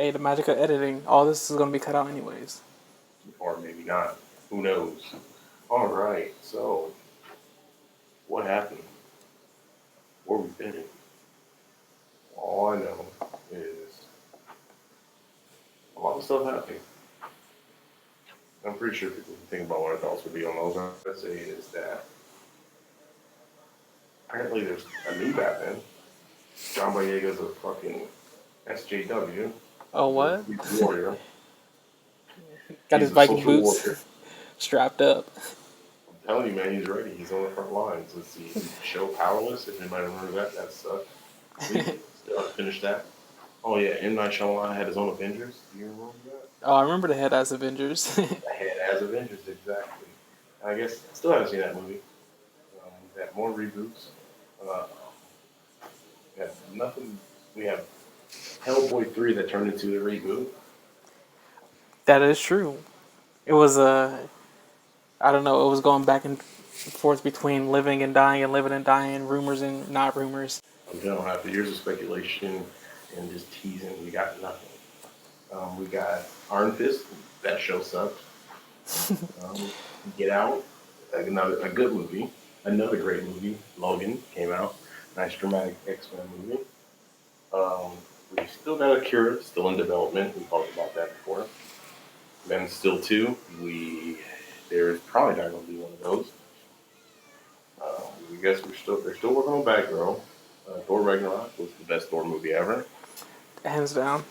Hey, the magic of editing. All this is gonna be cut out anyways. Or maybe not. Who knows? All right. So, what happened? Where we been? All I know is a lot of stuff happening. I'm pretty sure people can think about what our thoughts would be on those. What I'm gonna say is that apparently there's a new Batman. John Boyega's a fucking SJW. Oh, what? He's a warrior. Got He's his a Viking social boots warrior. strapped up. I'm telling you, man, he's ready. He's on the front lines. Let's see. Show Powerless, if anybody remembers that. That sucked. We still have to finish that. Oh, yeah. M. Night Shyamalan had his own Avengers. Do you remember that? Oh, I remember the head as Avengers. The head as Avengers, exactly. And I guess still haven't seen that movie. We've had more reboots. We have nothing. We have Hellboy 3 that turned into the reboot. That is true. It was I don't know. It was going back and forth between living and dying, rumors and not rumors. I'm done after years of speculation and just teasing. We got nothing. We got Iron Fist. That show sucked. Get Out. A good movie. Another great movie. Logan came out. Nice dramatic X-Men movie. We still got Akira, still in development. We talked about that before. Men Still 2. There's probably not going to be one of those. I guess they're still working on Batgirl. Thor Ragnarok was the best Thor movie ever. Hands down.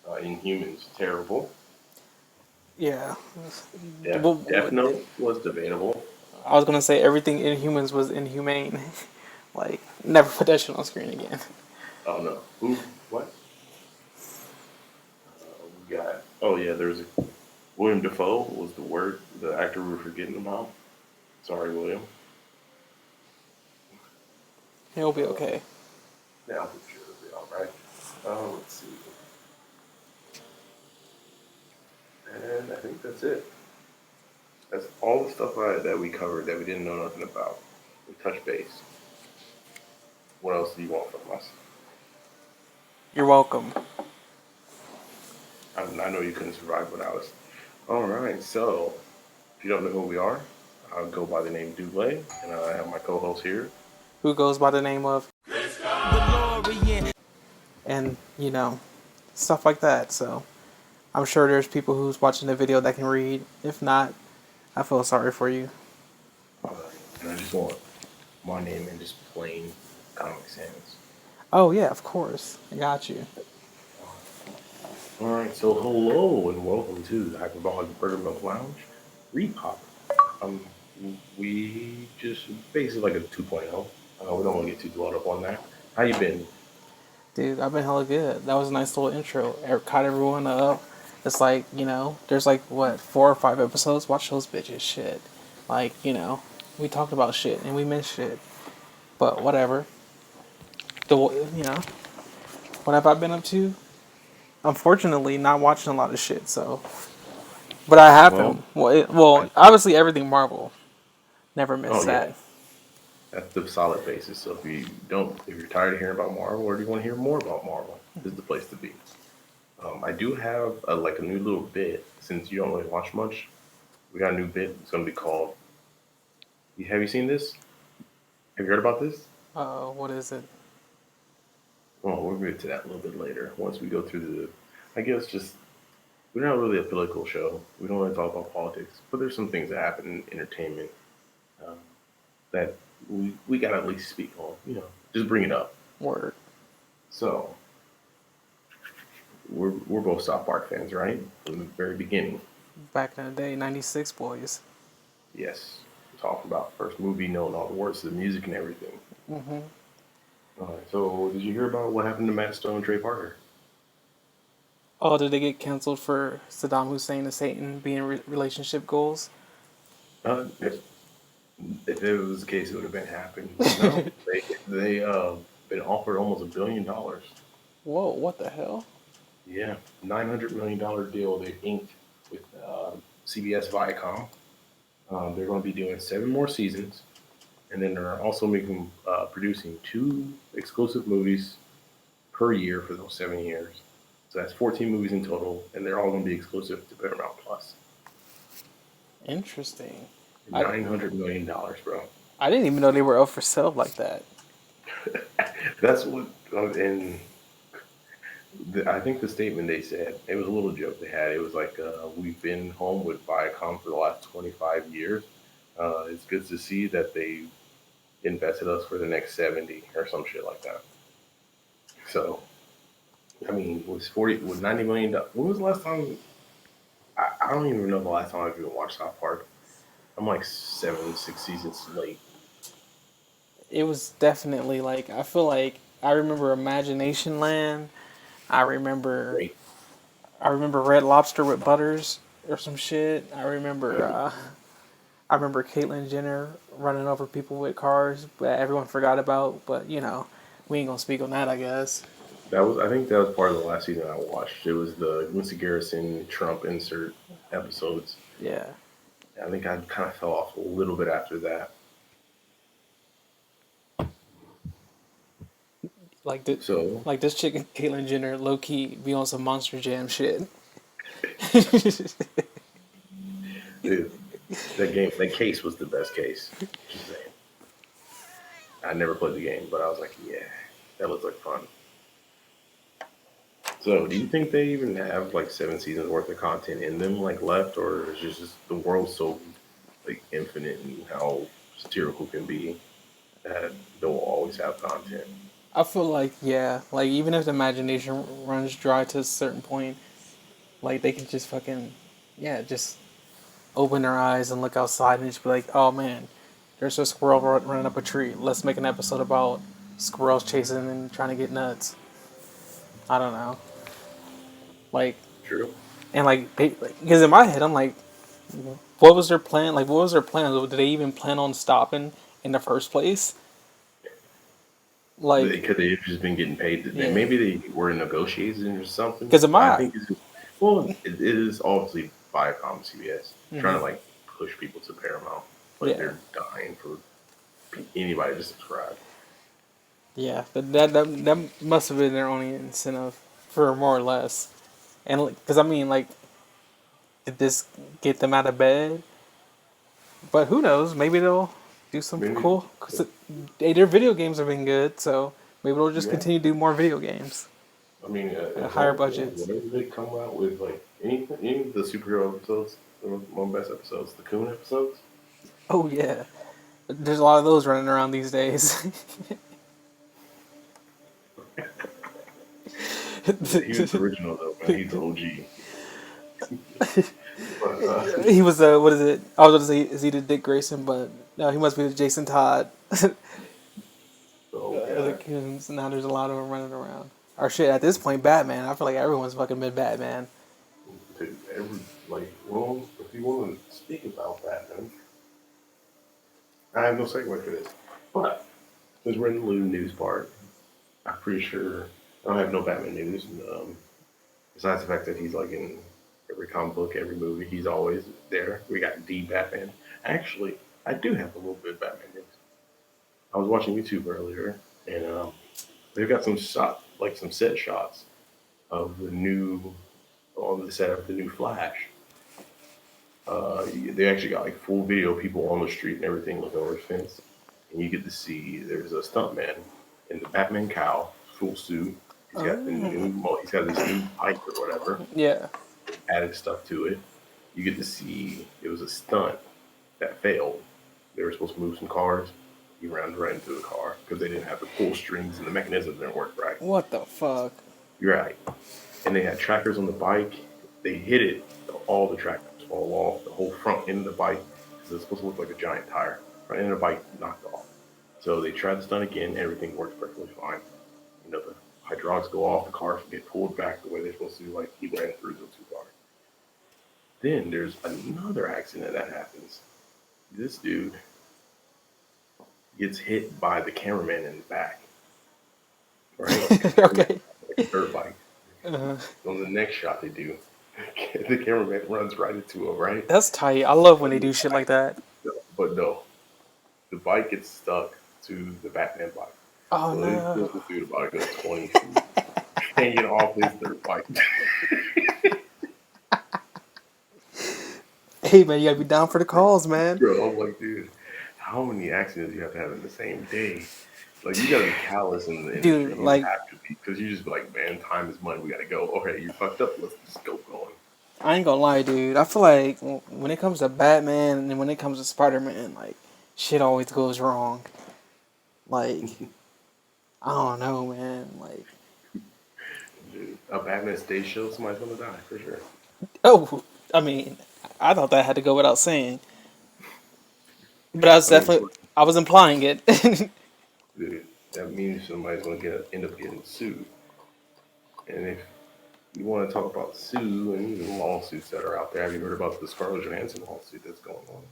Inhumans, terrible. Yeah. Death Note was debatable. I was gonna say everything Inhumans was inhumane. Like, never put that shit on screen again. Oh no. Who? What? We got. Oh yeah, there's William Dafoe was the actor we were forgetting about. Sorry, William. He'll be okay. Yeah, I'm pretty sure it'll be all right. Let's see. And I think that's it. That's all the stuff that we covered that we didn't know nothing about. We touched base. What else do you want from us? You're welcome. I know you couldn't survive without us. All right, so if you don't know who we are, I'll go by the name Duuglay, and I have my co-host here. Who goes by the name of Dilorean. And, stuff like that. So, I'm sure there's people who's watching the video that can read. If not, I feel sorry for you. And I just want my name in just plain Comic Sans. Oh, yeah, of course. I got you. All right, so hello and welcome to the Hyperbolic BURGERMILK Lounge Repop. We just basically like a 2.0. We don't want to get too dwelled up on that. How you been? Dude, I've been hella good. That was a nice little intro. Caught everyone up. It's like, there's like, 4 or 5 episodes? Watch those bitches, shit. Like, we talked about shit and we missed shit. But whatever. What have I been up to? Unfortunately, not watching a lot of shit, so. But I have been. Well, obviously everything Marvel. Never miss that. Yeah. That's the solid basis. So if you're tired of hearing about Marvel or do you want to hear more about Marvel, this is the place to be. I do have a new little bit since you don't really watch much. We got a new bit. It's going to be called. Have you seen this? Have you heard about this? What is it? Well, we'll get to that a little bit later. Once we go through I guess just, we're not really a political show. We don't really talk about politics, but there's some things that happen in entertainment that we got to at least speak on. Just bring it up. Word. So, we're both South Park fans, right? From the very beginning. Back in the day, 96 boys. Yes. We're talking about first movie, knowing all the words to the music and everything. Mm-hmm. All right, so did you hear about what happened to Matt Stone and Trey Parker? Oh, did they get canceled for Saddam Hussein and Satan being relationship goals? If it was the case, it would have been happening. No, they been offered almost $1 billion. Whoa, what the hell? Yeah, $900 million deal they inked with CBS Viacom. They're going to be doing 7 more seasons, and then they're also producing 2 exclusive movies per year for those 7 years. So that's 14 movies in total, and they're all going to be exclusive to Paramount Plus. Interesting. $900 million, bro. I didn't even know they were up for sale like that. That's what, and I think the statement they said, it was a little joke they had. It was like, we've been home with Viacom for the last 25 years. It's good to see that they invested us for the next 70 or some shit like that. So, I mean, was $90 million. When was the last time? I don't even know the last time I've even watched South Park. I'm like 6 seasons late. It was definitely like, I feel like I remember Imagination Land. I remember Great. Red Lobster with Butters or some shit. I remember Caitlyn Jenner running over people with cars that everyone forgot about. But we ain't gonna speak on that, I guess. I think that was part of the last season I watched. It was the Winston Garrison Trump insert episodes. Yeah. I think I kind of fell off a little bit after that. Like this chick, Caitlyn Jenner, low key be on some Monster Jam shit. Dude, that case was the best case. Just saying. I never played the game, but I was like, yeah, that looks like fun. So, do you think they even have like 7 seasons worth of content in them, like left, or is just the world so like infinite and how satirical can be that they'll always have content? I feel like, yeah, like even if the imagination runs dry to a certain point, like they can just fucking, yeah, just open their eyes and look outside and just be like, oh man, there's a squirrel running up a tree. Let's make an episode about squirrels chasing and trying to get nuts. I don't know. Like, True. and like, because in my head, I'm like, what was their plan? Like, what was their plan? Did they even plan on stopping in the first place? Like, Could they have just been getting paid? yeah. Maybe they were in negotiations or something. Because in my, I think it is obviously Viacom CBS trying to like push people to Paramount. Like they're dying for anybody to subscribe. Yeah, that must have been their only incentive, for more or less. And because I mean, like, did this get them out of bed? But who knows? Maybe they'll do something cool. Cause their video games have been good, so maybe they'll just continue to do more video games. I mean, at higher budgets. Whenever they come out with like any of the superhero episodes, one of the best episodes, the Coon episodes. Oh yeah, there's a lot of those running around these days. He was original though, man. He's OG. But, he was what is it? I was going to say, is he the Dick Grayson? But no, he must be the Jason Todd. Now there's a lot of them running around. Or shit, at this point, Batman. I feel like everyone's fucking been Batman. If you want to speak about Batman, I have no segue for this. But since we're in the news part, I'm pretty sure I don't have no Batman news. Besides the fact that he's like in every comic book, every movie, he's always there. We got D Batman. Actually, I do have a little bit of Batman news. I was watching YouTube earlier, and they've got some set shots of on the set of the new Flash. They actually got like full video people on the street and everything looking over the fence, and you get to see there's a stuntman in the Batman cowl, full suit. He's got he's got this new bike or whatever. Yeah. Added stuff to it. You get to see it was a stunt that failed. They were supposed to move some cars. He ran right into the car because they didn't have the pull strings and the mechanism didn't work right. What the fuck? You're right. And they had trackers on the bike. They hit it. All the trackers fall off. The whole front end of the bike, because it's supposed to look like a giant tire. Front end of the bike knocked off. So they tried the stunt again. Everything worked perfectly fine. The hydraulics go off. The cars get pulled back the way they're supposed to. Like he ran through those 2 cars. Then there's another accident that happens. This dude gets hit by the cameraman in the back. Right? Okay. Like a dirt bike. On the next shot they do, the cameraman runs right into him, right? That's tight. I love when they do shit like that. But no, the bike gets stuck to the Batman bike. Oh, so no. the dude about to go 20 feet. hanging off his dirt bike. Hey man, you gotta be down for the calls, man. Bro, I'm like, dude, how many accidents do you have to have in the same day? Like, you gotta be callous in the industry. Dude, You like, have to be, because you just be like, man, time is money. We gotta go. Okay, you fucked up. Let's just go going. I ain't gonna lie, dude. I feel like when it comes to Batman and when it comes to Spider-Man, like, shit always goes wrong. Like, I don't know, man. Like, Dude, a Batman stage show, somebody's gonna die for sure. oh, I mean, I thought that had to go without saying, but I was I mean, definitely, I was implying it. dude, that means somebody's gonna end up getting sued. And if you want to talk about sue and even lawsuits that are out there, have you heard about the Scarlett Johansson lawsuit that's going on?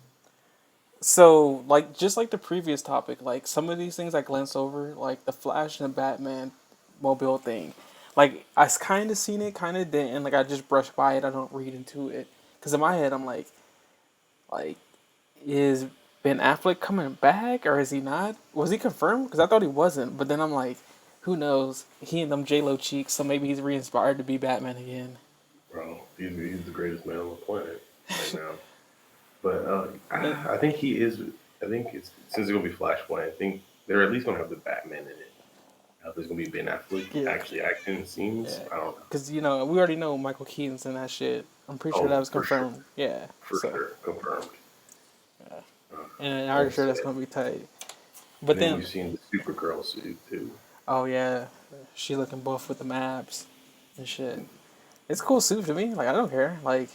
So, like, just like the previous topic, like, some of these things I glanced over, like, the Flash and the Batman mobile thing. Like, I kind of seen it, kind of didn't. Like, I just brushed by it. I don't read into it. Because in my head, I'm like, is Ben Affleck coming back or is he not? Was he confirmed? Because I thought he wasn't. But then I'm like, who knows? He and them J-Lo cheeks, so maybe he's re-inspired to be Batman again. Bro, he's the greatest man on the planet right now. But And, I think he is. I think it's since it's gonna be Flashpoint. I think they're at least gonna have the Batman in it. There's gonna be Ben Affleck yeah, actually acting scenes. yeah. I don't know. Because, you know, we already know Michael Keaton's in that shit. I'm pretty sure that Oh, was for sure, confirmed. Yeah. for So, sure, confirmed. yeah. Uh, And I'm like I sure that's said, going to be tight. and But then then, we've seen the Supergirl suit too. oh, yeah. She looking buff with the maps and shit. It's a cool suit to me. Like, I don't care. Like,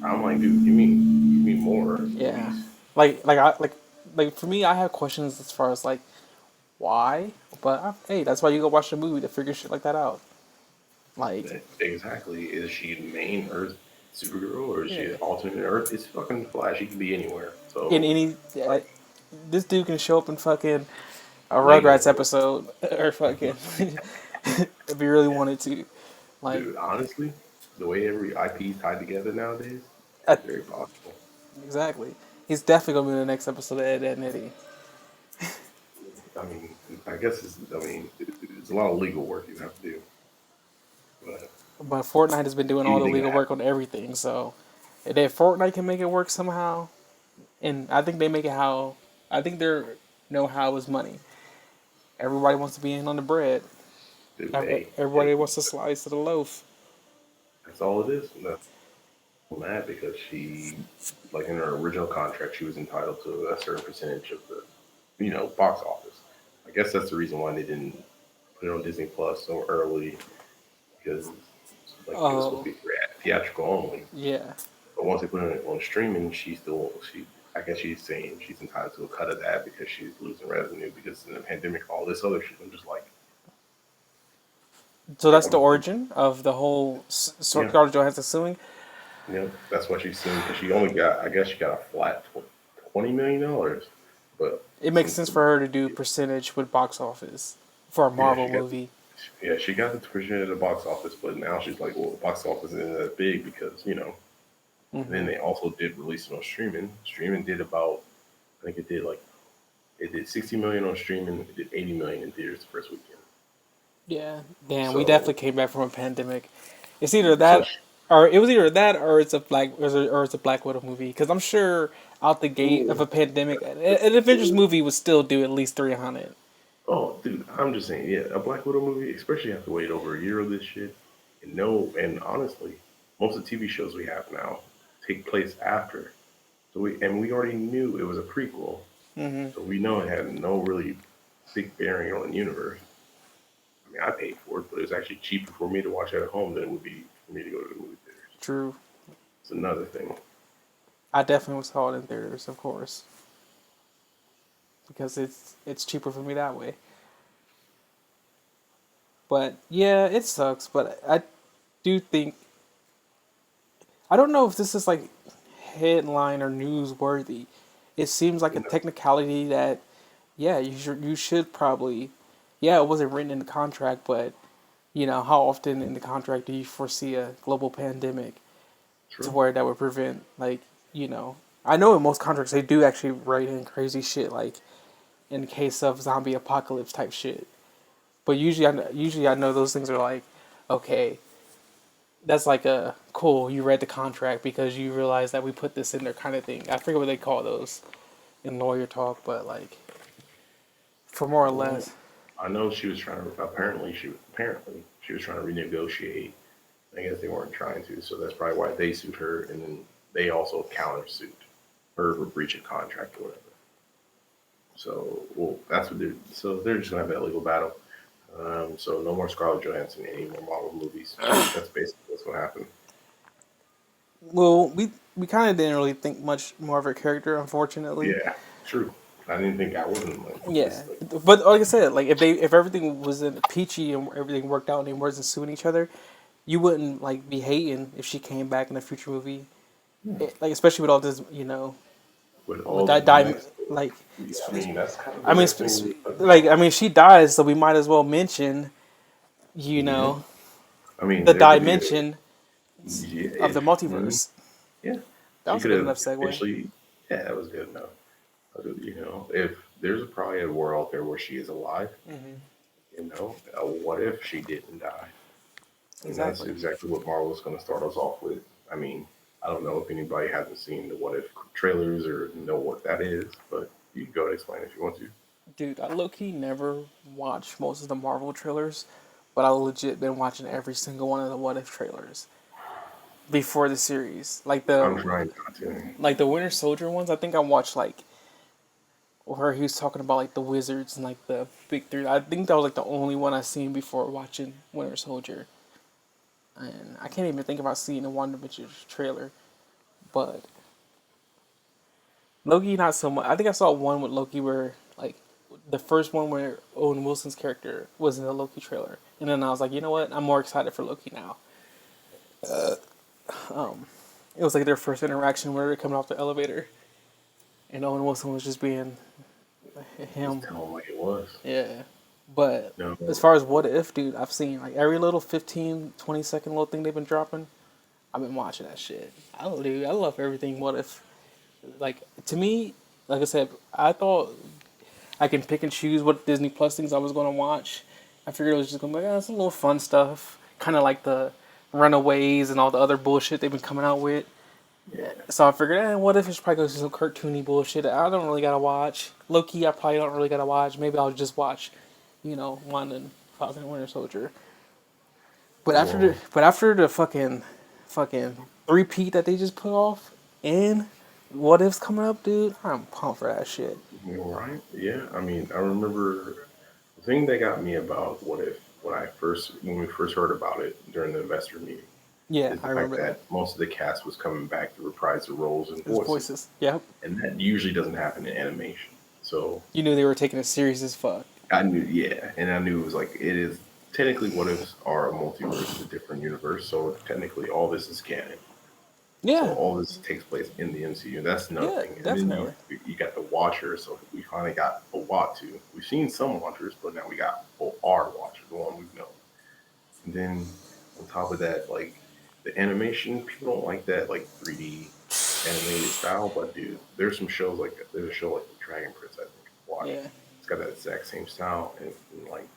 I'm like, dude, give me more at yeah. least. Like for me, I have questions as far as, like, why? But, hey, that's why you go watch the movie to figure shit like that out. Like, Exactly. Is she main Earth Supergirl or is she yeah. an alternate Earth? It's fucking Flash. He can be anywhere. In So any. like This dude can show up in fucking a Rugrats Lego, episode. Or fucking. If he really wanted to. Like, dude. Honestly, the way every IP is tied together nowadays, I, very possible. exactly. He's definitely going to be in the next episode of Ed, Ed and Eddie. I mean, I guess it's. I mean, it's a lot of legal work you have to do, but But Fortnite has been doing all the anything can legal work happen. on everything, so if Fortnite can make it work somehow, and I think they make it how I think their know how is money. Everybody wants to be in on the bread. Dude, hey, Everybody wants to slice of the loaf. that's all it is. That's mad because she, like in her original contract, she was entitled to a certain percentage of the, box office. I guess that's the reason why they didn't put it on Disney Plus so early because like it was supposed Oh, to be theatrical only. yeah. But once they put it on streaming, she I guess she's saying she's entitled to a cut of that because she's losing revenue because in the pandemic, all this other shit. I'm just like, So that's the I'm, origin of the whole yeah, Scarlett Johansson suing. that's what she's suing because she only got, I guess she got a flat $20 million, but It makes since sense for her to do percentage with box office for a yeah, Marvel movie. she got the percentage of the box office, but now she's like, well, the box office isn't that big because And then Hmm. they also did release it on streaming. Streaming did about, I think it did 60 million on streaming. It did 80 million in theaters the first weekend. Yeah, damn, we So, definitely came back from a pandemic. It's either so that, or it was either that, or it's a or it's a Black Widow movie. Because I'm sure out the gate of ooh, a pandemic, an Avengers movie would still do at least 300. oh, dude, I'm just saying, yeah, a Black Widow movie, especially have to wait over a year of this shit. And no, and honestly, most of the TV shows we have now take place after. So we already knew it was a prequel. Hmm. So we know it had no really big bearing on the universe. I mean, I paid for it, but it was actually cheaper for me to watch it at home than it would be for me to go to the movie theaters. True. It's another thing. I definitely saw it in theaters, of course, because it's cheaper for me that way. But yeah, it sucks. But I do think I don't know if this is like headline or newsworthy. It seems like a You know, technicality that yeah, you should probably yeah, it wasn't written in the contract, but you know, how often in the contract do you foresee a global pandemic to true. where that would prevent like, you know, I know in most contracts they do actually write in crazy shit like in case of zombie apocalypse type shit. But usually I know those things are like okay, that's like a cool. You read the contract because you realize that we put this in there, kind of thing. I forget what they call those in lawyer talk, but like for more or Well, less. I know she was trying to. Apparently she was trying to renegotiate. I guess they weren't trying to, so that's probably why they sued her, and then they also countersued her for breach of contract or whatever. So, well, that's what they're. So they're just gonna have that legal battle. So no more Scarlett Johansson in any more Marvel movies. That's basically what's gonna happen. Well, we kind of didn't really think much more of her character, unfortunately. Yeah, true. I didn't think I wasn't like Yeah, this. Like, but like I said, like if everything was in peachy and everything worked out and they wasn't suing each other, you wouldn't like be hating if she came back in a future movie. Like especially with all this, with with all the that die, mess, like, yeah, I mean that's kind of I the mean, next thing we talk like about. I mean, she dies, so we might as well mention, you Yeah, know, I mean the there could be a dimension yeah, of the multiverse. yeah. That She was a could good have enough segue. officially. Yeah, that was good enough. If there's probably a world out there where she is alive, what if she didn't die? And that's Exactly. exactly what Marvel is going to start us off with. I mean, I don't know if anybody hasn't seen the What If trailers or know what that is, but you can go and explain if you want to. Dude, I low key never watched most of the Marvel trailers, but I legit been watching every single one of the What If trailers before the series. I'm trying not to. Like the Winter Soldier ones, I think I watched like where he was talking about like the wizards and like the big three. I think that was like the only one I seen before watching Winter Soldier. And I can't even think about seeing a WandaVision trailer. But Loki, not so much. I think I saw one with Loki where like the first one where Owen Wilson's character was in the Loki trailer, and then I was like, you know what? I'm more excited for Loki now. It was like their first interaction where they're coming off the elevator, and Owen Wilson was just being Just him. tell them like it was. Yeah. But No, as far as What If, dude, I've seen like every little 15, 20-second little thing they've been dropping. I've been watching that shit. I love everything What If. Like, to me, like I said, I thought I can pick and choose what Disney Plus things I was going to watch. I figured it was just going to be like, some little fun stuff. Kind of like the Runaways and all the other bullshit they've been coming out with. yeah. So I figured, what if it's probably going to be some cartoony bullshit that I don't really got to watch. Low-key, I probably don't really got to watch. Maybe I'll just watch, Wanda and Falcon and Winter Soldier. Well, But after the fucking repeat that they just put off, and What If's coming up, dude, I'm pumped for that shit. you're right. Yeah, I mean, I remember the thing that got me about What If when we first heard about it during the investor meeting Yeah, is the I fact remember that. that most of the cast was coming back to reprise the roles and His voices, voices. Yep. and that usually doesn't happen in animation. So You knew they were taking it serious as fuck. I knew, yeah, and I knew it was like it is technically what ifs are a multiverse, a different universe. So technically, all this is canon. So Yeah. all this takes place in the MCU. That's another Yeah, thing. And then definitely. you got the Watchers. So we finally got a Watu. We've seen some Watchers, but now we got our Watchers, the one we've known. And then on top of that, like the animation, people don't like that like 3D animated style. But dude, there's a show like Dragon Prince. I think watch. Yeah. It's got that exact same style, and like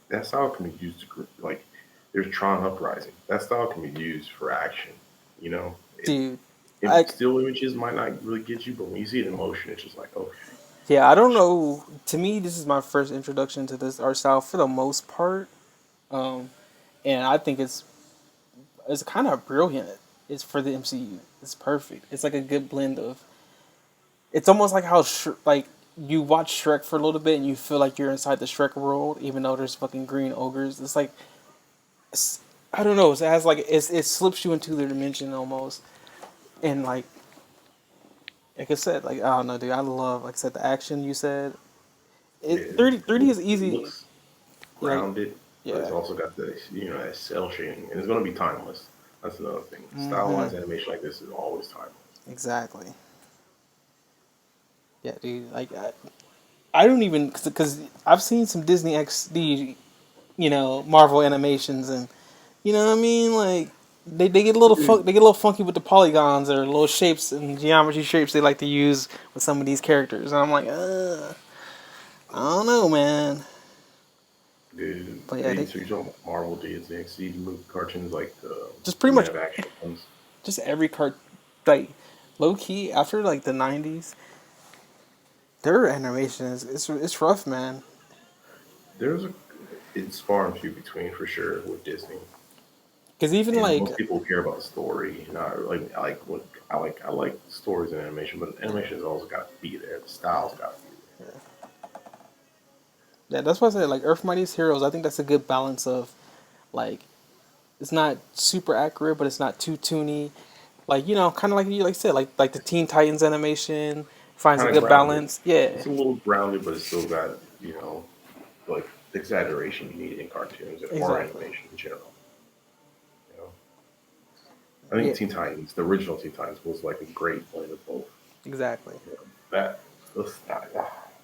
that style can be used to like. There's Tron Uprising. That style can be used for action. You know, Dude. if I still images might not really get you, but when you see it in motion, it's just like, okay. yeah, I don't know. To me, this is my first introduction to this art style for the most part. Um, and I think it's kind of brilliant. It's for the MCU. It's perfect. It's like a good blend of. It's almost like how like you watch Shrek for a little bit and you feel like you're inside the Shrek world, even though there's fucking green ogres. It's like I don't know. It has like it slips you into the dimension almost, and like I said, like I don't know, dude. I love like I said the action. You said Yeah, it 30 is it easy. looks Like grounded, but it's yeah. also got the that cell shading, and it's gonna be timeless. That's another thing. Hmm. Stylized animation like this is always timeless. Exactly. Yeah, dude. Like I don't even because I've seen some Disney XD, Marvel animations, and you know what I mean. Like they get a little Dude, they get a little funky with the polygons or little shapes and geometry shapes they like to use with some of these characters, and I'm like, I don't know, man. Dude, But yeah, they so you're talking about Marvel, Disney, CD movie cartoons like just the pretty much live action ones. just every cart like low key after like the '90s, their animation is it's rough, man. There's a it's far and few between for sure with Disney, Because even and like most people care about the story. Not like I like stories and animation, but animation has always got to be there. The style's got to be yeah, that's why I said like Earth Mightiest Heroes. I think that's a good balance of like it's not super accurate, but it's not too toony. Like kind of like you like said, like the Teen Titans animation finds a kind of good grounded. balance. Yeah, It's a little grounded, but it's still got like the exaggeration you need in cartoons or exactly. animation in general. You know, I think Yeah, Teen Titans, the original Teen Titans, was like a great blend of both. exactly. You know, that let's not,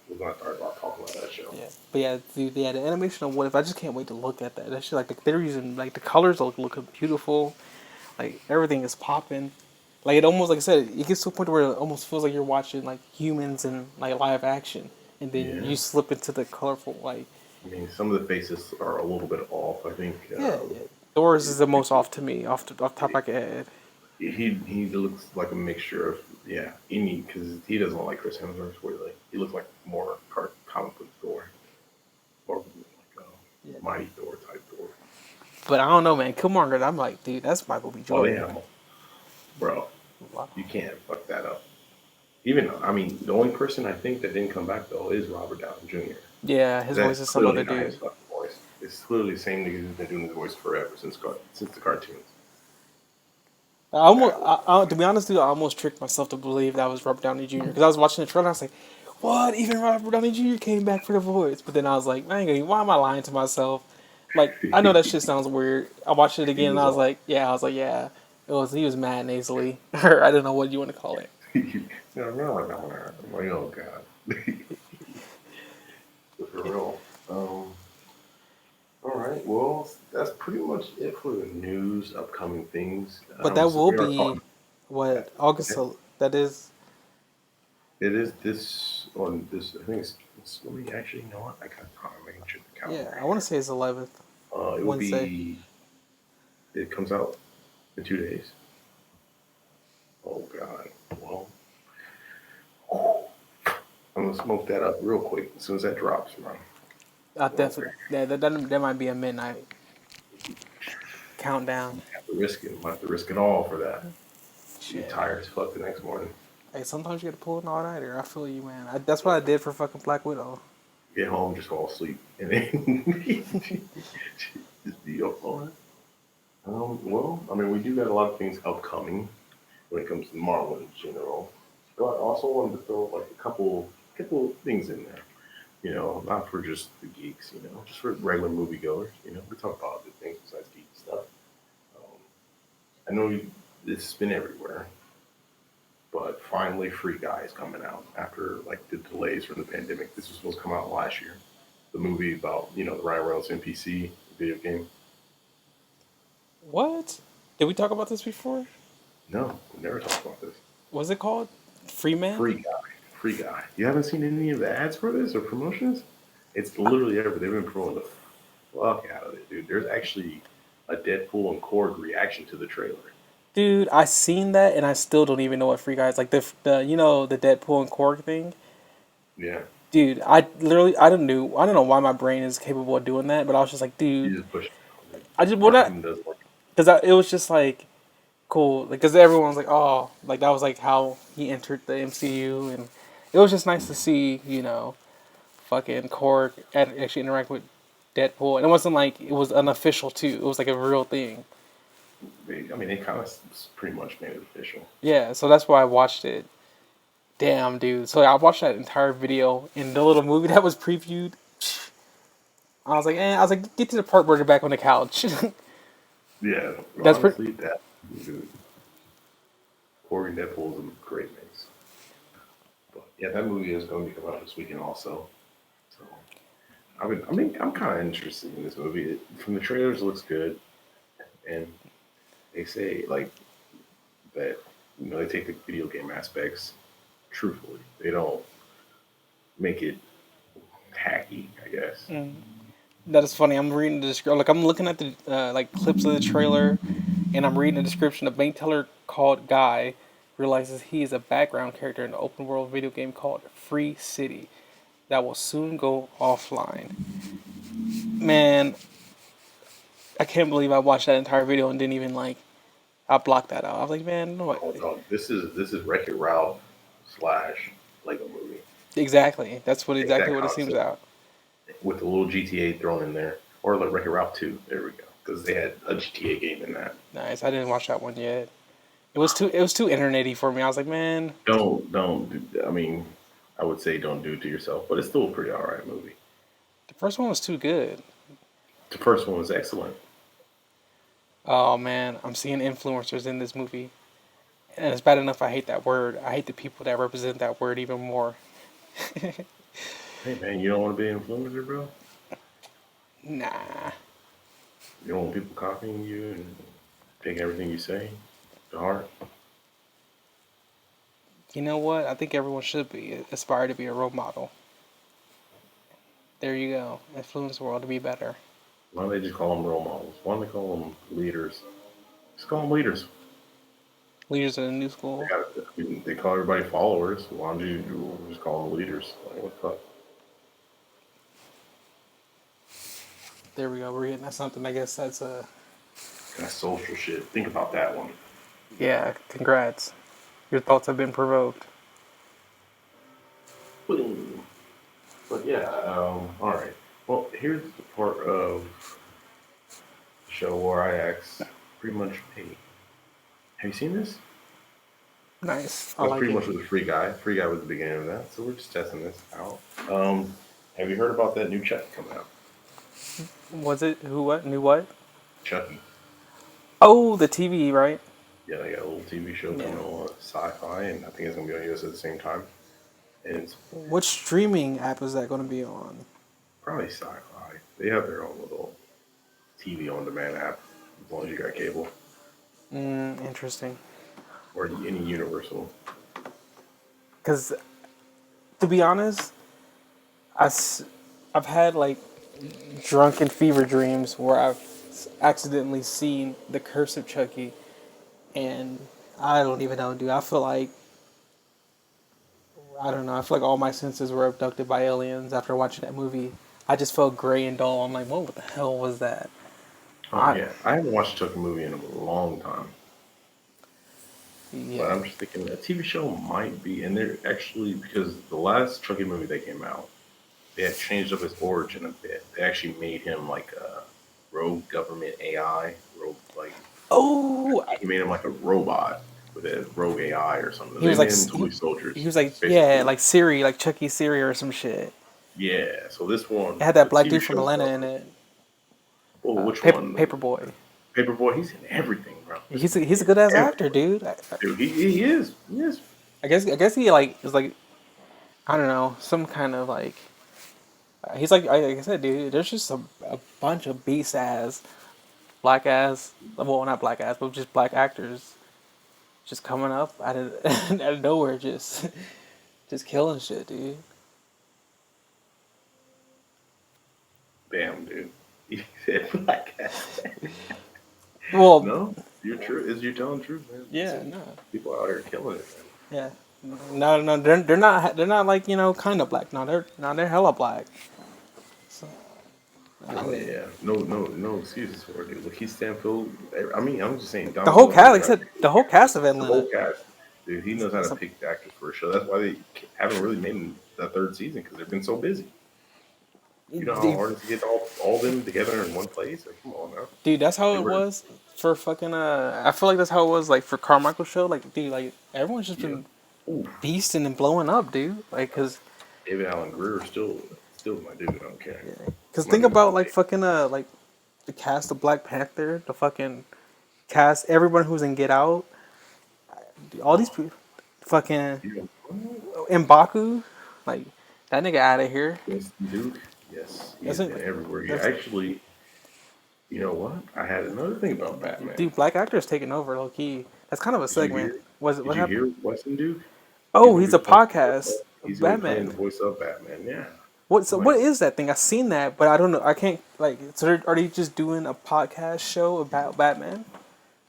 we're gonna start about talking about that show. Yeah, but yeah, the animation of What If. I just can't wait to look at that. That shit, like they're using like the colors look beautiful. Like everything is popping. Like it almost like I said, it gets to a point where it almost feels like you're watching like humans in like live action, and then Yeah, you slip into the colorful like I mean, some of the faces are a little bit off. I think yeah. Doors is the most off to me off top of my head. he looks like a mixture of any because he doesn't look like Chris Hemsworth really. He looks like more comic book Thor or like Yeah. a Mighty Thor type Thor. But I don't know, man. Killmonger, I'm like, dude, that's Michael B. Oh, they Jordan. have bro. Wow. You can't fuck that up. Even I mean, the only person I think that didn't come back though is Robert Downey Jr. Yeah, his voice That's is some clearly other not his dude. fucking voice. It's clearly the same nigga who's been doing his voice forever since the cartoons. I almost, That was to be honest, dude, I almost tricked myself to believe that was Robert Downey Jr. Because I was watching the trailer, and I was like, "What? Even Robert Downey Jr. came back for the voice?" But then I was like, Why am I lying to myself?" Like, I know that shit sounds weird. I watched it he again, and was I was on. like, "Yeah." He was mad nasally, or I don't know what you want to call it. No, no, no, no. Like, oh god, for real. All right. Well, that's pretty much it for the news, upcoming things. But that Since will we are be talking, what August. okay, That is, it is this on this. I think let me actually, you know what? I got time. Making sure the yeah. calendar I want to here. say it's 11th It will Wednesday. be. It comes out in 2 days. Oh God. Well, I'm gonna smoke that up real quick as soon as that drops, man. I Okay. definitely that might be a midnight countdown. Have to risk it. Might have to risk it all for that. Be Shit. tired as fuck the next morning. Hey, sometimes you gotta pull an all nighter. I feel you, man. That's what I did for fucking Black Widow. Get home, just fall asleep, and then just be up on it. Well, I mean, we do got a lot of things upcoming when it comes to Marvel in general. But I also wanted to throw like a couple things in there. You know, not for just the geeks. You know, just for regular moviegoers. You know, we talk about other things besides geek stuff. Um, I know this has been everywhere, but finally, Free Guy is coming out after like the delays from the pandemic. This was supposed to come out last year. The movie about the Ryan Reynolds NPC video game. What? Did we talk about this before? No, we never talked about this. What's it called? Freeman? Free Guy, Free Guy. You haven't seen any of the ads for this or promotions? It's literally ever. They've been promoting the fuck out of it, dude. There's actually a Deadpool and Korg reaction to the trailer. Dude, I seen that and I still don't even know what Free Guy is. Like the the Deadpool and Korg thing. Yeah, Dude, I don't know why my brain is capable of doing that, but I was just like, dude, you just push it. I just what Marketing does work. because it was just like cool because everyone was like, oh, like that was like how he entered the MCU, and it was just nice to see, fucking Korg actually interact with Deadpool, and it wasn't like it was unofficial too. It was like a real thing. I mean, they kind of pretty much made it official. Yeah, so that's why I watched it. Damn, dude. So I watched that entire video in the little movie that was previewed. I was like, get to the part where they're back on the couch. Yeah, That's pretty. honestly, that dude, Korg and Deadpool is a great mix. But yeah, that movie is going to be coming out this weekend also. So I'm kind of interested in this movie. From the trailers, it looks good, and they say like that. They take the video game aspects truthfully. They don't make it hacky, I guess. Mm. That is funny. I'm reading the description. Like I'm looking at the like clips of the trailer, and I'm reading the description. A bank teller called Guy realizes he is a background character in an open world video game called Free City that will soon go offline. Man, I can't believe I watched that entire video and didn't even like. I blocked that out. I was like, man, no. Oh, no, this is Wreck-It Ralph slash Lego Movie. Exactly. That's what exactly Exact what it seems concept out. with a little GTA thrown in there, or like Wreck-It Ralph 2. There we go, because they had a GTA game in that. Nice. I didn't watch that one yet. It was too internety for me. I was like, man, Don't. I mean, I would say don't do it to yourself, but it's still a pretty alright movie. the first one was too good. The first one was excellent. Oh man, I'm seeing influencers in this movie. And it's bad enough I hate that word. I hate the people that represent that word even more. Hey man, you don't want to be an influencer, bro. Nah. You don't want people copying you and taking everything you say to heart. You know what? I think everyone should be aspire to be a role model. There you go. Influence the world to be better. Why don't they just call them role models? Why don't they call them leaders? Just call them leaders. Leaders of the new school. I mean, they call everybody followers. Why don't you just call them leaders? Like, what the fuck? There we go. We're getting at something. I guess that's a. That's social shit. Think about that one. Yeah, congrats. Your thoughts have been provoked. Boom. But yeah, all right. Well, here's the part of the show where I ask pretty much, hey, have you seen this? Nice. I That's like pretty it. much with the free guy. Free guy was the beginning of that, so we're just testing this out. Have you heard about that new Chucky coming out? Was it who? What? New what? Chucky. Oh, the TV, right? Yeah, they got a little TV show Yeah. coming on Sci-Fi, and I think it's gonna be on US at the same time. And it's What streaming app is that going to be on? probably Sci-Fi. They have their own little TV on demand app, as long as you got cable Interesting. or any Universal. Because, to be honest, I've had like drunken fever dreams where I've accidentally seen the Curse of Chucky, and I don't even know, dude. I don't know. I feel like all my senses were abducted by aliens after watching that movie. I just felt gray and dull. I'm like, what the hell was that? Oh yeah, I haven't watched a Chucky movie in a long time. But Yeah. I'm just thinking a TV show might be, and they're actually because the last Chucky movie that came out, they had changed up his origin a bit. They actually made him like a rogue government AI, rogue like Oh, he made him like a robot with a rogue AI or something. he They was like made him toy soldiers. he was like Basically. yeah, like Siri, like Chucky Siri or some shit. Yeah. So this one, It had that the black TV dude from show. Atlanta in it. Oh, which one? Paperboy. Paperboy. He's in everything, bro. He's a good ass actor, Everything. dude. Dude, he is. He is. I guess he like is like I don't know some kind of like he's like I said, dude. There's just a bunch of beast ass black ass, well not black ass, but just black actors just coming up out of out of nowhere, just killing shit, dude. Damn, dude. He said black ass. Well, No, you're true. Is you telling the truth, man? yeah, Listen, no, people out here killing it, yeah, no, they're not like kind of black. No, they're hella black. So, man. Oh yeah, no excuses for it, dude. Look, he's Stanfield. I mean, I'm just saying, the Donald whole cast, Glover, like I said, the whole cast of the whole Atlanta. cast, dude. He knows how to Some, pick actors for a show. That's why they haven't really made the third season because they've been so busy. You know how hard it is to get all them together in one place? Like, come on now. dude, that's how They it were, was for fucking. I feel like that's how it was like for Carmichael's show. Like, dude, like everyone's just yeah. been Ooh, beasting and blowing up, dude. Like, David Allen Greer is still my dude. I don't care. cause My think dude about all like day. fucking like the cast of Black Panther, the fucking cast, everyone who's in Get Out, all these Oh, people, fucking you know, M'Baku, like that nigga out of here. Winston Duke. Yes, he That's has been it. everywhere. Yeah, That's actually, you know what? I had another thing about Batman. dude. Black actors taking over, low key. That's kind of a Did you segment. hear? Was it Did what you happened? hear Winston Duke? He's Oh, gonna he's be a playing. podcast of He's gonna be playing Batman. the voice of Batman. Yeah. What? So Like, what is that thing? I've seen that, but I don't know. I can't like. So are they just doing a podcast show about Batman?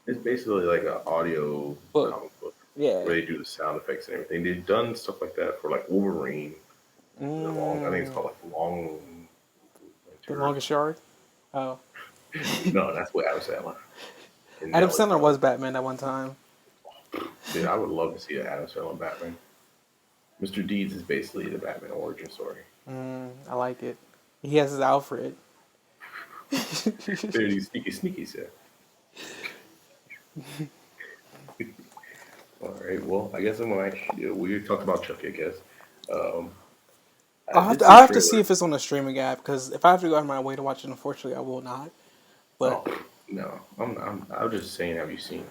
it's basically like an audio Book. comic book Yeah. where they do the sound effects and everything. They've done stuff like that for like Wolverine. I think it's Mm, called like Long the Winter. longest yard. Oh, No, that's what Adam Sandler. And Adam Nell is Sandler Dog. was Batman at one time. Dude, I would love to see an Adam Sandler Batman. Mr. Deeds is basically the Batman origin story. I like it. He has his Alfred. There you sneaky, sneaky, sir. All right, well, I guess I'm gonna actually, we talked about Chucky, I guess. Um, I did see I a have to see trailer. if it's on a streaming app because if I have to go out of my way to watch it, unfortunately, I will not. But Oh, no, I'm just saying, have you seen it?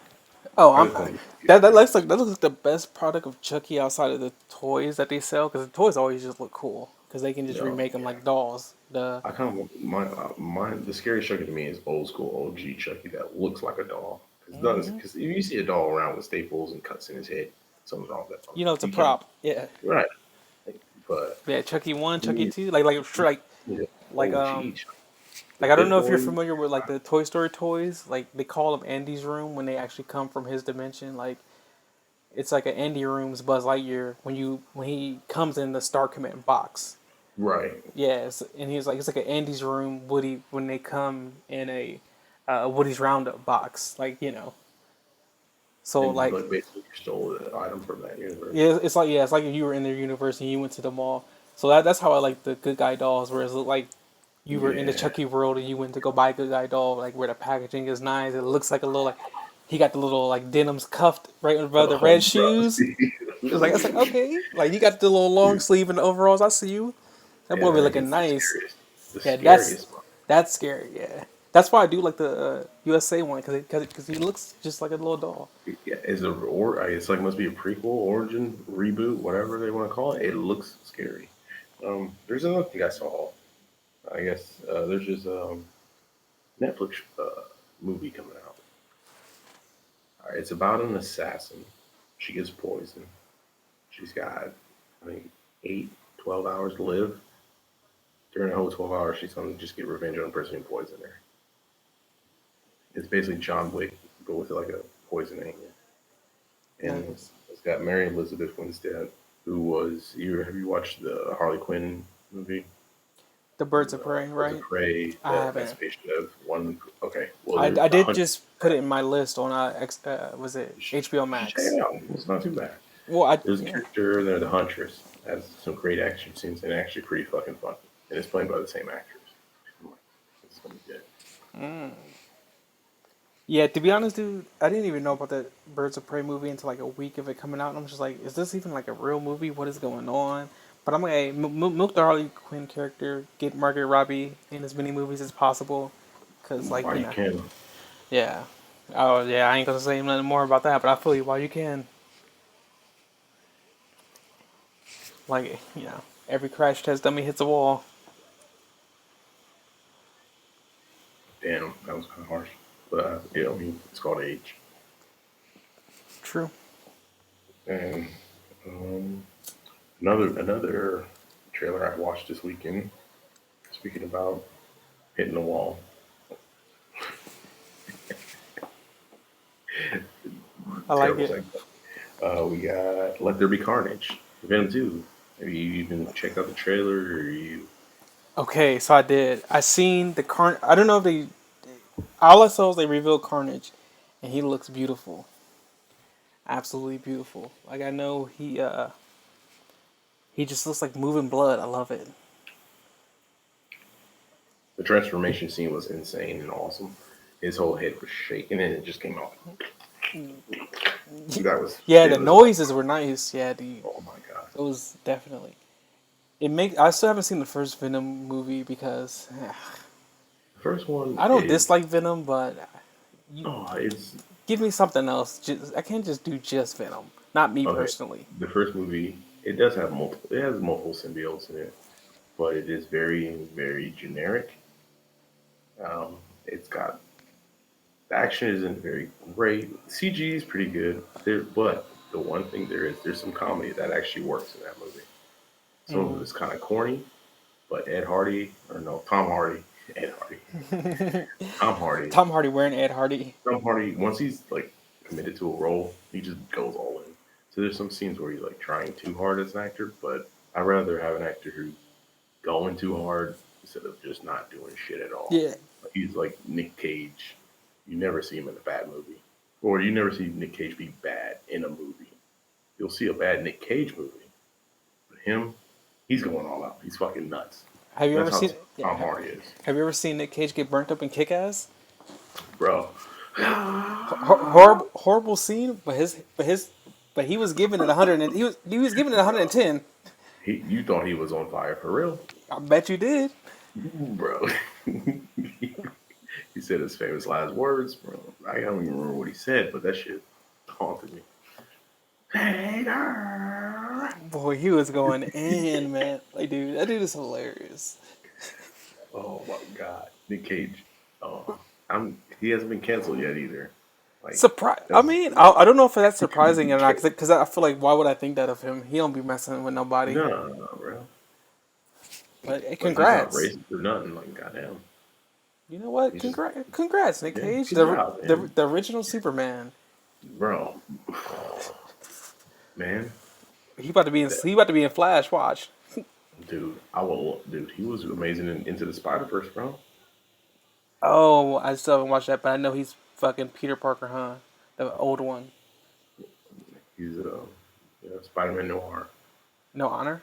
oh, I just want to get that curious. looks like the best product of Chucky outside of the toys that they sell because the toys always just look cool because they can just No, remake them yeah. like dolls. The I kind of mine. The scariest Chucky to me is old school OG Chucky that looks like a doll. Because if you see a doll around with staples and cuts in his head, something's wrong with that. you know it's a You can't. prop. Yeah, Right. But yeah. Chucky one, to Chucky me, two, like sure, yeah, like OG Chucky. The like I don't dead know if you're boy. familiar with like the Toy Story toys. Like they call them Andy's room when they actually come from his dimension. Like it's like an Andy room's Buzz Lightyear when he comes in the Star Command box. Right. Yes, and he's like it's like an Andy's room Woody when they come in a Woody's Roundup box. Like so And like but basically, you stole the item from that universe. yeah, it's like if you were in their universe and you went to the mall. So that's how I like the good guy dolls. Whereas like you were in the Yeah. Chucky world and you went to go buy a good guy doll, like where the packaging is nice. It looks like a little like he got the little like denims cuffed right above the Oh, red bro. shoes. See? It's like okay, like you got the little long sleeve and the overalls. I see you. That Yeah, boy be man, looking he's the nice. scariest. The Yeah, scariest one. that's scary. Yeah, that's why I do like the USA one because he looks just like a little doll. Yeah, it's like must be a prequel, origin, reboot, whatever they want to call it. It looks scary. There's another thing I saw. I guess there's this Netflix movie coming out. All right, it's about an assassin. She gets poisoned. She's got, I think, 8, 12 hours to live. During the whole 12 hours, she's going to just get revenge on the person who poisoned her. It's basically John Wick, but with like a poisoning. And Nice. it's got Mary Elizabeth Winstead, who was, have you watched the Harley Quinn movie? The Birds of Prey, Birds of right? Prey, I that haven't. spaceship one. Okay, well, I there's the did hunt. just put it in my list on was it HBO You should check Max? it out. It's not too bad. Well, I There's a yeah. character there, the Huntress, has some great action scenes and actually pretty fucking fun. And it's played by the same actors. I'm like, this is gonna be good. Yeah, to be honest, dude, I didn't even know about the Birds of Prey movie until like a week of it coming out. And I'm just like, is this even like a real movie? What is going on? But I'm like, hey, milk the Harley Quinn character, get Margaret Robbie in as many movies as possible, cause like While you can, yeah. Oh yeah, I ain't gonna say nothing more about that, but I feel you while you can. Like every crash test dummy hits a wall. damn, that was kind of harsh. But I mean, it's called age. True. And um, another trailer I watched this weekend. Speaking about hitting the wall, I like terrible it. segment. We got Let There Be Carnage, Venom 2. Have you even checked out the trailer? Or you? Okay, so I did. I seen the I don't know if they. All I saw was they revealed Carnage, and he looks beautiful. Absolutely beautiful. Like I know he just looks like moving blood. I love it. The transformation scene was insane and awesome. His whole head was shaking and it just came out. That was Yeah, the it was awesome. noises were nice. Yeah, Oh my god. it was definitely. It make I still haven't seen the first Venom movie because The first one I don't is dislike Venom, but you it's give me something else. I can't just do just Venom. Not me okay. personally. The first movie it does have multiple it has multiple symbiotes in it, but it is very, very generic. It's got the action isn't very great. CG is pretty good. But the one thing there's some comedy that actually works in that movie. Some of it is kind of corny, But Ed Hardy, or no, Tom Hardy, Ed Hardy, Tom Hardy, Tom Hardy wearing Ed Hardy. Tom Hardy. Once he's like committed to a role, he just goes all in. So there's some scenes where he's like trying too hard as an actor, but I'd rather have an actor who's going too hard instead of just not doing shit at all. Yeah. Like, he's like Nick Cage. You never see him in a bad movie, or you never see Nick Cage be bad in a movie. You'll see a bad Nick Cage movie, but him, he's going all out. He's fucking nuts. Have you That's ever how seen? Tom Yeah. Hardy is, Have you ever seen Nick Cage get burnt up in Kick-Ass? bro. Horrible scene, but he was giving it 100. And he was giving it 110. You thought he was on fire for real, I bet you did. bro. He said his famous last words, bro. I don't even remember what he said, but that shit haunted me. Hater. Boy, he was going in, man. Like, dude, that dude is hilarious. Oh my god, Nick Cage. Oh, he hasn't been canceled yet either. Like, Surprise! I mean, I don't know if that's surprising or not, because I feel like why would I think that of him? He don't be messing with nobody. no, bro. But hey, Like, congrats. he's not racist or nothing. Like, goddamn. You know what? He's just, Congrats, Nick yeah, Cage, good job, man. the original Superman. Bro, man, He about to be in Flash. Watch. dude, dude. He was amazing in Into the Spider-Verse, bro. Oh, I still haven't watched that, but I know he's fucking Peter Parker, huh? The old one. He's Spider-Man Noir. No honor.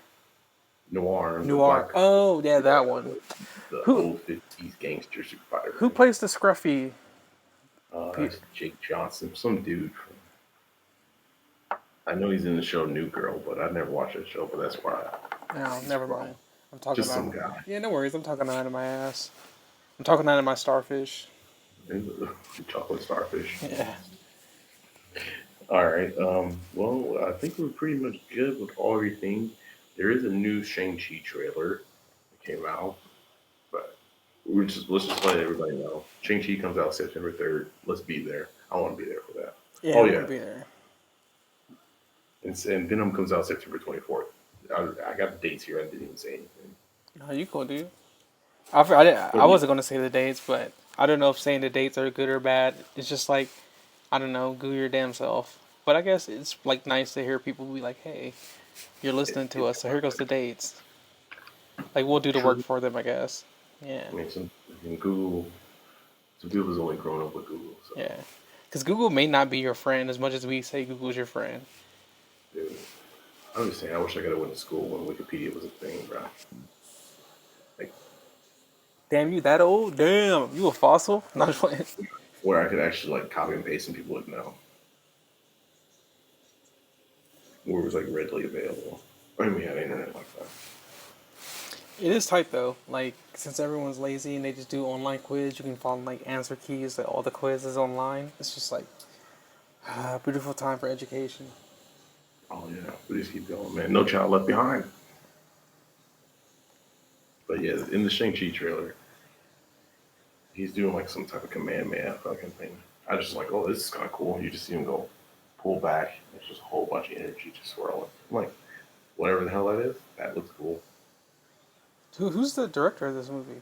Noir. Noir. Oh, yeah, that one. The Who old 50s gangster Spider-Man. who plays the scruffy? That's Jake Johnson, some dude. I know he's in the show New Girl, but I never watched that show. But that's why. No, never mind. I'm talking Just about some guy. Yeah, no worries. I'm talking out of my ass. I'm talking out of my starfish. Chocolate starfish. Yeah. All right. Well, I think we're pretty much good with everything. There is a new Shang-Chi trailer that came out, but let's just let everybody know. Shang-Chi comes out September 3rd. Let's be there. I want to be there for that. Yeah, Oh I'm yeah. gonna be there. And Venom comes out September 24th. I got the dates here. I didn't even say anything. No, you cool, dude. I wasn't gonna say the dates, but I don't know if saying the dates are good or bad. It's just like, I don't know, goo your damn self. But I guess it's like nice to hear people be like, "Hey, you're listening to us, so here goes the dates." Like we'll do the work True. for them, I guess. Yeah, I mean, some Google. Some people has only grown up with Google. So, yeah. Because Google may not be your friend as much as we say Google's your friend. dude, I'm just saying. I wish I could have went to school when Wikipedia was a thing, bro. Like, Damn, you that old? Damn, you a fossil? Not just playing. where I could actually like copy and paste and people would know. Where it was like readily available. I mean, we had internet like that. It is tight though. Like since everyone's lazy and they just do online quiz, you can find like answer keys. Like all the quizzes online. It's just like beautiful time for education. Oh yeah, we just keep going, man. No Child Left Behind. But yeah, in the Shang-Chi trailer, he's doing like some type of command man fucking thing. I just like, oh, this is kind of cool. You just see him go pull back. There's just a whole bunch of energy just swirling. I'm like, whatever the hell that is, that looks cool. Who's the director of this movie?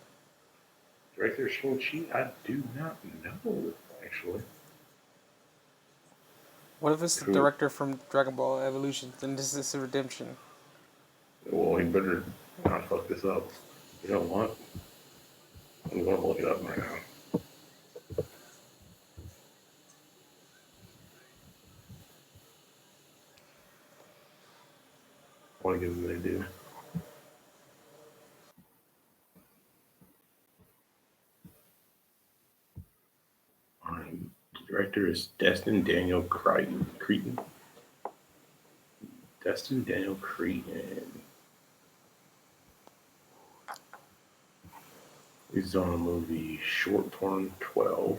Director Shang-Chi, I do not know, actually. What if it's the director from Dragon Ball Evolution? Then this is Redemption. Well, he better not fuck this up. You know what? I'm going to look it up right now. I want to give him a due. The director is Destin Daniel Creighton. Destin Daniel Creighton. He's on a movie Short Torn 12.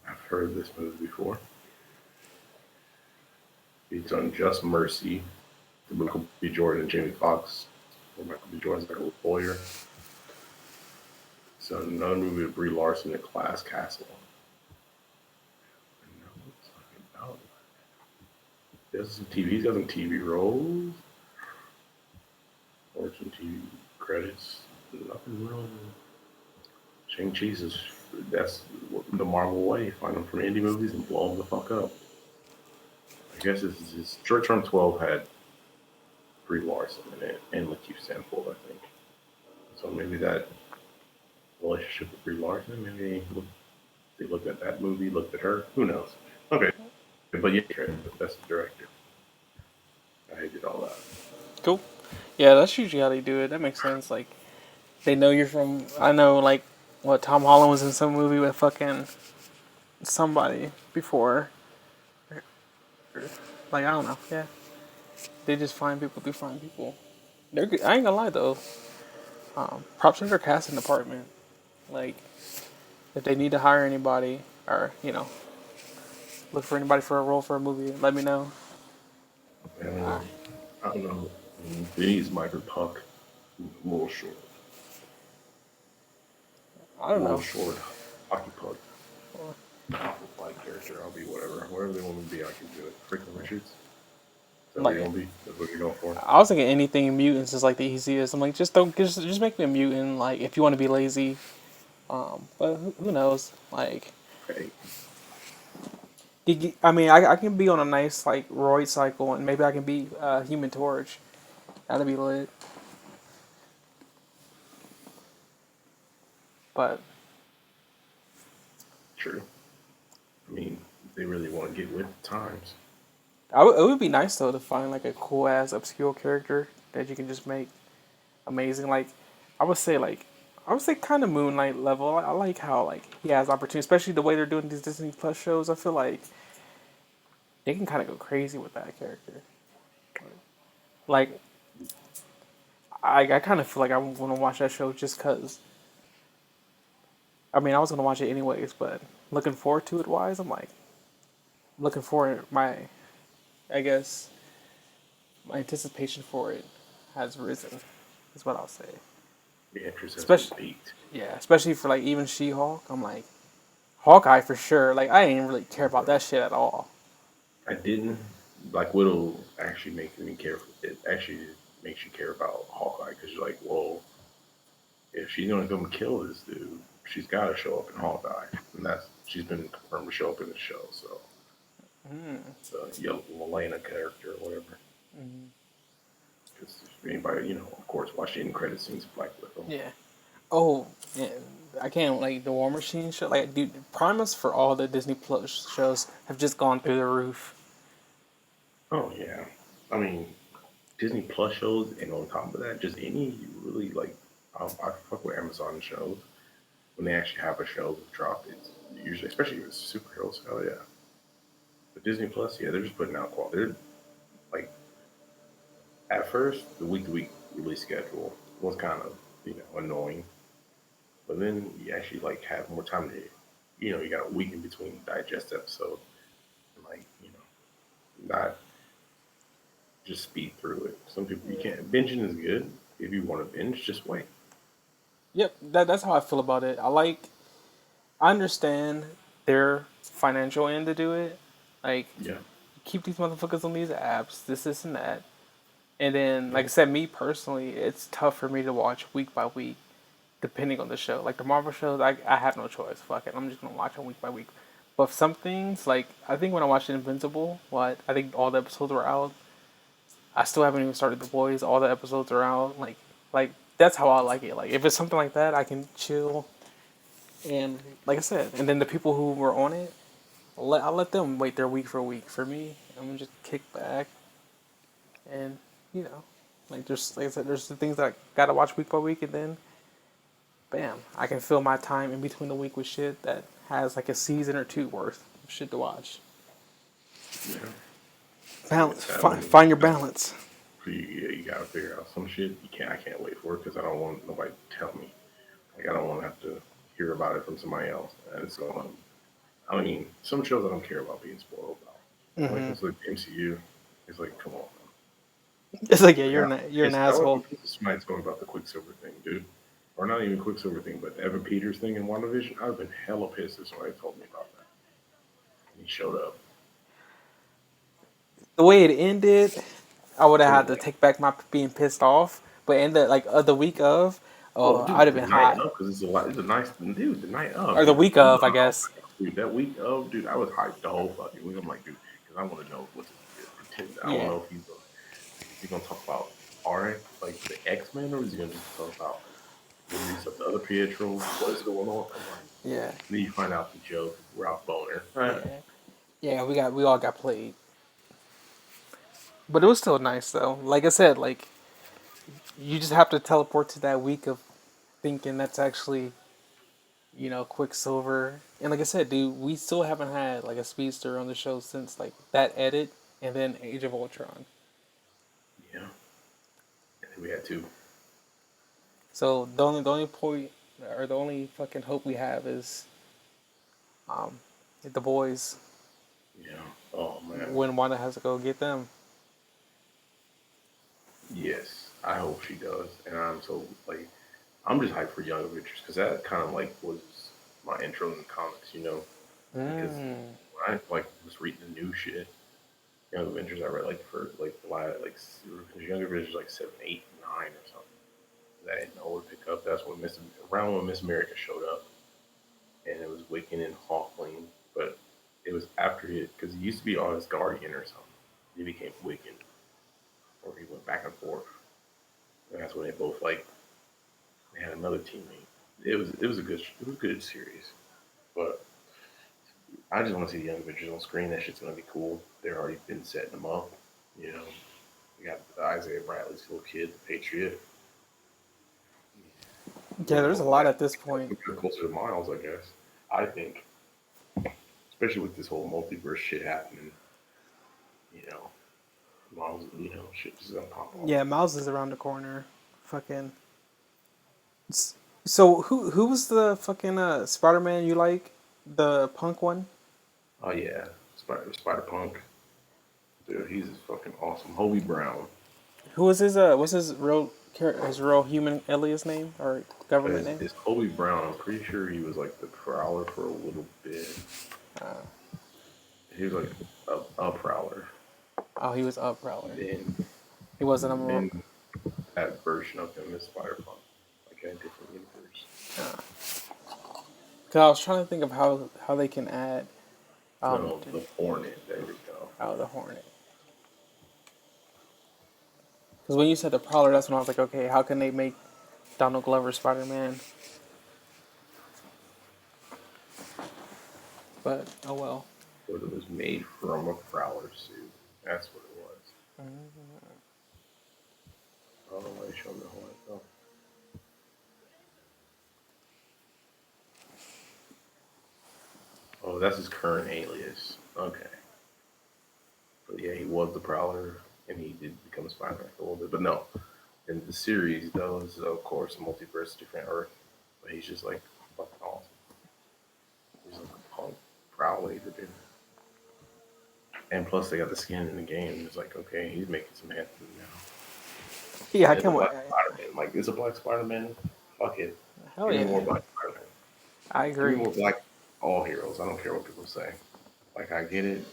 I've heard this movie before. He's on Just Mercy. Michael B. Jordan and Jamie Foxx. Michael B. Jordan's like a lawyer. So another movie with Brie Larson and Class Castle. I know what it's talking about. He has some TV. He's got some TV roles. 14 TV credits. Nothing real. Shang-Chi's is that's the Marvel way. Find them from indie movies and blow them the fuck up. I guess it's Short Term 12 had Brie Larson in it and Lakeith Stanfield, I think. So maybe that relationship with Brie Larson, maybe they looked at that movie, looked at her. Who knows? Okay, but yeah, that's the director. I hated all that. Cool. Yeah, that's usually how they do it. That makes sense. Like, they know you're from. I know, like, what Tom Holland was in some movie with fucking somebody before. Like, I don't know. Yeah, they just find people to find people. They're good. I ain't gonna lie though. Props to their casting department. Like, if they need to hire anybody or look for anybody for a role for a movie, let me know. And I don't know. These Michael Puck, a little short. I don't know. Short. Hockey Puck. Like character, I'll be whatever they want me to be. I can do it. Freaking Richards. Is that what you're gonna be? That's what you're going for. I was thinking anything mutants is like the easiest. I'm like, just make me a mutant. Like, if you want to be lazy, but who knows? Like, Hey. I mean, I can be on a nice like roid cycle, and maybe I can be Human Torch. That'd be lit. But True. I mean, they really want to get with the times. it would be nice though to find like a cool ass obscure character that you can just make amazing. Like, I would say kind of Moonlight level. I like how like he has opportunity, especially the way they're doing these Disney Plus shows. I feel like they can kind of go crazy with that character. Like, I kind of feel like I want to watch that show just cause. I mean, I was gonna watch it anyways, but looking forward to it wise, I'm like looking forward. I guess my anticipation for it has risen. Is what I'll say. The interest has Especially, been peaked. yeah, especially for like even She-Hulk. I'm like Hawkeye for sure. Like, I didn't really care about that shit at all. I didn't. Black Widow actually makes me care. It actually makes you care about Hawkeye because you're like, well, if she's gonna come kill this dude, she's got to show up in Hawkeye, and she's been confirmed to show up in the show. So, the Yelena character or whatever. Because anybody, of course, watch the end credit scenes of Black Widow. Yeah. Oh, yeah. I can't like the War Machine show. Like, dude, Primus for all the Disney Plus shows have just gone through the roof. Oh yeah, I mean Disney Plus shows, and on top of that, just any really like I fuck with Amazon shows when they actually have a show drop. It's usually, especially if it's superheroes. Hell yeah. But Disney Plus, yeah, they're just putting out quality. They're like at first the week to week release schedule was kind of annoying, but then you actually like have more time to you got a week in between digest episodes, and like not just speed through it. Some people you can't. Binging is good. If you want to binge, just wait. Yep, that's how I feel about it. I understand their financial end to do it. Like, Yeah. keep these motherfuckers on these apps, this and that. And then, like I said, me personally, it's tough for me to watch week by week, depending on the show. Like the Marvel shows, I have no choice. Fuck it, I'm just gonna watch them week by week. But some things, like I think when I watched Invincible, I think all the episodes were out. I still haven't even started The Boys. All the episodes are out. Like that's how I like it. Like, if it's something like that, I can chill. And like I said, and then the people who were on it, I'll let them wait their week for week. For me, I'm gonna just kick back and like I said, there's the things that I gotta watch week by week, and then bam, I can fill my time in between the week with shit that has like a season or two worth of shit to watch. Yeah. Balance, find your balance. You gotta figure out some shit. I can't wait for it because I don't want nobody to tell me. Like I don't want to have to hear about it from somebody else. And so, I mean, some shows I don't care about being spoiled about. Like it's like MCU. It's like, come on. It's like, yeah, you're an asshole. Somebody's going about the Quicksilver thing, dude. Or not even Quicksilver thing, but Evan Peters thing in WandaVision. I've been hella pissed if somebody told me about that. And he showed up. The way it ended, I would have had to take back my being pissed off. But in the week of, Oh, I'd dude, have the been night hot. of, because it's a nice, dude, the night of, Or the dude. week of, I guess. Dude, that week of, dude, I was hyped the whole fucking week. I'm like, dude, because I want to know what's pretend. I don't Yeah. know if he's gonna talk about RX, like the X-Men, or is he gonna just talk about release of the other Pietro? What is going on? I'm like, Yeah. then you find out the joke, Ralph Boner. Yeah. Yeah, we all got played. But it was still nice though. Like I said, like you just have to teleport to that week of thinking that's actually, Quicksilver. And like I said, dude, we still haven't had like a speedster on the show since like that edit and then Age of Ultron. Yeah, and then we had two. So the only point or the only fucking hope we have is um the boys Yeah. Oh man. when Wanda has to go get them. Yes, I hope she does, and I'm so like, I'm just hyped for Young Avengers because that kind of like was my intro in the comics, because Mm. when I like was reading the new shit. Young Avengers, I read like for like the last like Young Avengers like 7, 8, 9 or something. That I didn't know would pick up. That's when around when Miss America showed up, and it was Wiccan and Hawkling, but it was after he because he used to be on his Guardian or something. He became Wiccan, or he went back and forth. And that's when they both like they had another teammate. It was a good series, but I just want to see the Young Avengers on screen. That shit's gonna be cool. They've already been setting them up, you know. We got Isaiah Bradley's little kid, the Patriot. Yeah, We're there's a hoping lot that at this point. we're closer to Miles, I guess. I think, especially with this whole multiverse shit happening, you know, Miles, shit just gonna pop off. Yeah, Miles is around the corner. Fucking. So who was the fucking Spider Man you like? The punk one? Oh yeah, Spider Punk, dude, he's fucking awesome. Hobie Brown, Who was his what's his real human alias name or government name? is Hobie Brown. I'm pretty sure he was like the Prowler for a little bit. He was like a Prowler. Oh, he was up Prowler. Then, He wasn't a. then that version of him is Spider Punk, like in a different universe. Cause I was trying to think of how they can add No, the Hornet. There we go. the Hornet. Because when you said the Prowler, that's when I was like, okay, how can they make Donald Glover Spider Man? But oh well. But it was made from a Prowler suit. That's what it was. I don't know why they showed me the Hornet though. Oh, that's his current alias. Okay. But yeah, he was the Prowler, and he did become Spider-Man for a little bit. But no, in the series, though, is of course a multiverse, different Earth. But he's just like fucking awesome. He's like a punk Prowler, dude. And plus, they got the skin in the game. It's like, okay, he's making some headway now. Yeah, I It's a can. Black Spider-Man. Like, it's a Black Spider-Man. Fuck it. Hell Give me yeah. more Black Spider-Man. I Give me agree. more Black all heroes. I don't care what people say. Like, I get it.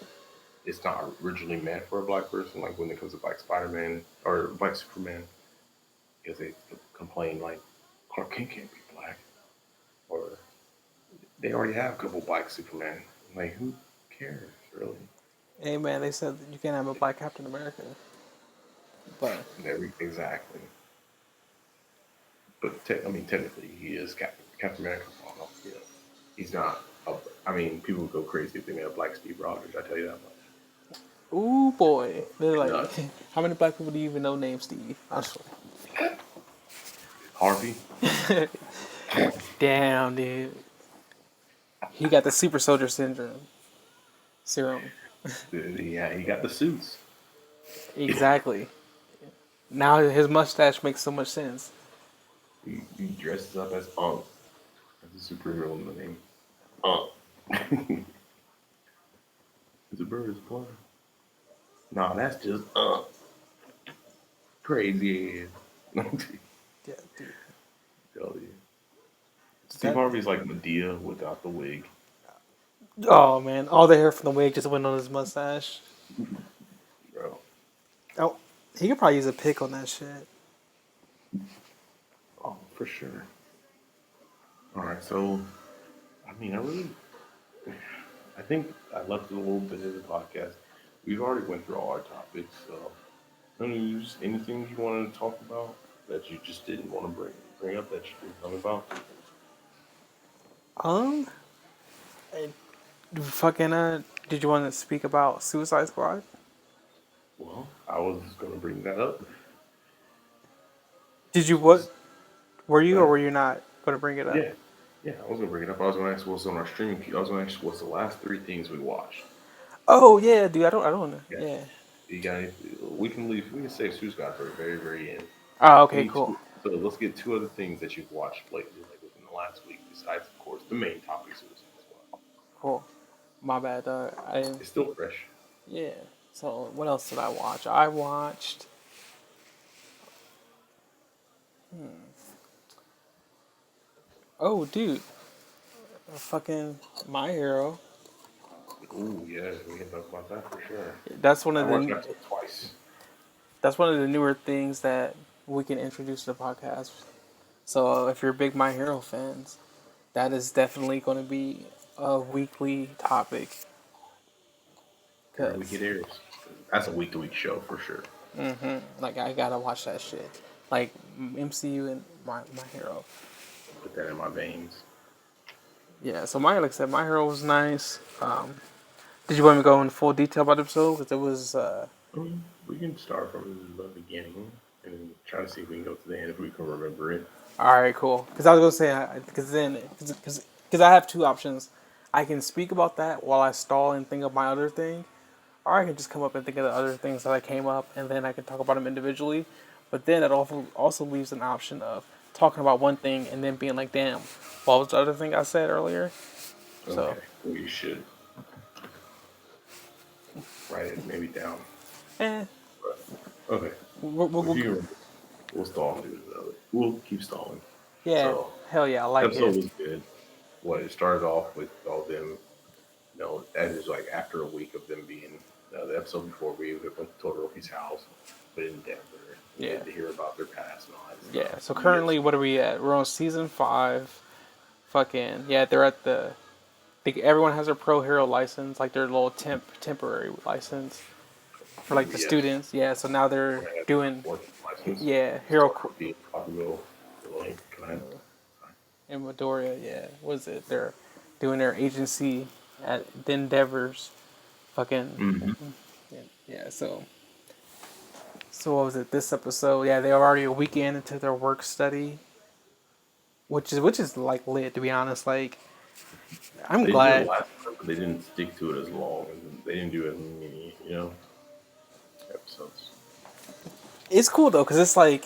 It's not originally meant for a black person. Like, when it comes to Black Spider-Man or Black Superman, because they complain, like, Clark Kent can't be black. Or they already have a couple black Superman. Like, who cares, really? Hey man, they said that you can't have a black Captain America. But Exactly. But technically, he is Captain America. You know, he's not. People would go crazy if they made a black Steve Rogers. I tell you that much. ooh boy, they're like, Nuts. how many black people do you even know named Steve? Honestly. Harvey. Damn, dude. He got the super soldier syndrome. Serum. Yeah, he got the suits. Exactly. Now his mustache makes so much sense. He dresses up as Unk. That's a superhero in the name. It's a bird, it's a plane. Nah, that's just crazy ass. Yeah, dude. Tell you. Steve Harvey's like Medea without the wig. Oh man, all the hair from the wig just went on his mustache. Bro. Oh, he could probably use a pick on that shit. For sure. All right, so I mean, I think I left a little bit of the podcast. We've already went through all our topics. So, anything you wanted to talk about that you just didn't want to bring up that you didn't talk about? Um, fucking did you want to speak about Suicide Squad? Well, I was gonna bring that up. Did you what? Were you or But were you not going to bring it up? yeah, yeah, I was gonna bring it up. I was gonna ask what's on our streaming queue. I was gonna ask what's the last three things we watched. Oh yeah, dude. I don't know. Yeah, Yeah. you guys, we can leave. We can save Suicide for the very, very end. Oh, We okay, need cool, to, so let's get two other things that you've watched lately, like within the last week, besides, of course, the main topic, Suicide Squad. cool. My bad. I didn't. It's still fresh. Yeah. So what else did I watch? I watched. Oh, dude. Fucking My Hero. Ooh, yeah, we can talk about that for sure. That's one I of watched the. that twice. That's one of the newer things that we can introduce to the podcast. So if you're big My Hero fans, that is definitely going to be a weekly topic. Every week Cause, it airs. That's a week to week show for sure. like, I gotta watch that shit. Like MCU and My Hero. Put that in my veins. Yeah. So like I said, My Hero was nice. Did you want me to go in full detail about the episode? Because it was. We can start from the beginning and try to see if we can go to the end if we can remember it. All right, cool. Because I was gonna say, because I have two options. I can speak about that while I stall and think of my other thing, or I can just come up and think of the other things that I came up, and then I can talk about them individually. But then it also leaves an option of talking about one thing and then being like, "Damn, what was the other thing I said earlier?" So, Okay, well, you should write it maybe down. eh, But, okay, we'll, we'll, if we'll, you remember, we'll stall and do it another. We'll keep stalling. yeah, So, hell yeah, I like episode it. was good. What it started off with all them, that is like after a week of them being the episode before we went to Todoroki's house, but in Denver. We Yeah, get to hear about their past and all that yeah. stuff. So Yes. currently, what are we at? We're on season 5. Fucking yeah, they're at the. Everyone has their pro hero license, like their little temporary license for like the Yes. students. Yeah, so now they're doing Working license. yeah Start being popular. in Midoriya. Yeah, what is it? They're doing their agency at the Endeavors. Fucking yeah. So what was it? This episode? Yeah, they're already a weekend into their work study, which is like lit, to be honest. Like I'm They did it glad. last time, but they didn't stick to it as long. And they didn't do as many, episodes. It's cool though, cause it's like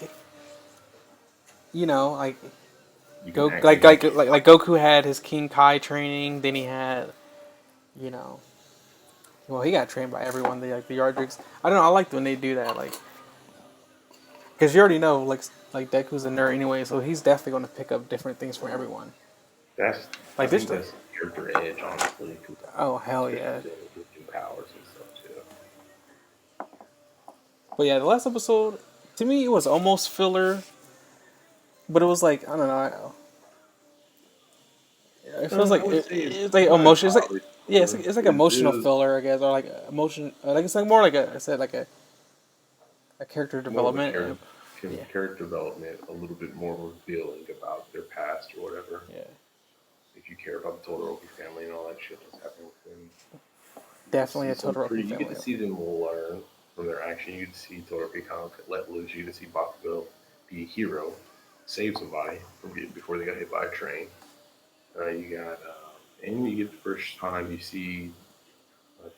like You can Go actually like Goku had his King Kai training. Then he had, you know, well he got trained by everyone. The Yardricks. I don't know. I like when they do that, like, because you already know like Deku's a nerd anyway, so he's definitely going to pick up different things from everyone. I Like this. think that's character edge, honestly. Oh hell Especially yeah! with new powers and stuff too. But yeah, the last episode to me it was almost filler, but it was like I don't know. It feels like I would say it's like emotion. It's like yeah, it's like it emotional is filler, I guess, or like emotion. Like it's like more like I said, like a character more of a development. Yeah, character development, a little bit more revealing about their past or whatever. yeah, If you care about the Todoroki family and all that shit that's happening with them, definitely a Todoroki you get family. to see them learn from their action. You get to see Todoroki kind of let loose. You get to see Bakugo be a hero, save somebody before they got hit by a train. And you get the first time you see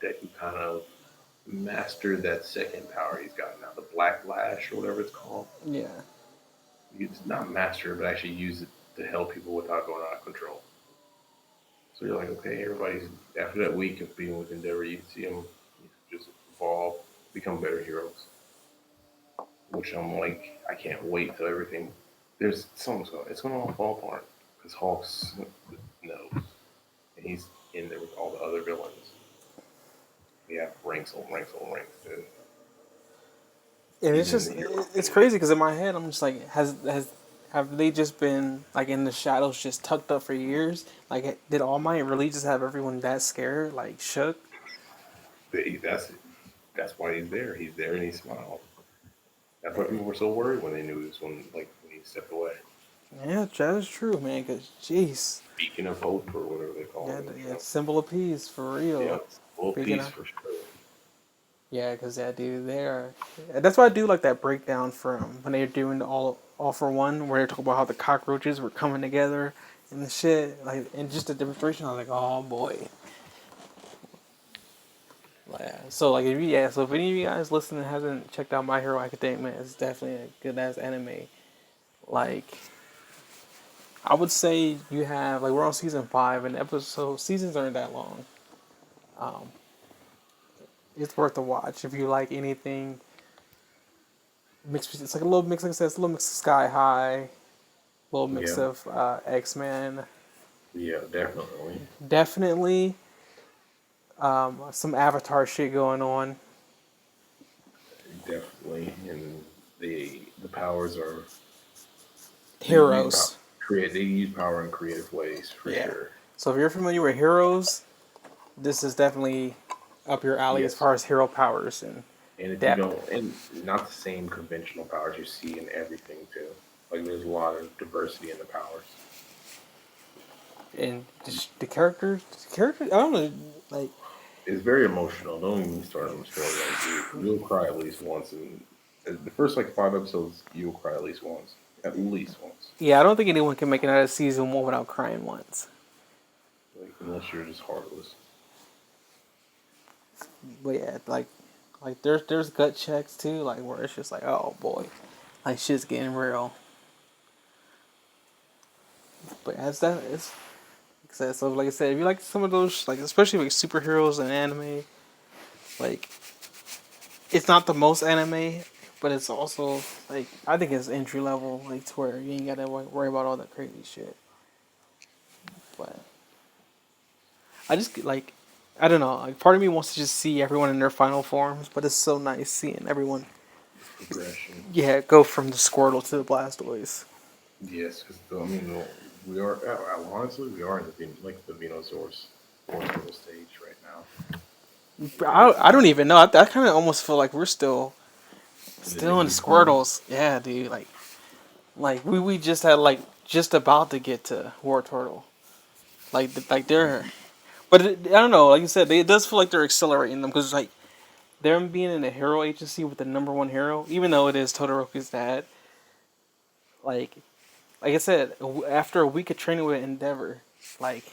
Deku kind of master that second power he's got now, the Black Lash or whatever it's called. Yeah, It's not master, but actually use it to help people without going out of control. So you're like, okay, everybody's after that week of being with Endeavor, you see them just evolve, become better heroes. Which I'm like, I can't wait till everything. It's going to all fall apart because Hawks knows, and he's in there with all the other villains. We have ranks on ranks on ranks, dude. and it's just it's crazy because in my head I'm just like, has have they just been like in the shadows, just tucked up for years? Like, did All Might really just have everyone that scared, like shook? That's why he's there. He's there and he smiled. That's why people were so worried when they knew this when he stepped away. Yeah, that is true, man. Cause jeez, Beacon of hope or whatever they call yeah, it in the yeah, show. symbol of peace for Yeah, real. full Speaking peace of, for sure. yeah, cause that dude there, that's why I do like that breakdown from when they're doing the all for one, where they talk about how the cockroaches were coming together and the shit, like, and just the demonstration. I was like, oh boy. Yeah. So like so if any of you guys listening hasn't checked out My Hero Academia, it's definitely a good ass anime. Like, I would say you have like we're on season 5 and seasons aren't that long. Um, it's worth a watch if you like anything mixed. It's like a little mix, like I said, it's a little mix of Sky High, a little mix Yeah, of X-Men. yeah, definitely, Definitely some Avatar shit going on. definitely. And the powers are they use power, Heroes. they use power in creative ways for Yeah. sure. So if you're familiar with Heroes, this is definitely up your alley as Yes, far as hero powers and and if you depth. don't, and not the same conventional powers you see in everything too. Like there's a lot of diversity in the powers. And just the characters, I don't know, like, It's very emotional. Don't even start on the story. Like you'll cry at least once, and the first like 5 episodes, you'll cry at least once. At least once. yeah, I don't think anyone can make it out of season 1 without crying once. Like unless you're just heartless. But yeah, like there's gut checks too, like where it's just like, oh boy, like shit's getting real. But as that is, so like I said, if you like some of those, like especially like superheroes and anime, like it's not the most anime, but it's also like I think it's entry level, like to where you ain't gotta worry about all that crazy shit. But I just like, I don't know, like part of me wants to just see everyone in their final forms, but it's so nice seeing everyone, The progression. yeah, go from the Squirtle to the Blastoise. Yes, because I mean we are honestly we are in like the Venusaurus Vortoral stage right now because I don't even know. I kind of almost feel like we're still in the still in Disney form. Squirtles. Yeah, dude. Like we just had like just about to get to War Turtle. Like they're, but I don't know. Like you said, it does feel like they're accelerating them because like them being in a hero agency with the number one hero, even though it is Todoroki's dad. Like like I said, after a week of training with Endeavor, like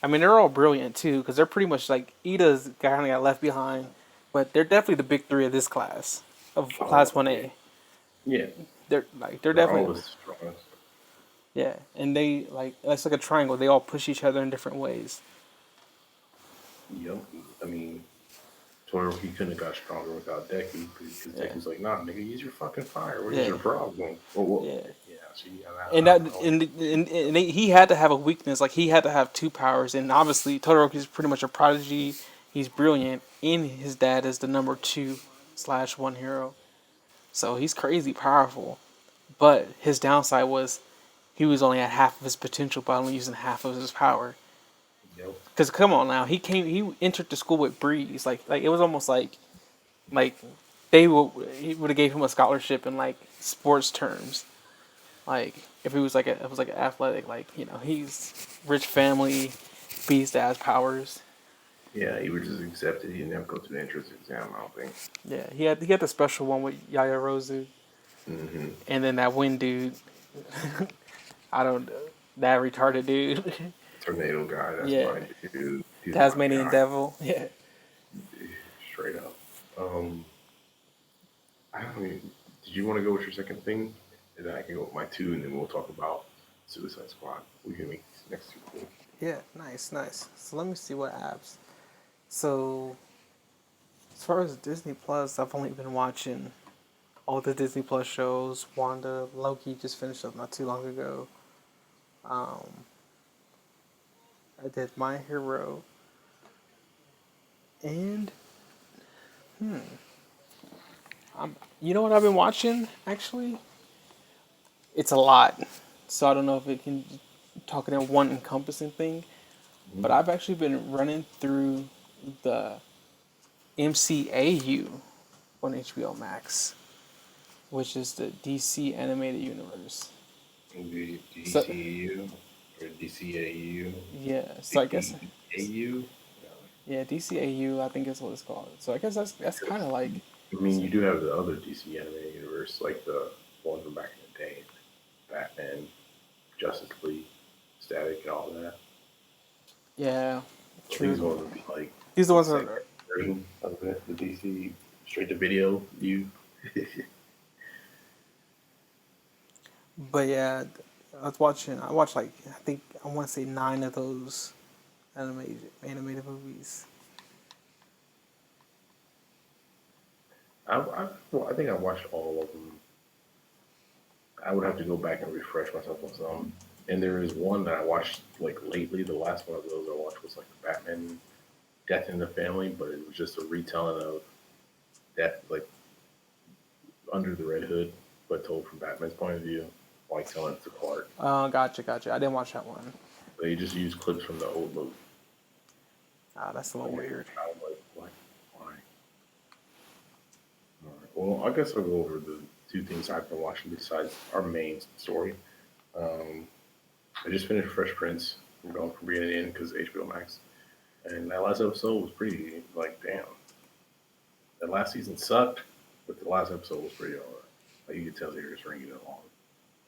I mean they're all brilliant too because they're pretty much like Ida's kind of got left behind, but they're definitely the big three of this class of Oh class one yeah, A. yeah, They're they're all definitely, the strongest. yeah, and they like it's like a triangle. They all push each other in different ways. Yep. I mean, Todoroki couldn't have got stronger without Deku because Yeah, Deku's like, nah, nigga, use your fucking fire. What is yeah, your problem? Well, yeah. yeah. So yeah, And that he had to have a weakness. Like he had to have two powers, and obviously Todoroki is pretty much a prodigy. He's brilliant, and his dad is the number two slash one hero. So he's crazy powerful. But his downside was he was only at half of his potential by only using half of his power. yep. Cause come on now, he entered the school with Breeze. Like it was almost like he would have gave him a scholarship in like sports terms. Like if he was like it was like an athletic, like he's rich family, beast ass powers. Yeah, he would just accept it. He didn't have to go to the entrance exam. I don't think. Yeah, he had the special one with Yaya Rozu, Mm-hmm. and then that wind dude. I don't that retarded dude. Tornado guy. That's Yeah, my dude. He's my Tasmanian guy. devil. Yeah. Straight up. I don't mean, did you want to go with your second thing? And then I can go with my two, and then we'll talk about Suicide Squad. We can make these next two cool. Yeah, nice. So let me see what apps. So as far as Disney Plus, I've only been watching all the Disney Plus shows. Wanda, Loki just finished up not too long ago. Um, I did My Hero, and you know what I've been watching actually it's a lot. So I don't know if it can talk in one encompassing thing. But I've actually been running through the MCAU on HBO Max, which is the DC animated universe. The So DCU or DCAU? yeah, so I guess AU? yeah, DCAU I think is what it's called. So I guess that's kind of like I mean, you do have the other DC animated universe, like the ones from back in the day, Batman, Justice League, Static, and all that. yeah, So true. these ones would be like These are the the ones that second are, version of it, the DC straight to video view. but yeah, I was watching. I watched like I think I want to say 9 of those animated movies. I think I watched all of them. I would have to go back and refresh myself on some. And there is one that I watched like lately. The last one of those I watched was like the Batman Death in the Family, but it was just a retelling of that, like Under the Red Hood, but told from Batman's point of view, like telling it to Clark. Oh, gotcha. I didn't watch that one. They just used clips from the old movie. Ah, that's a little weird. I was like, why? All right. Well, I guess I'll go over the two things I've been watching besides our main story. Um, I just finished Fresh Prince. I'm going from beginning to end because HBO Max. And that last episode was pretty, like, damn. That last season sucked, but the last episode was pretty alright. Like, you could tell they were just ringing it along.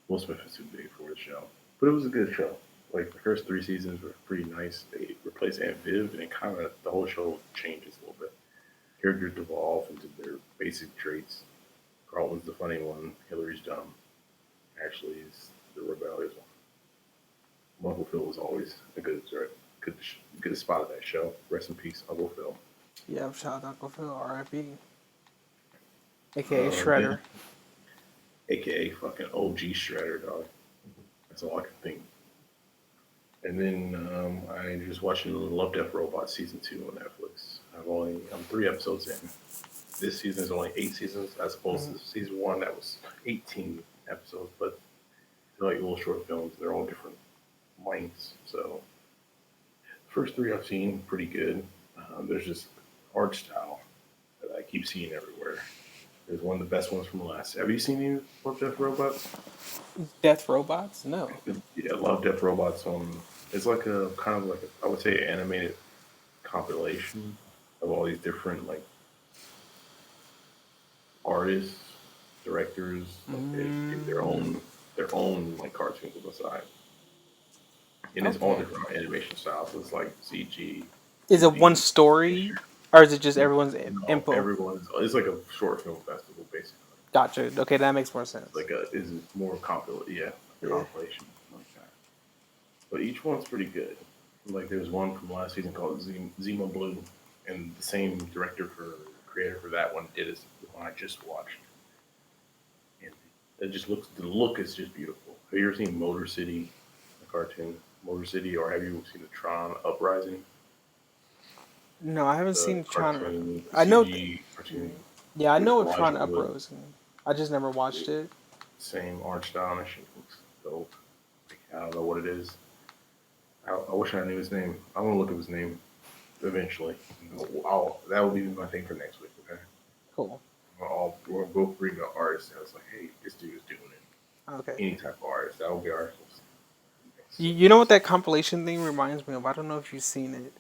Will Smith is too big for the show. But it was a good show. Like, the first 3 seasons were pretty nice. They replaced Aunt Viv, and it kind of, the whole show changes a little bit. Characters devolve into their basic traits. Carlton's the funny one. Hillary's dumb. Ashley is the rebellious one. Uncle Phil was always a good spot of that show. Rest in peace, Uncle Phil. Yeah, shout out to Uncle Phil, R.I.P. AKA Yeah. Shredder. AKA fucking OG Shredder, dog. That's all I can think. And then I just watching Love Death Robot season 2 on Netflix. I'm 3 episodes in. This season is only 8 seasons as opposed to season 1 that was 18 episodes, but they're like little short films. They're all different lengths. So the first 3 I've seen pretty good. There's just art style that I keep seeing everywhere. There's one of the best ones from last. Have you seen any Love Death Robots? Death Robots? No. Yeah, Love Death Robots. It's like a kind of like I would say animated compilation of all these different like artists, directors. Like, they do their own like cartoons on the side, and it's all different animation styles. So it's like CG. Is it one story, or is it just everyone's input? It's like a short film festival basically. Gotcha. Okay, that makes more sense. Like is more compilation like that. But each one's pretty good. Like there's one from last season called Zima Blue, and the same creator for that one did the one I just watched. And it just the look is just beautiful. Have you ever seen Motor City, the cartoon Motor City, or have you seen the Tron Uprising? No, I haven't The seen Tron. cartoon, I know. cartoon. Yeah, I know what Tron Elijah Wood. Uprising. I just never watched it. Same art style, and that shit looks dope. Like, I don't know what it is. I wish I knew his name. I want to look up his name eventually. That will be my thing for next week. Okay. Cool. We'll both bring the artist. And it's like, hey, this dude is doing it. Okay. Any type of artist. That will be ours. You know what that compilation thing reminds me of? I don't know if you've seen it.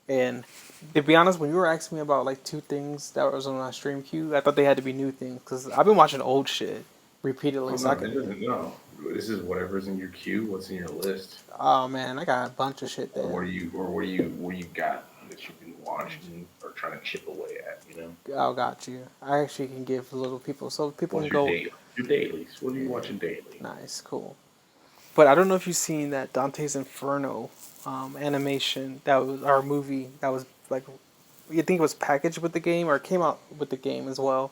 And to be honest, when you were asking me about like 2 things that was on my stream queue, I thought they had to be new things because I've been watching old shit repeatedly. No, this is whatever's in your queue. What's in your list? Oh man, I got a bunch of shit there. Or what do you got that you can watch or trying to chip away at? You know. Oh, got you. I actually can give little people so people What's can go. Your dailies. What are you watching daily? Nice, cool. But I don't know if you've seen that Dante's Inferno animation that was our movie that was like you think it was packaged with the game or it came out with the game as well.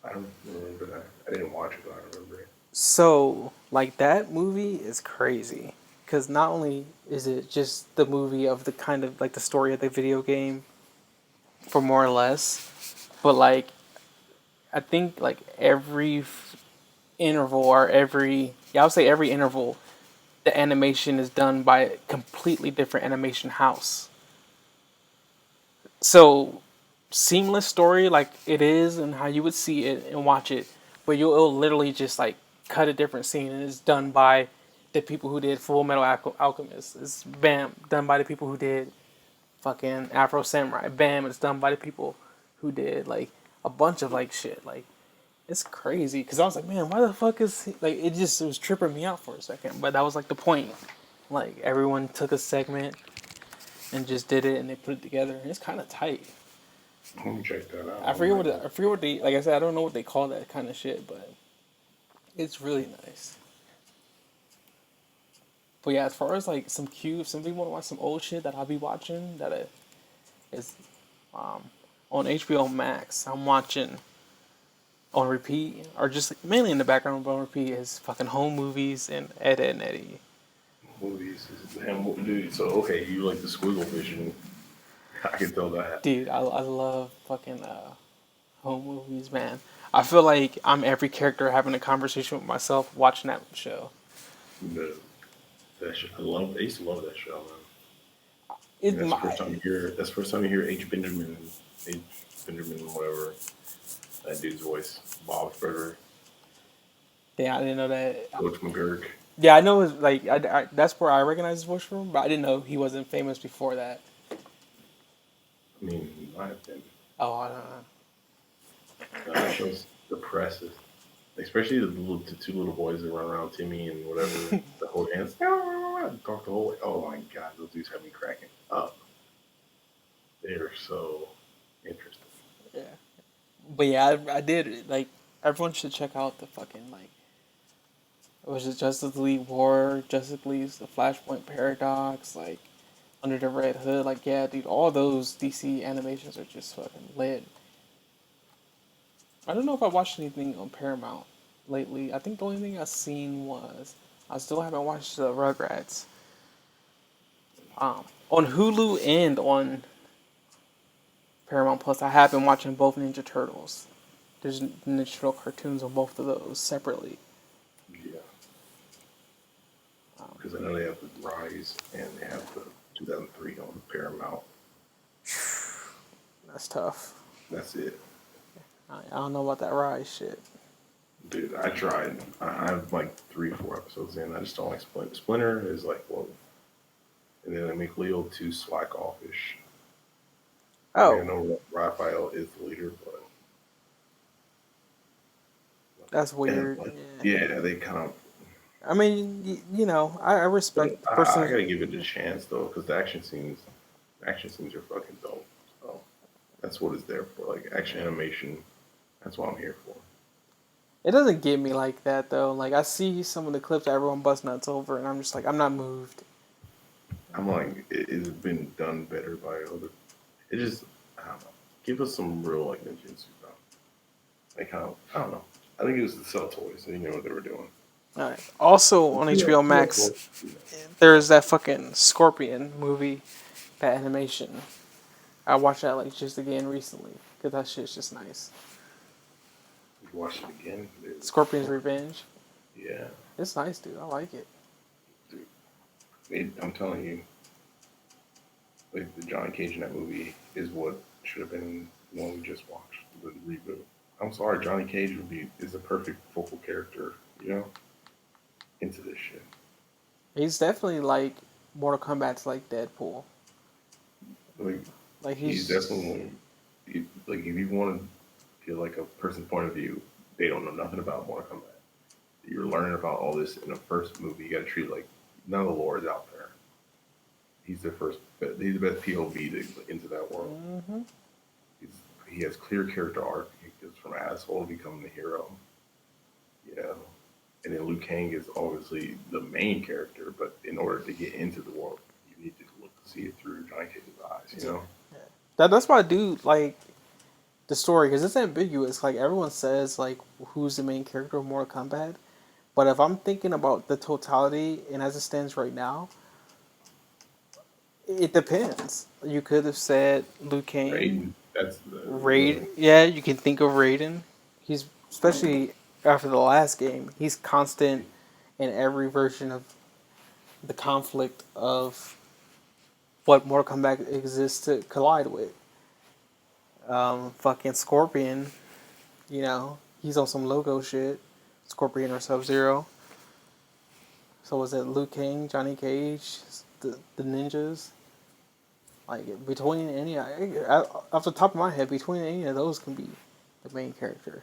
I don't remember that. I didn't watch it, but I remember it. So like that movie is crazy because not only is it just the movie of the kind of like the story of the video game for more or less, but like I think like every interval or I would say every interval, the animation is done by a completely different animation house. So seamless story like it is and how you would see it and watch it, but it'll literally just like cut a different scene and it's done by the people who did Full Metal Alchemist. It's bam done by the people who did fucking Afro Samurai. Bam, it's done by the people who did like a bunch of like shit. Like it's crazy because I was like, man, why the fuck is he? Like it was tripping me out for a second, but that was like the point. Like everyone took a segment and just did it and they put it together and it's kind of tight. Let me check that out. I forget what they like. I said I don't know what they call that kind of shit, but it's really nice. But yeah, as far as like some some people want to watch some old shit that I'll be watching that is um, on HBO Max. I'm watching on repeat or just mainly in the background but on repeat is fucking Home Movies and Ed, Edd n Eddy. Movies is damn, dude. So okay, you like the squiggle vision? I can tell that. Dude, I love fucking Home Movies, man. I feel like I'm every character having a conversation with myself watching that show. That show, I used to love that show, man. It's That's the first time you hear. That's the first time you hear H. Benjamin, whatever that dude's voice, Bob Frederick, yeah, I didn't know that. Coach McGurk. Yeah, I know his like that's where I recognize his voice from, but I didn't know he wasn't famous before that. I mean, he might have been. Oh, I don't know. That show's depressive. Especially the two little boys that run around Timmy and whatever, the whole dance, talk the whole way. Oh my god, those dudes have me cracking up. They're so interesting. Yeah, but yeah, I did like everyone should check out the fucking like was it Justice League War, Justice League's the Flashpoint Paradox, like Under the Red Hood, like yeah, dude, all those DC animations are just fucking lit. I don't know if I watched anything on Paramount lately. I think the only thing I've seen was I still haven't watched the Rugrats. On Hulu and on Paramount Plus, I have been watching both Ninja Turtles. There's Ninja Turtle cartoons on both of those separately. Yeah. Because I know they have the Rise and they have the 2003 on Paramount. That's tough. That's it. I don't know about that Rise shit. Dude, I tried. I have like 3 or 4 episodes in. I just don't like Splinter. Splinter is like, well, and then they make Leo too slack offish. Oh. I know Raphael is the leader, but. That's weird. Yeah, they kind of. I mean, you know, I respect the person. I gotta give it a chance though, because the action scenes are fucking dope. So that's what it's there for, like action animation. That's what I'm here for. It doesn't get me like that though. Like I see some of the clips that everyone busts nuts over, and I'm just like, I'm not moved. I'm like, it's been done better by other. It just, I don't know. Give us some real like ninjutsu stuff. Like how I don't know. I think it was to sell toys. They knew what they were doing. All right. Also on HBO Max, there's that fucking Scorpion movie, that animation. I watched that like just again recently because that shit's just nice. You watched it again? Dude. Scorpion's Revenge. Yeah. It's nice, dude. I like it. Dude, I'm telling you, like the Johnny Cage in that movie is what should have been the one we just watched, the reboot. I'm sorry, Johnny Cage is a perfect focal character, you know, into this shit. He's definitely like Mortal Kombat's like Deadpool. Like he's definitely like if you want to feel like a person's point of view, they don't know nothing about Mortal Kombat. You're learning about all this in the first movie. You got to treat it like none of the lore is out there. He's the best POV into that world. Mm-hmm. He has clear character arc. He goes from asshole to becoming the hero. You know, and then Liu Kang is obviously the main character, but in order to get into the world, you need to see it through Johnny Cage's eyes. You know, that's why I do like the story because it's ambiguous. Like everyone says, like who's the main character of Mortal Kombat, but if I'm thinking about the totality and as it stands right now, it depends. You could have said Liu Kang. Raiden. That's Raiden. Yeah, you can think of Raiden. He's especially after the last game, he's constant in every version of the conflict of what Mortal Kombat exists to collide with. Fucking Scorpion, you know, he's on some logo shit. Scorpion or Sub-Zero. So was it Liu Kang, Johnny Cage, the ninjas? Like between any, off the top of my head, between any of those can be the main character.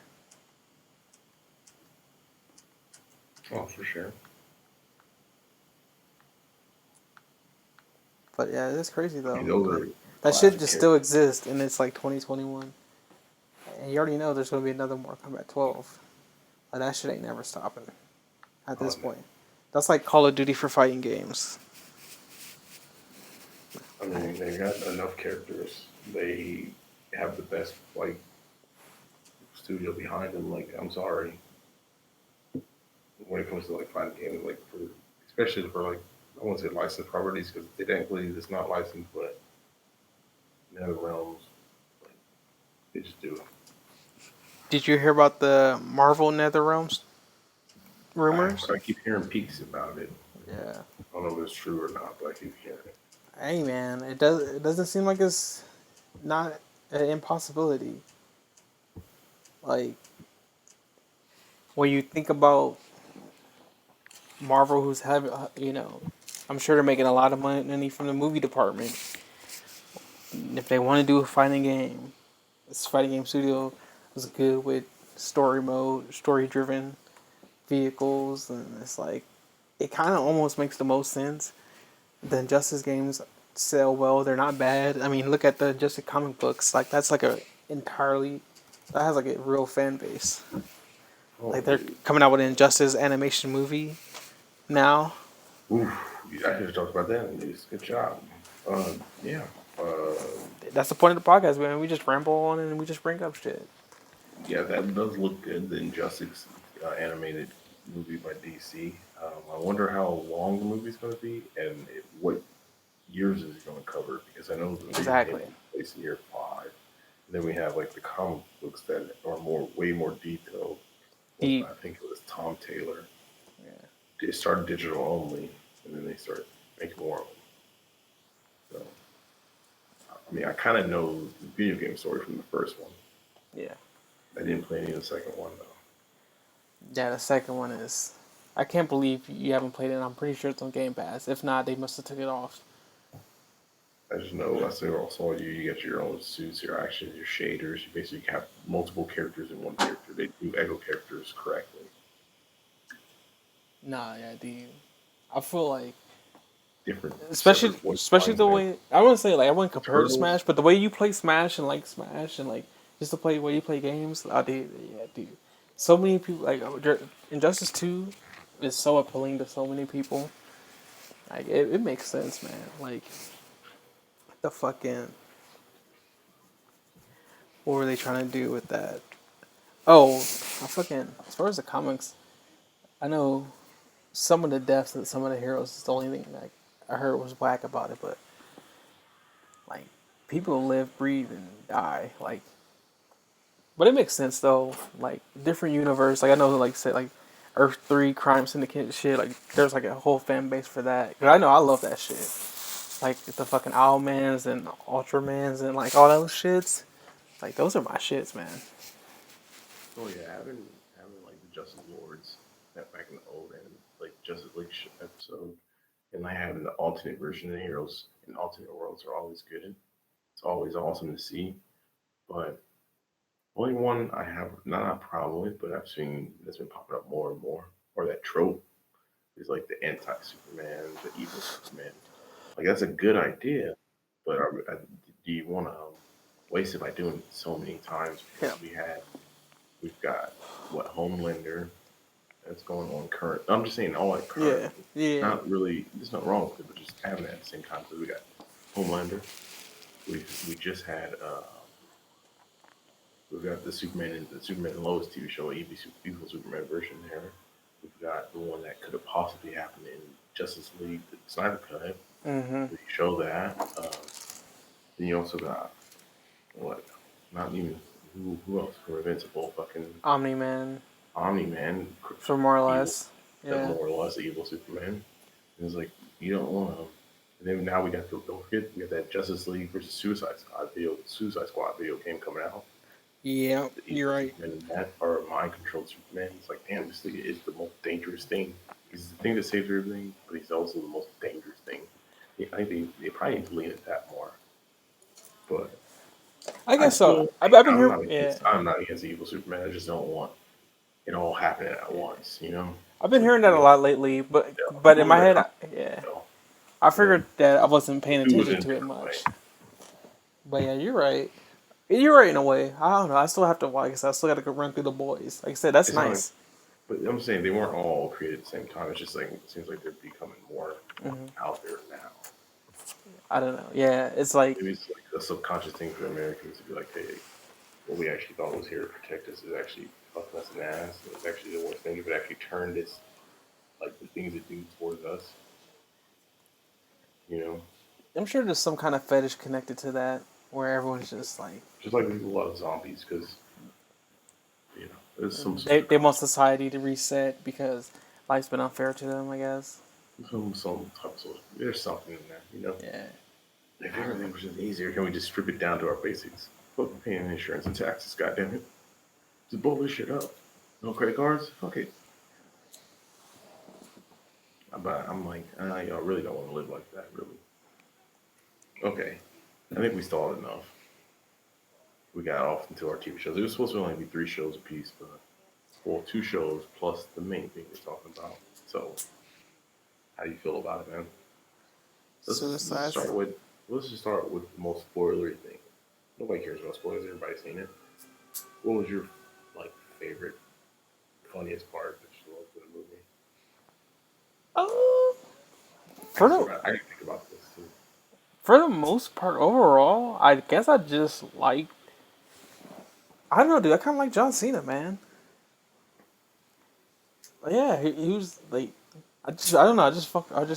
Oh, for sure. But yeah, it's crazy though. I mean, those are That shit classic just still characters. exists, and it's like 2021. And you already know there's gonna be another Mortal Kombat 12. Like that shit ain't never stopping. At this Oh, no. point, that's like Call of Duty for fighting games. I mean, they got enough characters. They have the best like studio behind them. Like, I'm sorry, when it comes to like fighting games, like for especially for like I won't say licensed properties because technically it's not licensed, but Nether Realms, like, they just do it. Did you hear about the Marvel NetherRealms rumors? I keep hearing peaks about it. Yeah. I don't know if it's true or not, but I keep hearing it. Hey man, it does. It doesn't seem like it's not an impossibility. Like when you think about Marvel, who's having, you know, I'm sure they're making a lot of money from the movie department. And if they want to do a fighting game, this fighting game studio is good with story mode, story driven vehicles, and it's like it kind of almost makes the most sense. The Injustice games sell well; they're not bad. I mean, look at the Injustice comic books. Like that's like a entirely that has like a real fan base. Oh, Like they're coming out with an Injustice animation movie now. oof, I should have talked about that. Good job. Yeah. Uh, That's the point of the podcast, man. We just ramble on and we just bring up shit. yeah, that does look good. The Injustice animated movie by DC. I wonder how long the movie's going to be and what years is it going to cover because I know the video game Exactly. takes place in year 5. And then we have like the comic books that are way more detailed. Deep. I think it was Tom Taylor. Yeah. They started digital only, and then they started making more of them. So, I mean, I kind of know the video game story from the first one. Yeah. I didn't play any of the second one though. Yeah, the second one is. I can't believe you haven't played it. I'm pretty sure it's on Game Pass. If not, they must have took it off. I just know I saw you get your own suits, your actions, your shaders. You basically have multiple characters in one character. They do echo characters correctly. Nah, yeah, dude. I feel like, Different, especially separate voice especially lines the and way I wouldn't say like I wouldn't compare it to turtles. Smash, but the way you play Smash and like just the way you play games, I did, yeah, dude. So many people like Injustice 2 is so appealing to so many people. Like it makes sense, man. Like the fucking what were they trying to do with that? Oh, I fucking as far as the comics, I know some of the deaths and some of the heroes is the only thing like I heard was whack about it, but like people live, breathe, and die. Like, but it makes sense though. Like different universe. Like I know, like say like Earth 3 Crime Syndicate shit. Like there's like a whole fan base for that. Cause I know I love that shit. Like the fucking Owlmans and Ultramans and like all those shits. Like those are my shits, man. Oh yeah, having like the Justice Lords that back in the old and like Justice League episode, and like having the alternate version of the heroes in alternate worlds are always good. It's always awesome to see. But only one I have not a problem with, but I've seen that's been popping up more and more, or that trope is like the anti-Superman, the evil Superman. Like that's a good idea, but do you want to waste it by doing it so many times? Yeah. Because we've got what Homelander that's going on current. I'm just saying all like Yeah. currently. Yeah. Not really. There's nothing wrong with it, but just having it at the same time. So we got Homelander. We just had we've got the Superman and Lois TV show, evil Superman version there. We've got the one that could have possibly happened in Justice League, the Snyder Cut. Mm-hmm. We show that. Then you also got what? Not even who else? For Invincible, fucking Omni Man. Omni-Man, For more or evil, less. the Yeah. more or less evil Superman. It was like, you don't want to. And then now we got the, don't forget, we got that Justice League versus Suicide Squad video game coming out. Yeah, The you're evil right. Superman and that are mind controlled Superman. It's like, damn, this thing is the most dangerous thing. He's the thing that saves everything, but he's also the most dangerous thing. I think they probably need to lean at that more. But I I guess so. still, I've been I'm here. not Yeah, against, I'm not against evil Superman. I just don't want it all happening at once. You know, I've been like hearing that a you know, lot lately. But people in over my there, head, yeah, I you know, figured that I wasn't paying do it attention in a to it different way. much. But yeah, you're right. You're right in a way. I don't know. I still have to. Like I said, I still got to go run through the boys. Like I said, that's It's not like, nice. but I'm saying they weren't all created at the same time. It's just like it seems like they're becoming more Hmm. out there now. I don't know. Yeah, it's like Maybe it's like a subconscious thing for Americans to be like, hey, what we actually thought was here to protect us is actually fucking us in the ass. And it's actually the worst thing if it actually turned this, like the things it do towards us. You know, I'm sure there's some kind of fetish connected to that, where everyone's just like just like we love zombies because you know there's some they want society to reset because life's been unfair to them. I guess. some type of there's something in there. You know, Yeah. if everything was just easier, can we just strip it down to our basics? Fuck paying insurance and taxes, goddamn it. Just blow this shit up. No credit cards? Fuck it. But I'm like, I really don't want to live like that, really. Okay. I think we stalled enough. We got off into our TV shows. It was supposed to only be 3 shows apiece, but well, 2 shows plus the main thing we're talking about. So, how do you feel about it, man? Let's Suicide. start with let's just start with the most spoilery thing. Nobody cares about spoilers. Everybody's seen it. What was your like favorite, funniest part that you loved in the movie? Oh, I for can the I can think about this too. for the most part, overall, I guess I just like. I don't know, dude. I kind of like John Cena, man. Yeah, he was like, I don't know. I just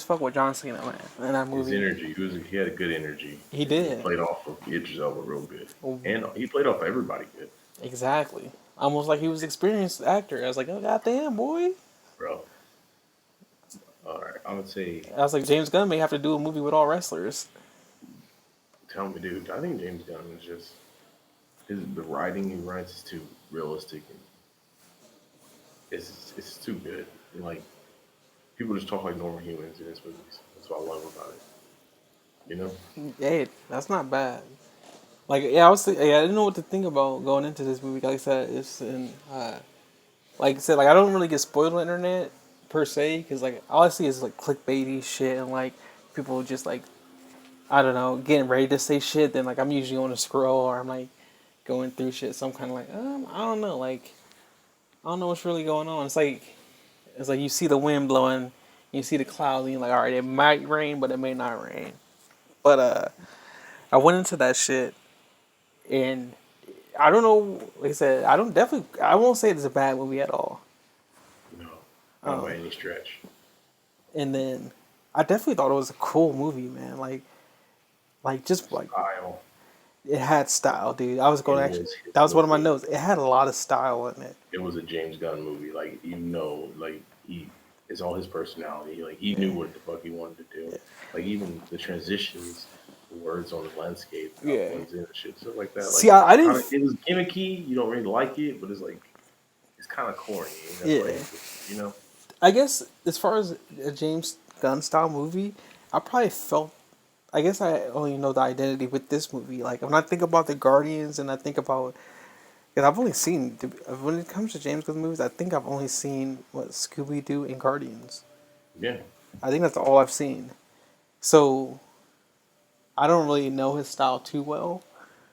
fuck with John Cena, man. In that His movie, energy, he had a good energy, he and he did. played off of Idris Elba real good, Well, and he played off everybody good, exactly. Almost like he was an experienced actor. I was like, oh goddamn, boy. bro. All right, I would say, I was like, James Gunn may have to do a movie with all wrestlers. tell me, dude. I think James Gunn is just the writing he writes is too realistic and it's too good. And, like people just talk like normal humans in his movies. That's what I love about it. You know? Hey, that's not bad. Like, yeah, yeah, I didn't know what to think about going into this movie. Like I said, it's in, like I said, like I don't really get spoiled on the internet per se, because like all I see is like clickbaity shit and like people just like I don't know getting ready to say shit. Then like I'm usually on a scroll or I'm like going through shit. So I'm kind of like I don't know, like I don't know what's really going on. It's like you see the wind blowing, you see the clouds, and you're like, all right, it might rain, but it may not rain. But I went into that shit and I don't know. Like I said, I won't say it's a bad movie at all. No, not by any stretch. And then I definitely thought it was a cool movie, man. Like just like Style. it had style, dude. I was It going to actually. was That his was one of my movie. notes. It had a lot of style in it. It was a James Gunn movie. Like you know, like it's all his personality. Like he knew Yeah, what the fuck he wanted to do. Like even the transitions, the words on the landscape, how it yeah. blends in and shit, stuff like that. See, Like I didn't. kind of, it was gimmicky. You don't really like it, but it's like it's kind of corny. And that's why Yeah, he's, you know. I guess as far as a James Gunn style movie, I probably felt. I guess I only know the identity with this movie. Like when I think about the Guardians and I think about, because I've only seen when it comes to James Gunn movies, I think I've only seen what Scooby Doo and Guardians. Yeah. I think that's all I've seen. So I don't really know his style too well.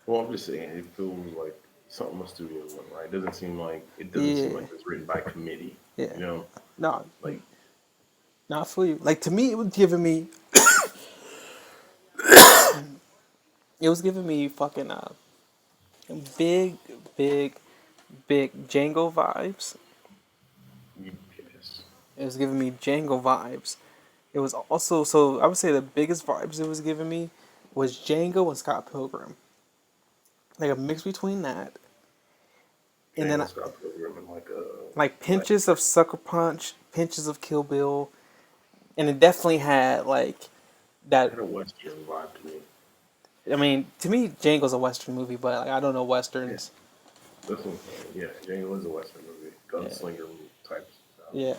Well, I'm just saying, it feels like something a studio went right. It doesn't seem Yeah, like it was written by committee. yeah. You know, No, like not for you. Like to me, it was giving me fucking big, big, big Django vibes. yes, It was giving me Django vibes. It was also so I would say the biggest vibes it was giving me was Django and Scott Pilgrim. Like a mix between that And then Scott Pilgrim and like pinches of Sucker Punch, pinches of Kill Bill, and it definitely had like it that. had a western vibe to me. I mean, to me, Django's a Western movie, but like, I don't know Yeah, Westerns. that's what I'm saying. Yeah, Django is a western movie, Yeah, gunslinger type stuff. yeah,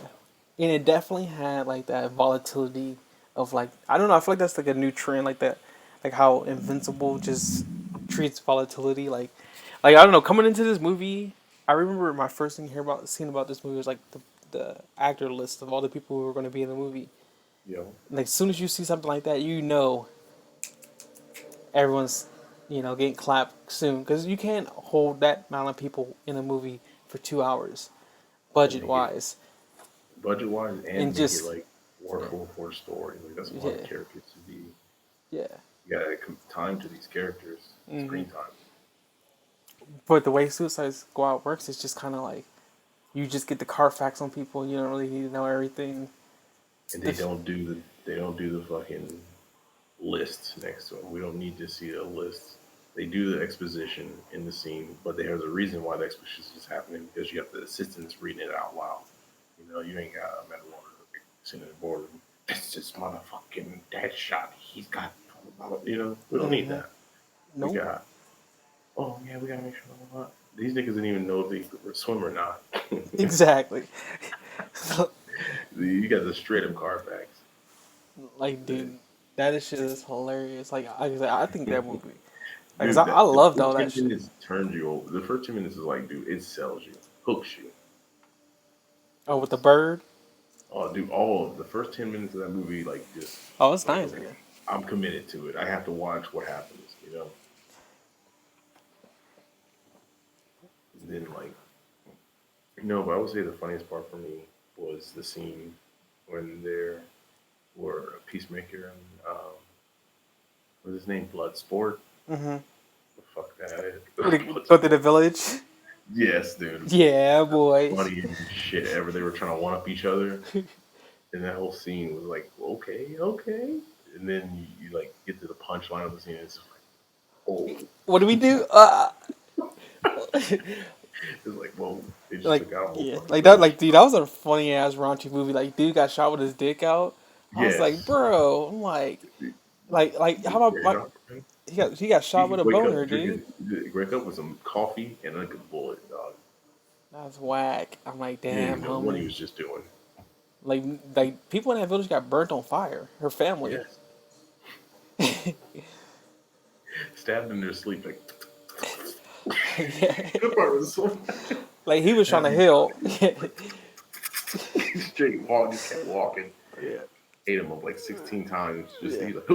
and it definitely had like that volatility of like I don't know. I feel like that's like a new trend, like that, like how Invincible just treats volatility. Like I don't know. Coming into this movie, I remember my first thing seeing about this movie was like the actor list of all the people who were going to be in the movie. You know, Like as soon as you see something like that, you know everyone's getting clapped soon because you can't hold that amount of people in a movie for 2 hours, and budget make it wise, budget wise and and make it just like workable for a story. Like that's why the yeah, characters to be. yeah. You gotta time to these characters, Hmm. screen time. But the way Suicide Squad works is just kind of like you just get the Carfax on people. You don't really need to know everything. And The, they don't do the fucking list next to them. We don't need to see a list. They do the exposition in the scene, but there's a reason why the exposition is happening because you have the assistants reading it out loud. You know, you ain't got a metal sitting in the boardroom. That's just motherfucking dead shot. He's got, you know, we don't need that. We nope. got, oh yeah, we gotta make sure. These niggas didn't even know if they could swim or not. Exactly. You got the straight up Carfax. Like, dude, that is shit is hilarious. I think that movie. Like, 'cause Dude, I the loved all first that 10 shit. minutes turns you over. The first 10 minutes is like, dude, it sells you, hooks you. Oh, with the bird. Oh, dude, all of the first 10 minutes of that movie, like, just Oh, it's like, nice, okay, man. I'm committed to it. I have to watch what happens, you know? And then, like, no, but I would say the funniest part for me was the scene when there were Peacemaker and, what's his name? Bloodsport? Mm-hmm. The fuck that is. Go to the village. Yes, dude. Yeah, boy. Funniest shit ever. They were trying to one up each other. And that whole scene was like, okay, okay. And then you like get to the punchline of the scene. And it's just like, oh, What do we do? it's like, whoa, they just Like, took out a whole yeah, fucking like that. Like, village. dude, that was a funny ass raunchy movie. Like, dude got shot with his dick out. I was like, Yes. bro. I'm like, how about Very dark, man. he got shot with You a wake up boner, dude. drinking, you wake up with some coffee and like a bullet, dog. That's whack. I'm like, You didn't damn, even know what he homie. was just doing. Like people in that village got burnt on fire. Her family. Yes. Stabbed in their sleep, like, Yeah. that part was so Like he was trying to happy. heal. Straight walk, just kept walking. Yeah. Ate him up like 16 times. Just Yeah. he's like,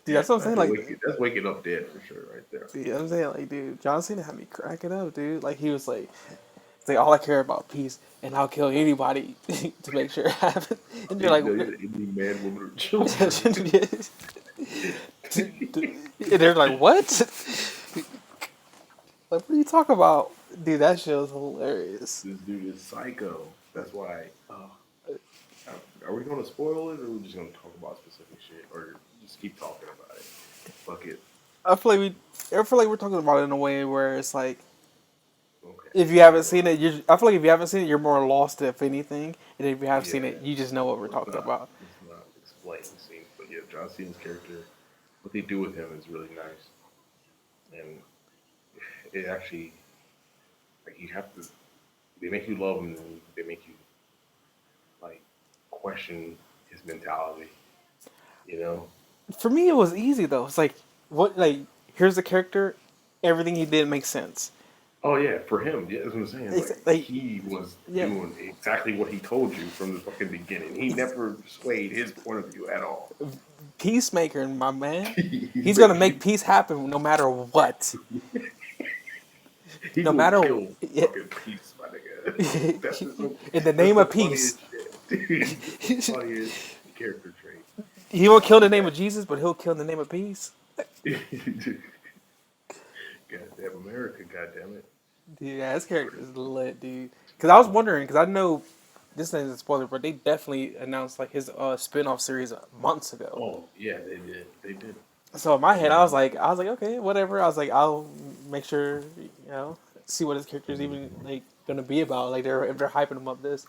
Dude, that's what I'm saying. Like, that's waking up dead for sure, right there. dude, I'm saying, like, dude, John Cena had me cracking up, dude. Like, he was like, it's like all I care about peace, and I'll kill anybody to make sure it happens. And they're You like, know, you're any man, woman, or children. and they're like, what? Like, what are you talking about, dude? That shit was hilarious. This dude is psycho. That's why. Are we going to spoil it, or are we just going to talk about specific shit, or just keep talking about it? Fuck it. I feel like we're talking about it in a way where it's like, Okay. if you haven't seen it, I feel like if you haven't seen it, you're more lost if anything. And if you have Yeah. seen it, you just know what we're talking about. It's not explained scenes, but yeah, John Cena's character, what they do with him is really nice, and it actually, like, you have to. They make you love him, and they make you like question his mentality. You know. For me, it was easy though. It's like, here's the character, everything he did makes sense. Oh yeah, for him, yeah, that's what I'm saying. Like, Like, he was yeah, doing exactly what he told you from the fucking beginning. He never swayed his point of view at all. peacemaker, my man. He's He's gonna make peace happen no matter what. he No will matter kill yeah. fucking peace, my nigga. In the That's name the of peace. funniest shit, dude. It's the funniest character trait. He won't kill in the name of Jesus, but he'll kill in the name of peace. Goddamn America, goddamn it. Dude, yeah, his character is lit, dude. Because I was wondering, because I know this isn't a spoiler, but they definitely announced like his spin-off series months ago. Oh yeah, they did. They did. So in my head, Yeah. I was like, okay, whatever. I was like, I'll make sure, see what his character's even like gonna be about. Like if they're hyping him up this,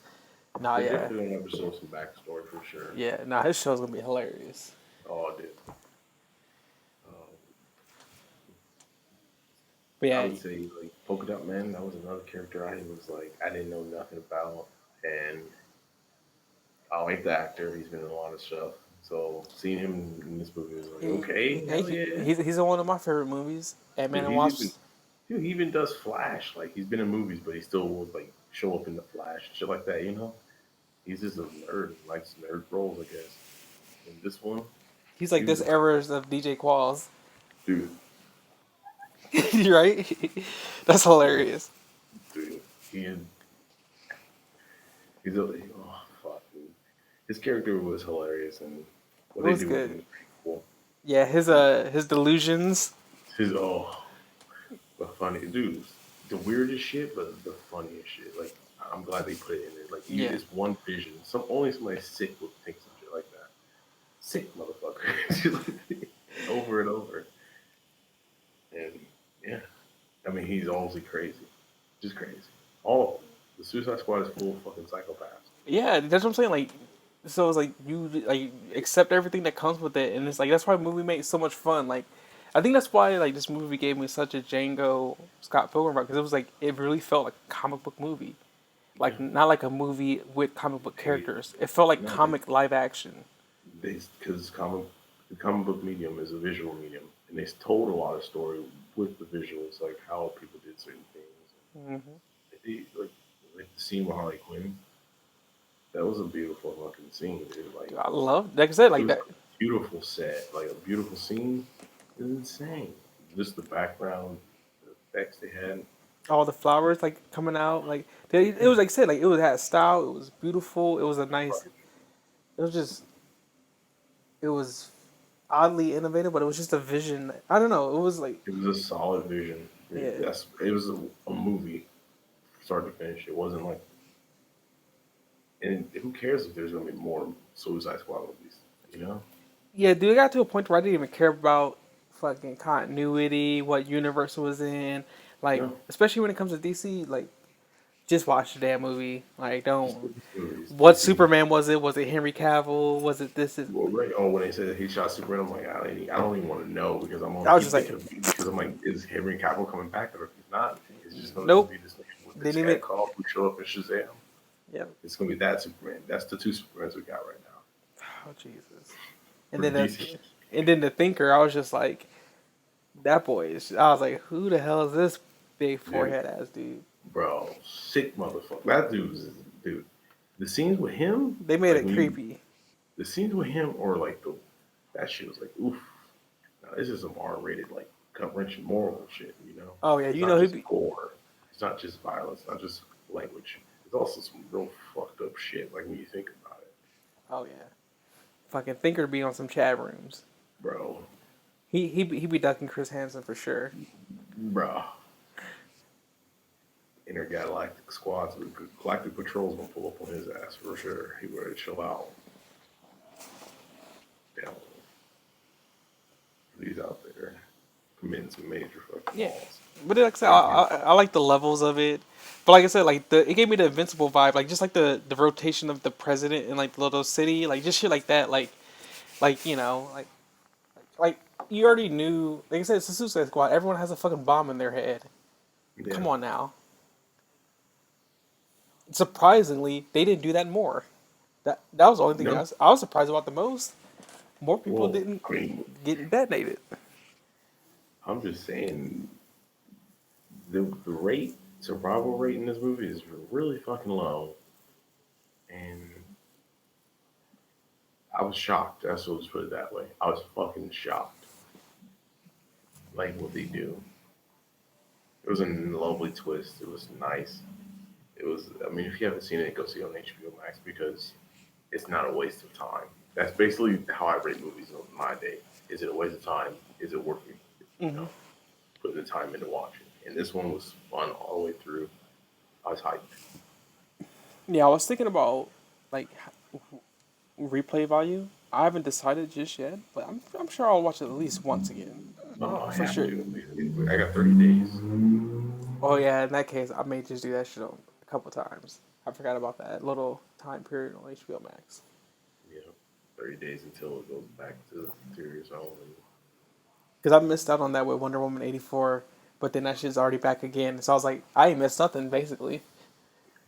nah, They're yeah, definitely gonna episode some backstory for sure. yeah, nah, his show's gonna be hilarious. Oh, dude. Um, But I yeah, would say like Polka Dot Man. That was another character I was like I didn't know nothing about, and I like the actor. He's been in a lot of stuff. So seeing him in this movie was like, okay, hell yeah. he's in one of my favorite movies, Ant Man Dude, and he's Wasp. even dude, he even does Flash. Like he's been in movies, but he still will like show up in the Flash, shit like that. He's just a nerd, likes nerd roles, I guess. And this one, He's like he was this just, era's of DJ Qualls, dude, right? That's dude, hilarious. dude. He is, he's a, oh fuck, dude. His character was hilarious, and It what they was do with him good. is pretty cool. Yeah, his delusions. His the funny dude, the weirdest shit, but the funniest shit. Like I'm glad they put it in there. Like Yeah, it's one vision. Only somebody sick would think some shit like that. Sick motherfucker. Over and over. And yeah, I mean he's honestly crazy, just crazy. All of them. The Suicide Squad is full of fucking psychopaths. yeah, that's what I'm saying. Like, so it's like you like accept everything that comes with it, and it's like that's why the movie makes so much fun. Like, I think that's why like this movie gave me such a Django Scott Pilgrim vibe because it was like it really felt like a comic book movie, Yeah, like not like a movie with comic book they characters. It felt like no comic live action. they because the comic book medium is a visual medium, and they told a lot of story with the visuals, like how people did certain things. Hmm. Like the scene with Harley Quinn, that was a beautiful fucking scene, dude. I love, like I said, It like was that. a beautiful set, like a beautiful scene. It was insane. Just the background, the effects they had. All the flowers like coming out, like it was like I said, like it was had style. It was beautiful. It was a nice. Right. It was just. It was oddly innovative, but it was just a vision. I don't know. It was like It was a solid vision. yeah. It was a movie, start to finish. It wasn't like, and who cares if there's gonna be more Suicide Squad movies? You know? Yeah, dude, it got to a point where I didn't even care about fucking continuity, what universe it was in. Like, No, especially when it comes to DC, like, just watch the damn movie. Like, just don't. look at the movies. What DC. Superman was it? Was it Henry Cavill? Was it this? Is Well, right. Oh, when they said that he shot Superman, I'm like, I don't even want to know because I'm gonna I was keep just like, thinking because I'm like, is Henry Cavill coming back or if he's not? It's just gonna just nope. be this nigga with his Didn't even. head called who show up in Shazam. Yeah. It's gonna be that Superman. That's the two Supermans we got right now Oh Jesus. for And then DC. the Thinker, I was just like, that boy is. I was like, who the hell is this big Dude, forehead ass dude? bro, sick motherfucker. That dude. The scenes with him, They made like it creepy. the scenes with him, or like that shit was like, oof. Now, this is some R-rated, like gut wrenching moral shit. Oh yeah, It's you not know he just be. gore. It's not just violence. Not just language. It's also some real fucked up shit. Like when you think about it, Oh yeah, fucking Thinker be on some chat rooms. bro, He be ducking Chris Hansen for sure. bro. Intergalactic squads, galactic patrols gonna pull up on his ass for sure. He better chill out. Damn, he's out there committing some major fucking Yeah, balls. but like I said, I like the levels of it. But like I said, like it gave me the Invincible vibe, like just like the rotation of the president in like the little city, like just shit like that, like like you already knew. Like I said, it's a Suicide Squad. Everyone has a fucking bomb in their head. Yeah, Come on now. Surprisingly, they didn't do that more. That was the only thing no. I was surprised about the most. More people Well, didn't I mean, get detonated. I'm just saying the rate survival rate in this movie is really fucking low, and I was shocked. That's what just put it that way. I was fucking shocked. Like what they do. It was a lovely twist. It was nice. It was. I mean, if you haven't seen it, go see it on HBO Max because it's not a waste of time. That's basically how I rate movies on my day. Is it a waste of time? Is it worth it? You Hmm. know, putting the time into watching. And this one was fun all the way through. I was hyped. Yeah, I was thinking about like replay value. I haven't decided just yet, but I'm sure I'll watch it at least once again. Oh, I For have sure. to. I got 30 days. Oh yeah, in that case, I may just do that shit a couple times. I forgot about that little time period on HBO Max. Yeah, 30 days until it goes back to theaters only. Because I missed out on that with Wonder Woman 84, but then that shit's already back again. So I was like, I ain't missed nothing, basically.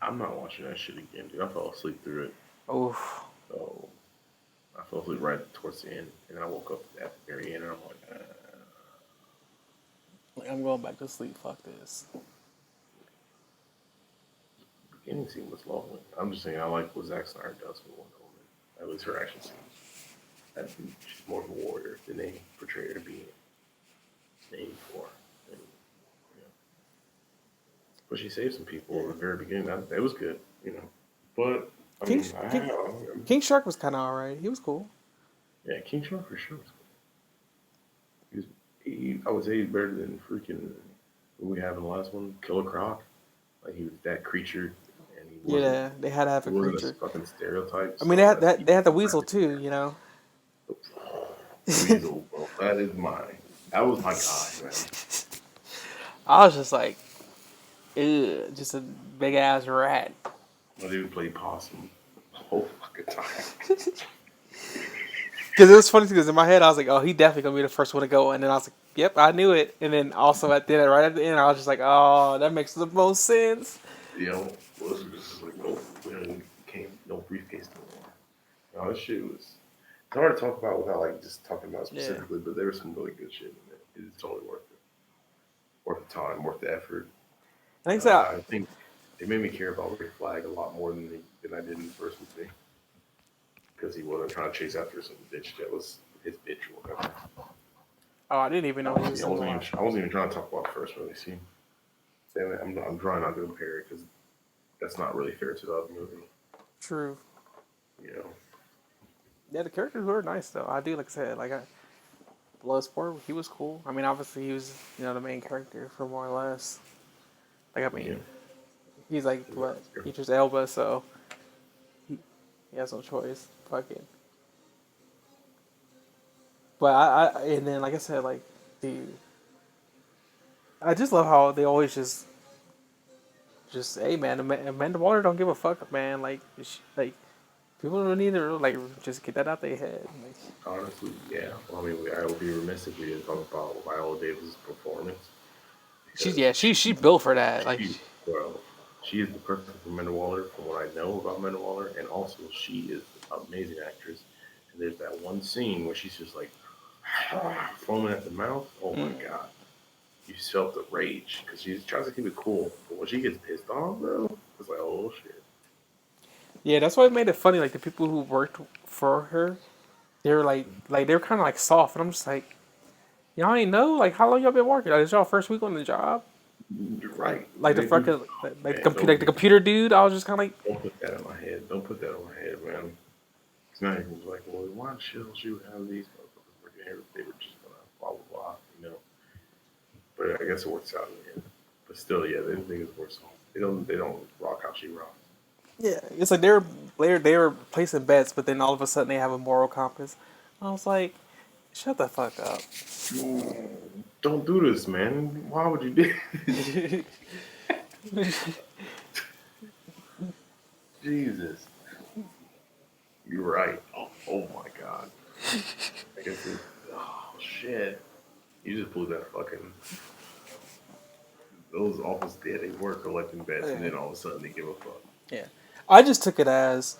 I'm not watching that shit again, dude. I fell asleep through it. Oof. So I fell asleep right towards the end, and then I woke up at the very end, and I'm like, Like, I'm going back to sleep. Fuck this. beginning scene was lovely. I'm just saying, I like what Zack Snyder does with Wonder Woman. At least her action scenes. I think she's more of a warrior than they portray her to be named for. And, you know. But she saved some people at the very beginning. That was good, you know. But I King, mean, King, King Shark was kind of alright. He was cool. yeah, King Shark for sure was cool. I would say he's better than freaking who we have in the last one, Killer Croc. Like he was that creature, and he wasn't. Yeah, they had to have He a wasn't creature. a fucking stereotype. I mean, So they had the weasel too, you know. Weasel, bro. That is mine. That was my guy, man. I was just like, ew, just a big ass rat. My dude played possum the whole fucking time. Because it was funny because in my head I was like, oh, he definitely gonna be the first one to go, and then I was like, yep, I knew it. And then also right at the end, I was just like, oh, that makes the most sense. You know, was just like, nope, no briefcase no more. You know, this shit was. It's hard to talk about without like just talking about Yeah. specifically, but there was some really good shit in it. It's totally worth it. Worth the time, worth the effort. I think so. I think they made me care about Rick Flag a lot more than I did in the first movie. Because he wasn't trying to chase after some bitch that was his bitch or whatever. Oh, I didn't even know he was in the watch. I wasn't even trying to talk about the first movie. See, damn it, I'm trying not to compare it because that's not really fair to the other movie. True. You know. Yeah, the characters were nice though. I do, like I said, Bloodsport, he was cool. I mean, obviously he was, the main character for more or less. Like, I mean, he's like what Idris Elba, so he has no choice. Fucking. But and then like I said, like I just love how they always just hey man, Amanda Waller don't give a fuck, man. Like people don't need to like just get that out their head. Like, honestly, yeah. Well, I mean, I would be remiss if we didn't talk about Viola Davis' performance. She built for that. Like, well, she is the perfect Amanda Waller from what I know about Amanda Waller, and also she is an amazing actress. And there's that one scene where she's just like foaming at the mouth. Oh my god, you felt the rage because she tries to keep it cool, but when she gets pissed off, bro, it's like oh shit. yeah, that's why it made it funny. Like the people who worked for her, they were they were kind of like soft, and I'm just like, y'all ain't know like how long y'all been working? Like, is y'all first week on the job? You're right. Like the fucking the computer dude. I was just kind of like, don't put that in my head. Don't put that in my head, man. It's not even like, well, why should you have these motherfuckers working here? They were just gonna blah blah blah, you know. But I guess it works out in the end. But still, yeah, they think it's worse. They don't rock how she rocks. yeah, it's like they were placing bets, but then all of a sudden they have a moral compass. I was like, shut the fuck up. Don't do this, man. Why would you do this? Jesus. You're right. Oh my god. I guess it's, oh shit. You just blew that fucking. Those office dead. They were collecting bets, and then all of a sudden they give a fuck. Yeah, I just took it as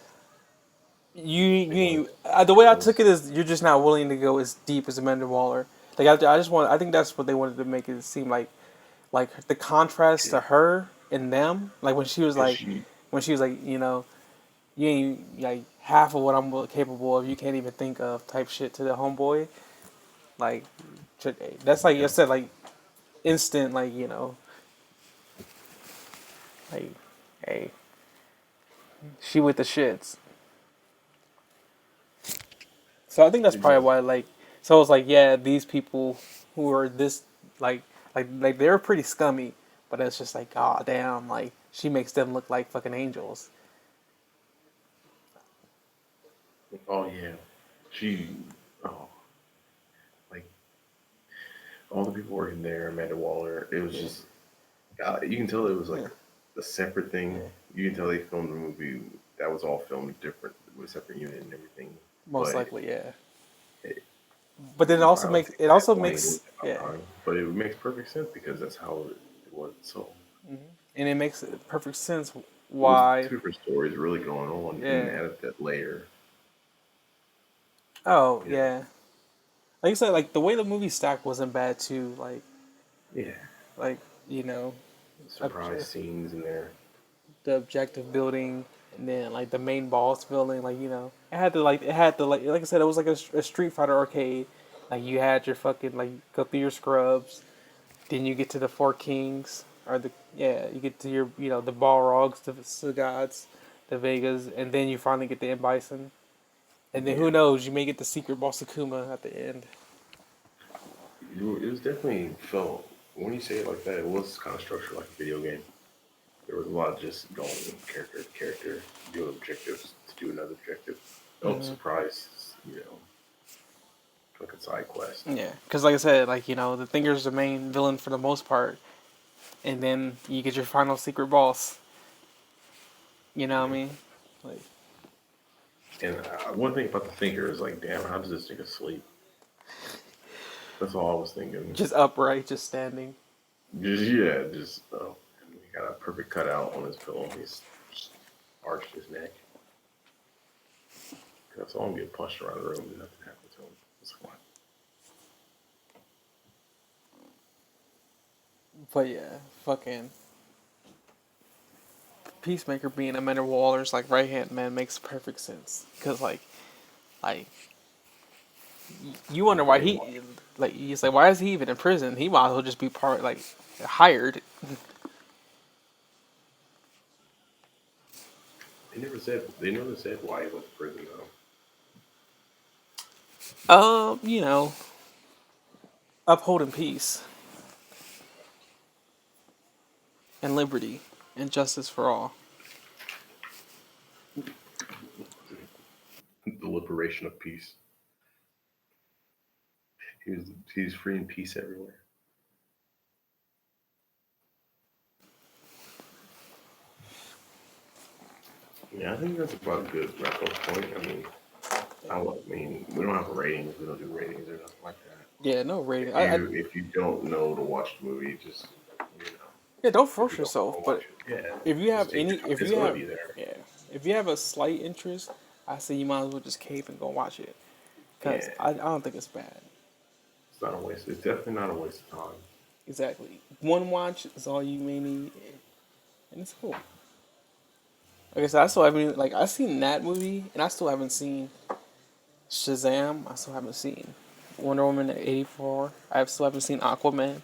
the way I took it is you're just not willing to go as deep as Amanda Waller. Like I think that's what they wanted to make it seem like the contrast to her and them. Like when she was like you ain't like half of what I'm capable of. You can't even think of type shit to the homeboy. Like that's like you said like instant like like hey she with the shits. So I think that's probably why so it's like yeah these people who are this like they're pretty scummy, but it's just like god damn like she makes them look like fucking angels. Oh yeah, she, oh, like all the people working there, Amanda Waller. It was just you can tell it was like a separate thing. You can tell they filmed the movie that was all filmed different with a separate unit and everything. Most But likely, yeah. it, But then I don't think it that also language makes about time. But it makes perfect sense because that's how it was. So and it makes perfect sense it was why. two different stories really going on, and Yeah. added that layer. Oh You know, yeah. Like I said, like the way the movie stacked wasn't bad too. yeah, Like you know, surprise scenes in there. the objective building, and then like the main boss building. Like it had to like I said, it was like a Street Fighter arcade. Like you had your fucking like go through your scrubs, then you get to the Four Kings or you get to your the Balrogs, the Sagats, the Vegas, and then you finally get the M Bison. And then who Yeah, knows, you may get the secret boss Akuma at the end. it was definitely felt when you say it like that, it was kind of structured like a video game. There was a lot of just going character to character, doing objectives to do another objective. Oh, Hmm. surprise! Like a side quest. Yeah, because like I said, like the Thinker's the main villain for the most part, and then you get your final secret boss. You know what I Yeah. mean? Like And one thing about the thinker is like, damn, how does this nigga sleep? That's all I was thinking. just upright, just standing. Just he got a perfect cutout on his pillow. He's just arched his neck. Cause I saw him get punched around the room and nothing happened to him. It's like, what? But yeah, fucking Peacemaker being Amanda Waller's like right hand man makes perfect sense. Cause like you wonder why Brainwashed. he like he's like why is he even in prison? He might as well just be part like hired. They never said why he went to prison though. You know, upholding peace and liberty and justice for all. The liberation of peace. He's free and peace everywhere. Yeah, I think that's about a good wrap up point. I mean, we don't have a ratings. We don't do ratings or nothing like that. Yeah, no rating. If you don't know to watch the movie, just you know, Yeah, don't if force you don't yourself. want to But watch it, yeah, if you have just take any, your time. if It's you gonna have, be there. yeah, if you have a slight interest, I say you might as well just cave and go watch it. Cause Yeah, I don't think it's bad. it's not a waste. It's definitely not a waste of time. Exactly. One watch is all you may need, and it's cool. Like I said, I still haven't like I've seen that movie, and I still haven't seen Shazam. I still haven't seen Wonder Woman '84. I still haven't seen Aquaman.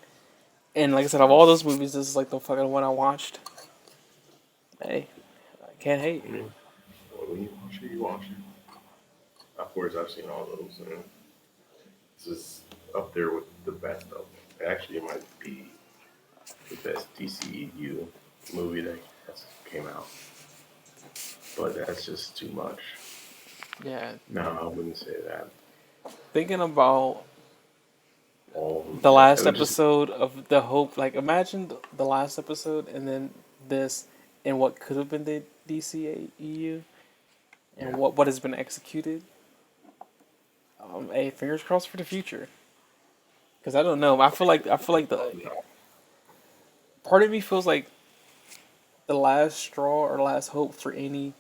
And like I said, of all those movies, this is like the fucking one I watched. Hey, I can't hate. I mean, well, when you watch it, you watch it. Of course, I've seen all those, and this is up there with the best of them. Actually, it might be the best DCEU movie that has came out, but that's just too much. Yeah, No, I wouldn't say that. thinking about All the last it just episode of the Hope, like imagine the last episode and then this, and what could have been the DCEU, and yeah. what has been executed. Hey, fingers crossed for the future. Cause I don't know. I feel like the No, part of me feels like the last straw or last hope for anything.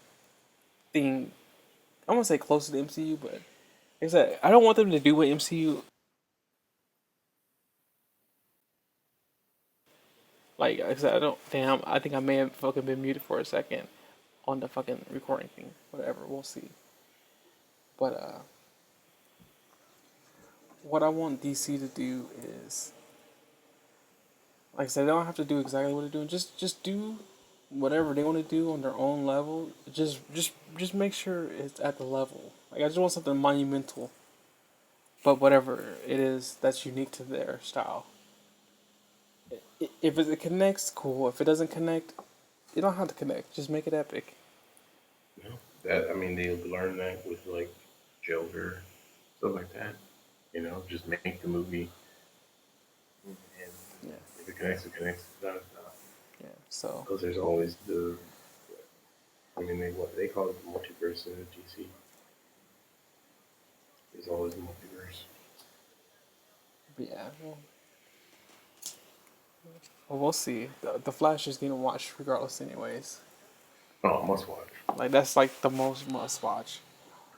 I won't say close to the MCU, but like I said, I don't want them to do what MCU. Like I said, I don't. Damn, I think I may have fucking been muted for a second on the fucking recording thing. Whatever, we'll see. But what I want DC to do is, like I said, they don't have to do exactly what they're doing. Just do whatever they want to do on their own level. Just make sure it's at the level. Like I just want something monumental, but whatever it is that's unique to their style. If it connects, cool. If it doesn't connect, you don't have to connect. Just make it epic. no. That I mean, they learned that with like Joker. stuff like that. Just make the movie, and Yeah. if it connects, it connects. If not, it's not. Yeah. So Because there's always they call it the multiverse in the DC. There's always a multiverse. yeah. Well, we'll see. The Flash is getting watched regardless, anyways. Oh, must watch. Like that's like the most must watch.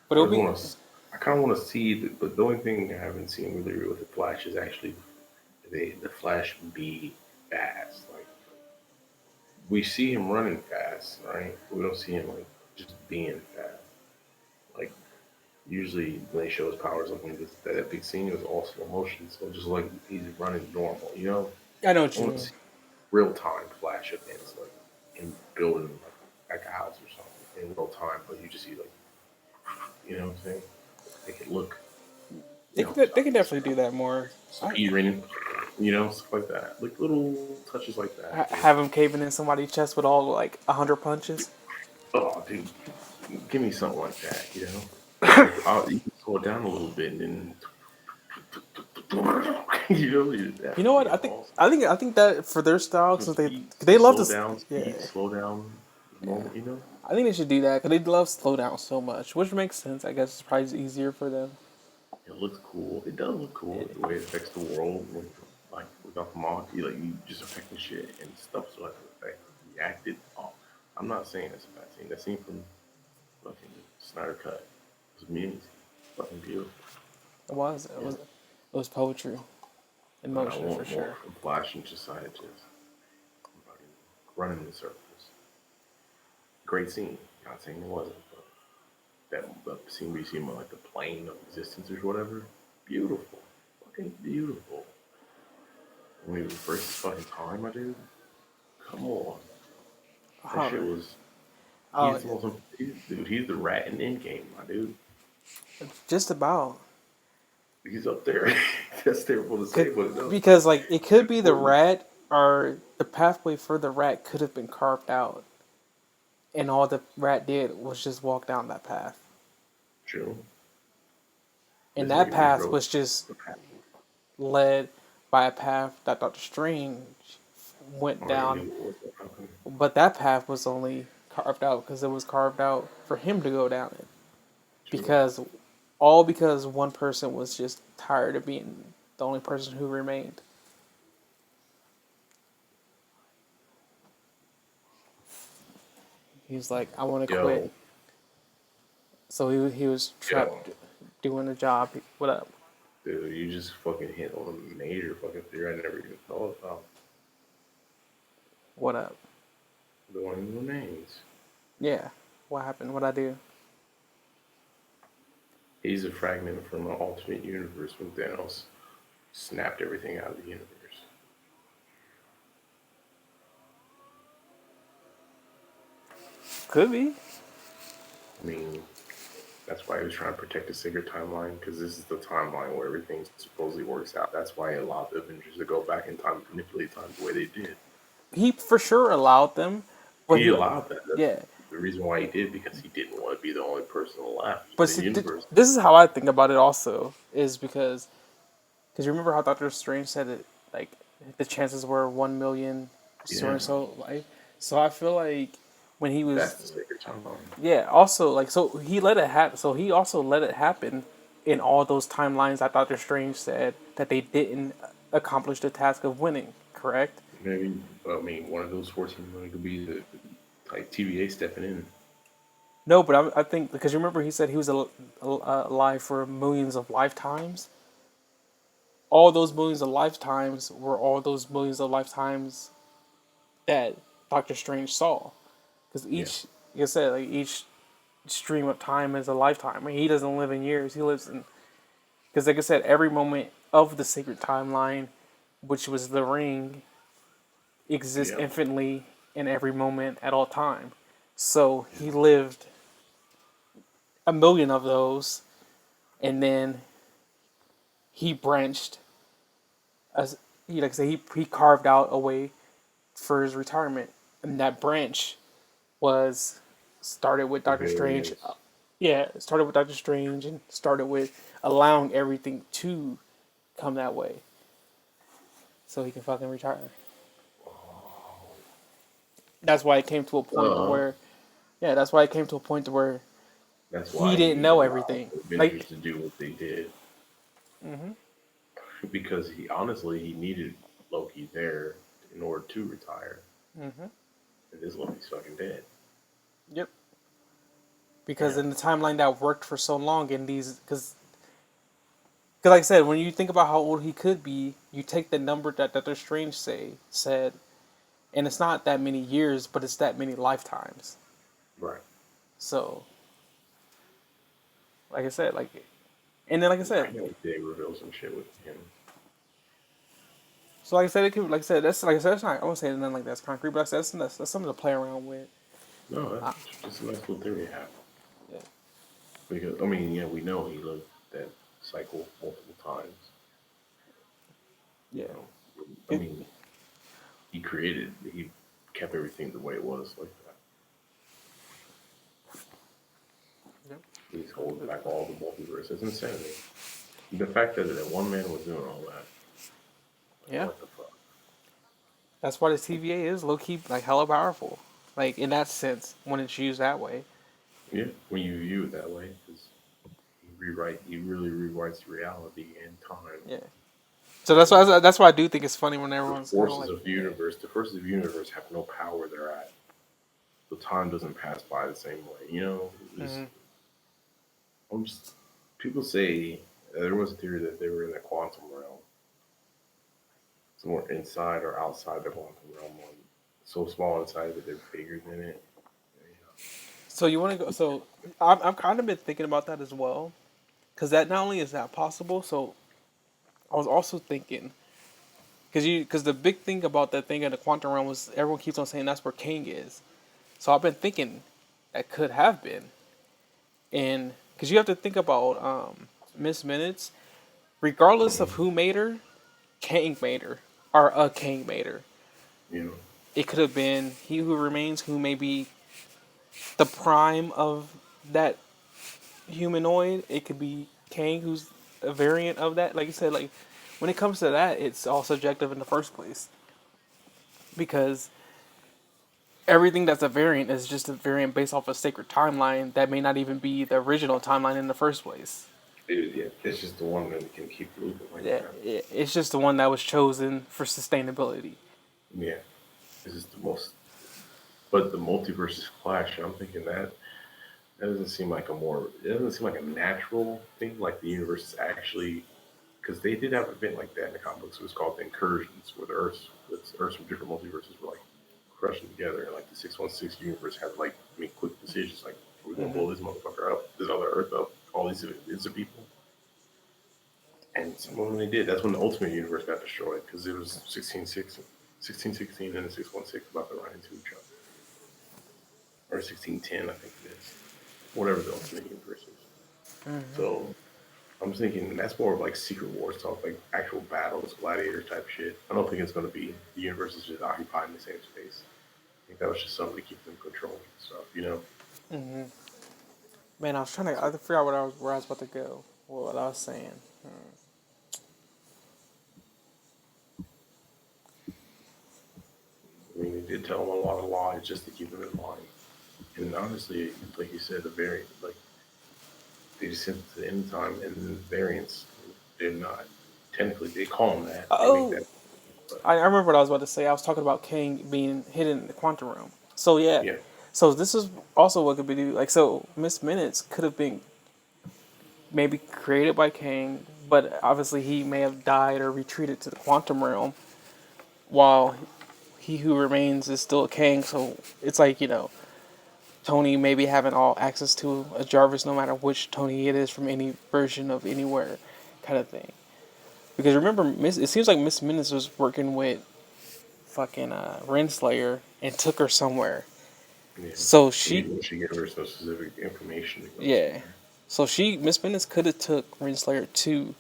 But I it'll really be want to. I kind of want to see, but the only thing I haven't seen really with the Flash is actually the Flash be fast. Like we see him running fast, right? We don't see him like just being fast. Like usually when they show his powers, like when that big scene, it was all slow motion, so just like he's running normal, I know what I you want to mean. see real time Flash events, like him building like a house or something in real time, but you just see like, you know what I'm saying? Make it look, They can definitely do that more. speed running, stuff like that. Like little touches like that. Have him caving in somebody's chest with all like 100 punches. Oh, dude, give me something like that, Like, you can slow it down a little bit and then, You know that'd what? be awesome. I think that for their style, Some because speed, they some love slow this. down Yeah, speed, slow down yeah. moment. I think they should do that because they love slow down so much, which makes sense. I guess it's probably easier for them. It looks cool. It does look cool the way it affects the world. When, like without the mod, you just affecting shit and stuff. So like affect reacted. Oh, I'm not saying that's a bad scene. That scene from fucking Snyder Cut was amazing. Fucking beautiful. It was. Yeah. It was poetry in But I motion for want more sure. from Flash and just scientists fucking running in circles. Great scene. Not saying it wasn't, but that scene where you see him on like the plane of existence or whatever. Beautiful. Fucking beautiful. When he reverses fucking time, my dude. Come on. That Oh, shit was. oh, He's the most. Dude, he's the rat in Endgame, my dude. just about. He's up there. That's terrible to say, but no. Because like it could be the Important. rat, or the pathway for the rat could have been carved out, and all the rat did was just walk down that path, True. and This that nigga path rewrote was just the path. led by a path that Doctor Strange went Already down, knew what was gonna happen. but that path was only carved out because it was carved out for him to go down it. True. Because one person was just tired of being the only person who remained. He's like, I want to quit. Yo, So he was yo, trapped doing a job. What up? dude, you just fucking hit on a major fucking theory I never even thought about. What up? The one who remains. Yeah. What happened? What I do? He's a fragment from an alternate universe when Thanos snapped everything out of the universe. Could be. I mean, that's why he was trying to protect the sacred timeline, because this is the timeline where everything supposedly works out. That's why he allowed the Avengers to go back in time and manipulate time the way they did. He for sure allowed them, but He allowed that. That's yeah. the reason why he did, because he didn't want to be the only person left But in the see, universe. this is how I think about it. Also, is because you remember how Doctor Strange said it, like the chances were 1 million so Yeah, and so life. So I feel like when he that's was the sacred timeline. yeah, also like so he let it happen. So he also let it happen in all those timelines that Doctor Strange said that they didn't accomplish the task of winning. Correct? Maybe, I mean, one of those 14 million could be the like TVA stepping in. No, but I think because you remember he said he was alive for millions of lifetimes. All those millions of lifetimes were all those millions of lifetimes that Doctor Strange saw. Because Yeah, like I said, like each stream of time is a lifetime. I mean, he doesn't live in years. He lives in because, like I said, every moment of the sacred timeline, which was the ring, exists yeah, infinitely in every moment at all time. So he lived 1 million of those, and then he branched as like I say, he carved out a way for his retirement, and that branch was started with the Doctor Strange. billions. Yeah, it started with Doctor Strange and started with allowing everything to come that way, so he can fucking retire. That's why it came to a point to Uh, where, yeah, that's why it came to a point to where that's he why didn't he know allowed everything. the Like, Avengers to do what they did. hmm Because he honestly he needed Loki there in order to retire. hmm And this Loki's fucking dead. yep. Because Yeah. in the timeline that worked for so long, in these, because like I said, when you think about how old he could be, you take the number that Doctor Strange said, and it's not that many years, but it's that many lifetimes. Right. So, like I said, and then like I I said, know they reveal some shit with him. so like I said, it could, like I said, that's like I said, that's not. I won't say nothing like that's concrete, but like I said, that's something to play around with. No, Uh, that's just a nice little theory to have. yeah, Because I mean, yeah, we know he lived that cycle multiple times. You yeah. know, I It, mean, he kept everything the way it was like that. yep. He's holding back all the multiverse. It's insanity. The fact that one man was doing all that, like, Yeah, what the fuck? that's why the TVA is low key like hella powerful. Like in that sense, when it's used that way. Yeah, when you view it that way, because he really rewrites reality and time. Yeah. So that's why I do think it's funny when everyone's kind of like, yeah. The forces of the universe have no power they're at. The time doesn't pass by the same way. You know, Hmm. I'm just, people say there was a theory that they were in the quantum realm, somewhere inside or outside the quantum realm, so small inside that they're bigger than it. So you want to go? So I've kind of been thinking about that as well, because that not only is that possible. So I was also thinking, because the big thing about that thing in the quantum realm was everyone keeps on saying that's where King is. So I've been thinking that could have been, and because you have to think about Miss Minutes, regardless of who made her, Kang made her, or a Kang made her. You know, It could have been He Who Remains, who may be the prime of that humanoid. It could be Kang, who's a variant of that. Like you said, like when it comes to that, it's all subjective in the first place because everything that's a variant is just a variant based off a sacred timeline that may not even be the original timeline in the first place. yeah, it's just the one that can keep looping like Yeah, that. it's just the one that was chosen for sustainability. Yeah, this is the most. But the multiverses clash. I'm thinking that doesn't seem like it doesn't seem like a natural thing. Like the universe is actually, because they did have an event like that in the comic books. It was called the Incursions, where the Earths from different multiverses were like crushing together, and like the 616 universe had to like make quick decisions, like we're gonna Hmm. blow this motherfucker up, this other Earth up, all these people, and some of them they did. That's when the Ultimate Universe got destroyed because it was 1616 and the 616 about to run into each other, or 1610, I think it is, whatever the Ultimate Universe is. So I'm thinking that's more of like Secret Wars talk, like actual battles, gladiators type shit. I don't think it's going to be the universe is just occupying the same space. I think that was just something to keep them controlling stuff, you know? Hmm. Man, I forgot where I was about to go. What I was saying. I mean, they did tell them a lot of lies just to keep them in line. And honestly, like you said, the variant, like they just sent it to the end time, and then the variants did not. Technically, they call them that. They make Oh, that, but I remember what I was about to say. I was talking about Kang being hidden in the quantum realm. So yeah, yeah, so this is also what could be do. Like so, Miss Minutes could have been maybe created by Kang, but obviously he may have died or retreated to the quantum realm, while He Who Remains is still a Kang. So it's like Tony maybe having all access to a Jarvis, no matter which Tony it is from any version of anywhere, kind of thing. Because remember, it seems like Miss Minutes was working with fucking Renslayer and took her somewhere. yeah. So And she, even if she gave her some specific information to go yeah. somewhere. So Miss Minutes could have took Renslayer to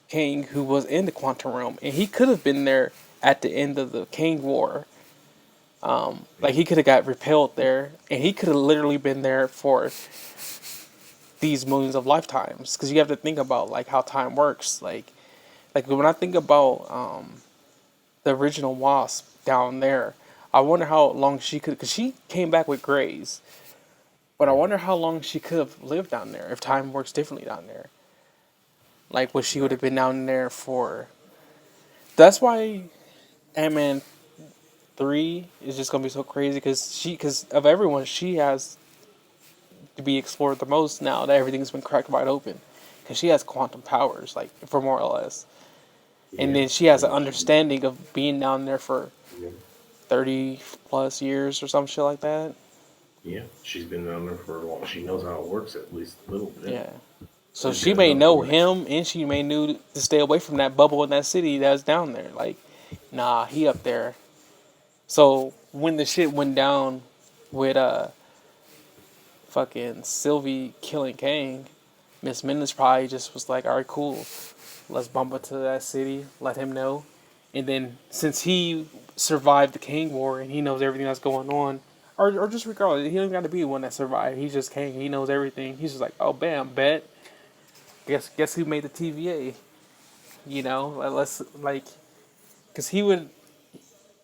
Kang, who was in the quantum realm, and he could have been there at the end of the Kang War. Like he could have got repelled there, and he could have literally been there for these millions of lifetimes, because you have to think about like how time works. Like when I think about the original Wasp down there, I wonder how long she could, because she came back with grays, but I wonder how long she could have lived down there if time works differently down there. Like what she would have been down there for. That's why Ant-Man 3 is just gonna be so crazy, because of everyone, she has to be explored the most now that everything's been cracked wide open, because she has quantum powers, like for more or less, and Yeah. then she has an understanding of being down there for Yeah. 30 plus years or some shit like that. Yeah. She's been down there for a while. She knows how it works at least a little bit. Yeah. So She's she got may enough know knowledge. him, and she may knew to stay away from that bubble in that city that's down there. Like, nah, he up there. So when the shit went down with fucking Sylvie killing Kang, Miss Minutes probably just was like, all right, cool, let's bump into that city, let him know, and then since he survived the Kang War and he knows everything that's going on, or just regardless, he don't got to be the one that survived. He's just Kang. He knows everything. He's just like, oh, bam, bet. Guess who made the TVA? You know, let's like, because he would,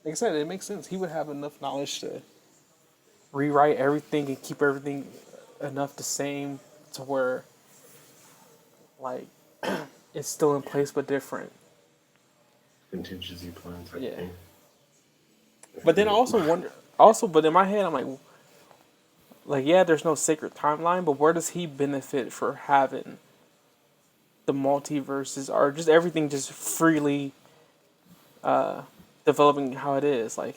like I said, it makes sense. He would have enough knowledge to rewrite everything and keep everything enough the same to where, like, it's still in place but different. Contingency plan type Yeah. thing. But then I also wonder, but in my head, I'm like, yeah, there's no sacred timeline, but where does he benefit for having the multiverses or just everything just freely developing how it is, or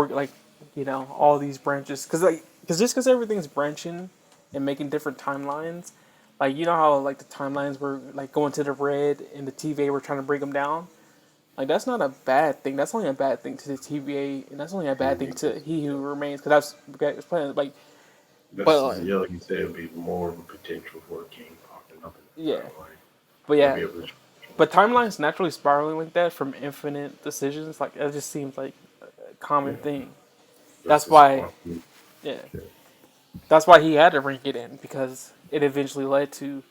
like, all these branches, because just because everything's branching and making different timelines, like how like the timelines were like going to the red and the TVA were trying to break them down. Like that's not a bad thing. That's only a bad thing to the TVA, and that's only a bad thing to He Who Remains, because that's playing like, That's, but like, yeah, like you said, it'd be more of a potential for a king popping up in the yeah, timeline. but They'll yeah, be able to. but timelines naturally spiraling like that from infinite decisions, like it just seems like a Yeah, common thing. that's That's just why, quantum yeah, shit. that's why he had to rank it in, because it eventually led to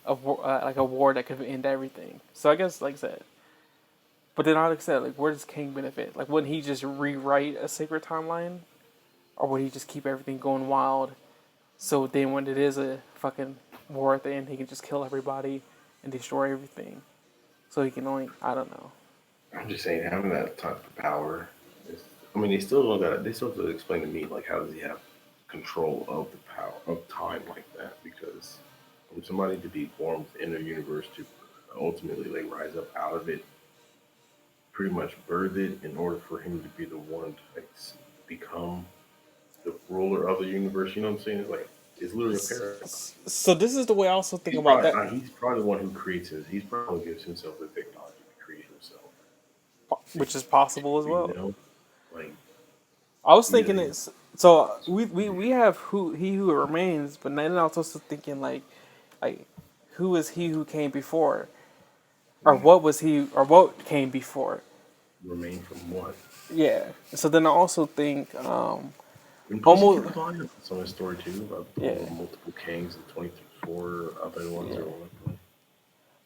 like a war that could end everything. So I guess, like I said, but then like I said, like where does King benefit? Like wouldn't he just rewrite a sacred timeline, or would he just keep everything going wild? So then when it is a fucking war at the end, he can just kill everybody and destroy everything. So he can only, I don't know. I'm just saying, having that type of power is. I mean, they still don't got. They still have to explain to me like how does he have control of the power of time like that? Because for somebody to be born within a universe to ultimately like rise up out of it, pretty much birth it in order for him to be the one to like, become the ruler of the universe. You know what I'm saying? It's like it's literally a paradox. So this is the way I also think about that, He's probably the one who creates his. He's probably gives himself the technology to create himself. which is possible as You well. know, like I was yeah, thinking it's so we have who remains, but then I was also thinking like who is he who came before, or mm, what was he, or what came before. remain from what? Yeah. So then I also think And plus, you get almost, the volume of some of the story too about all yeah, the multiple kings and 24 other ones yeah. are on.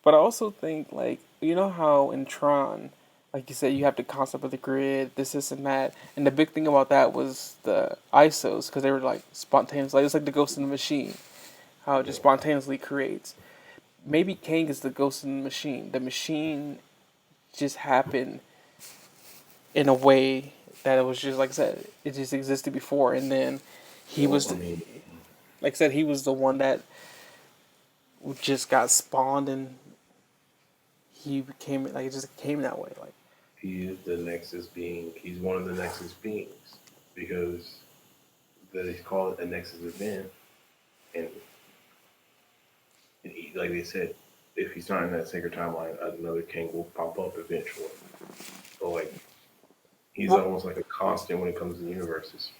But I also think, like, how in Tron, like you said, you have the concept of the grid, this, and that. And the big thing about that was the ISOs, because they were, like, spontaneous. Like, it's like the ghost in the machine, how it just Yeah, spontaneously creates. Maybe Kang is the ghost in the machine. The machine just happened in a way that it was just, like I said, it just existed before. And then he well, was, I mean, like I said, he was the one that just got spawned, and he became, like, it just came that way. Like, he is the Nexus being. He's one of the Nexus beings because they call it a Nexus event, and like they said, if he's not in that sacred timeline, another king will pop up eventually. So like he's well, almost like a constant when it comes to the universes.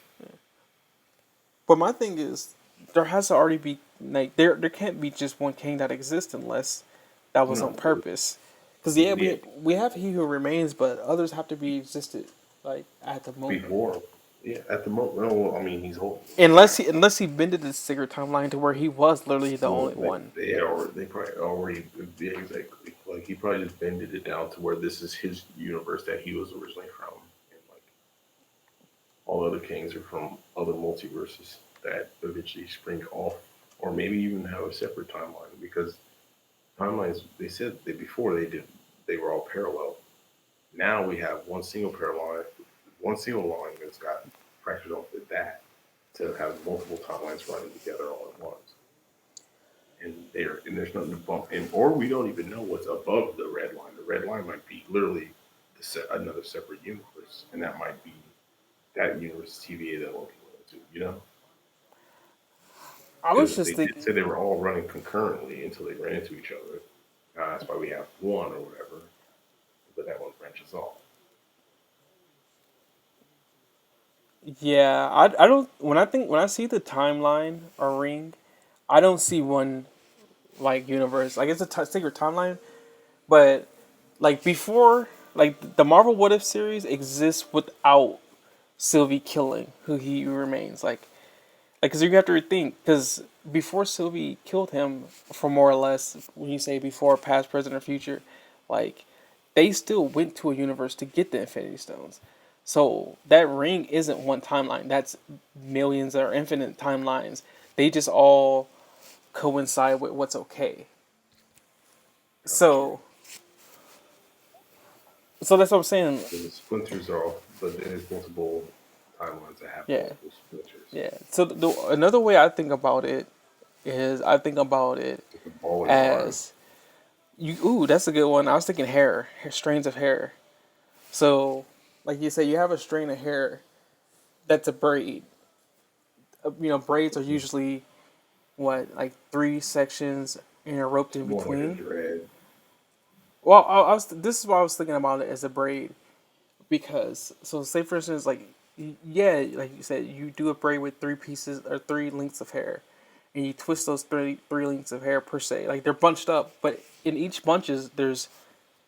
but my thing is, there has to already be, like, there can't be just one king that exists unless that was on No, purpose. Because yeah, yeah, we have He Who Remains, but others have to be existed, like, at the moment. before. Yeah, at the moment, no, I mean he's holding. Unless he bended the secret timeline to where he was literally the Well, only one. they probably already, yeah, exactly. Like he probably just bended it down to where this is his universe that he was originally from, and like all other kings are from other multiverses that eventually spring off, or maybe even have a separate timeline because timelines. They said that before they were all parallel. Now we have one single line that's got fractured off at that to have multiple timelines running together all at once. And there's nothing to bump in, or we don't even know what's above the red line. The red line might be literally another separate universe, and that might be that universe TVA that Loki went into. You know, I was because just they did thinking, say they were all running concurrently until they ran into each other. That's why we have one or whatever, but that one branches off. yeah, I don't when I see the timeline or ring, I don't see one like universe. Like it's a secret timeline, but like before, like the Marvel What If series exists without Sylvie killing who he remains. Because you have to rethink. Because before Sylvie killed him, for more or less, when you say before, past, present, or future, like they still went to a universe to get the Infinity Stones. So that ring isn't one timeline. That's millions or infinite timelines. They just all coincide with what's okay. Gotcha. So, so that's what I'm saying. So the splinters are off, but there's multiple timelines that have Yeah, multiple splinters. yeah. So another way I think about it is I think about it Like a ball and yarn. as you. Ooh, that's a good one. I was thinking strains of hair. So, like you said, you have a strain of hair that's a braid. Braids are usually what, like three sections interroped in More like a between. dread. Well, I was. This is why I was thinking about it as a braid because so say for instance like yeah, like you said, you do a braid with three pieces or three lengths of hair, and you twist those three lengths of hair per se. Like they're bunched up, but in each bunches there's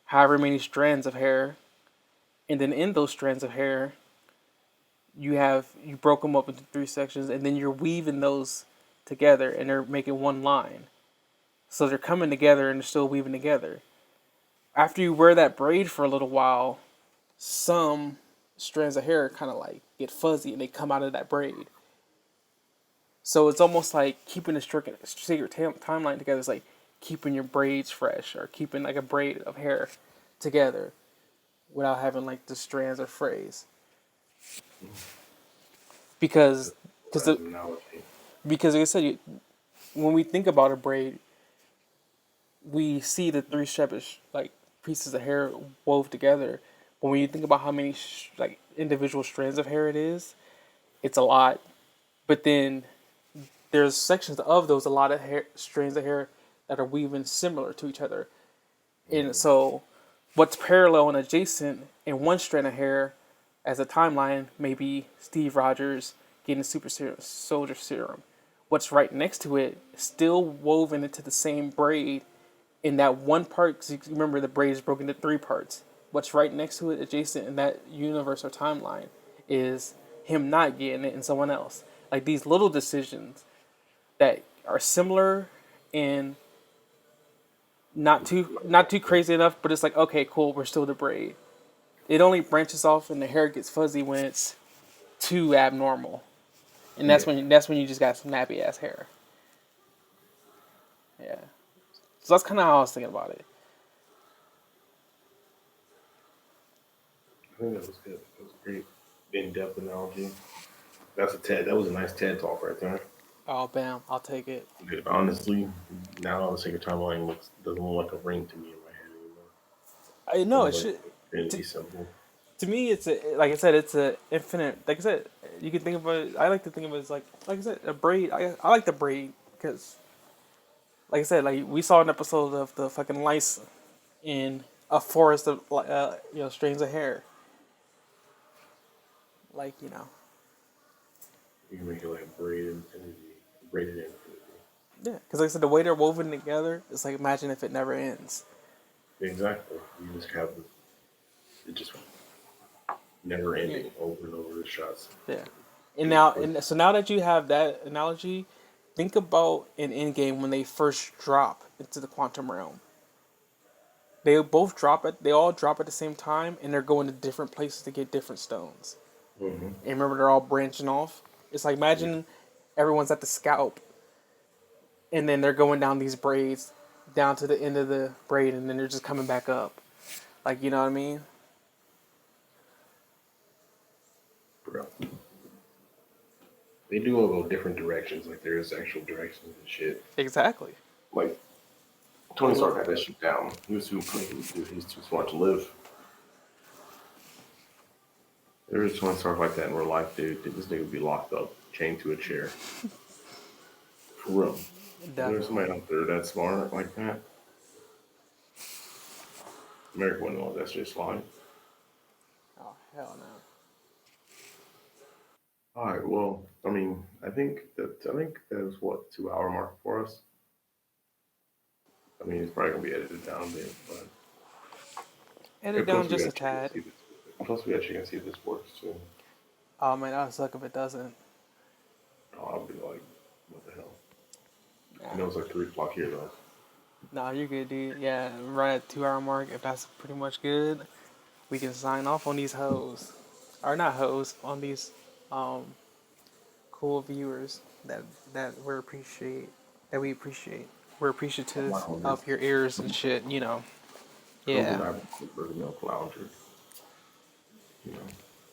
however many strands of hair, and then in those strands of hair you broke them up into three sections, and then you're weaving those together, and they're making one line. So they're coming together and they're still weaving together. After you wear that braid for a little while, some strands of hair kind of like get fuzzy and they come out of that braid. So it's almost like keeping a secret timeline together is like keeping your braids fresh or keeping like a braid of hair together without having like the strands or frays. Because because As the, an analogy. because like I said, when we think about a braid, we see the three separate like pieces of hair wove together. But when you think about how many like individual strands of hair it is, it's a lot. But then there's sections of those a lot of hair strands of hair that are weaving similar to each other. And Mm. so what's parallel and adjacent in one strand of hair as a timeline may be Steve Rogers getting soldier serum. What's right next to it is still woven into the same braid in that one part. Because you remember the braid is broken into three parts. What's right next to it, adjacent in that universe or timeline, is him not getting it and someone else. Like these little decisions that are similar and not too crazy enough, but it's like okay, cool, we're still the braid. It only branches off and the hair gets fuzzy when it's too abnormal, and Yeah. that's when you just got some nappy ass hair. Yeah, so that's kind of how I was thinking about it. I think that was good. That was a great in-depth analogy. That was a nice TED talk right there. Oh, bam, I'll take it. Dude, honestly, now the Sacred Timeline doesn't look like a ring to me in my head anymore. I know Sounds it like should. an To, Infinity symbol. to me, it's a like I said, it's a infinite. Like I said, you can think of it. I like to think of it as like I said, a braid. I like the braid because like I said, like we saw an episode of the fucking lice in a forest of strands of hair. Like You can make it like a braided infinity, braided infinity. yeah, because like I said, the way they're woven together, it's like imagine if it never ends. Exactly. You just have it just never Yeah. ending, over and over the shots. Yeah. And Getting now, pushed. and so now that you have that analogy, think about an Endgame when they first drop into the quantum realm. They both drop it. They all drop at the same time, and they're going to different places to get different stones. Mm-hmm. And remember, they're all branching off. It's like Yeah. imagine everyone's at the scalp, and then they're going down these braids, down to the end of the braid, and then they're just coming back up. Like you know what I mean? Bro. They do all go different directions. Like there's actual directions and shit. Exactly. Like Tony Stark had that shit down. He was too smart to live. There is Tony Stark like that in real life, dude. This nigga would be locked up, chained to a chair. For real. There's somebody out there that's smart like that. America wouldn't know that's just fine. Oh hell no. All right. Well, I mean, I think that was what 2 hour mark for us. I mean, it's probably gonna be edited down a bit, but Edit down just a tad. Plus, we actually gotta see if this works too. Oh man, I'll suck if it doesn't. Oh, I'll be like, what the hell? Nah. I know it's like 3 o'clock here though. Nah, you're good, dude. Yeah, right at 2 hour mark. If that's pretty much good, we can sign off on these hoes, or not hoes, on these um cool viewers that we appreciate. That we appreciate. We're appreciative of your ears and shit. You know. Yeah. I have a BURGERMILK Lounger. You know,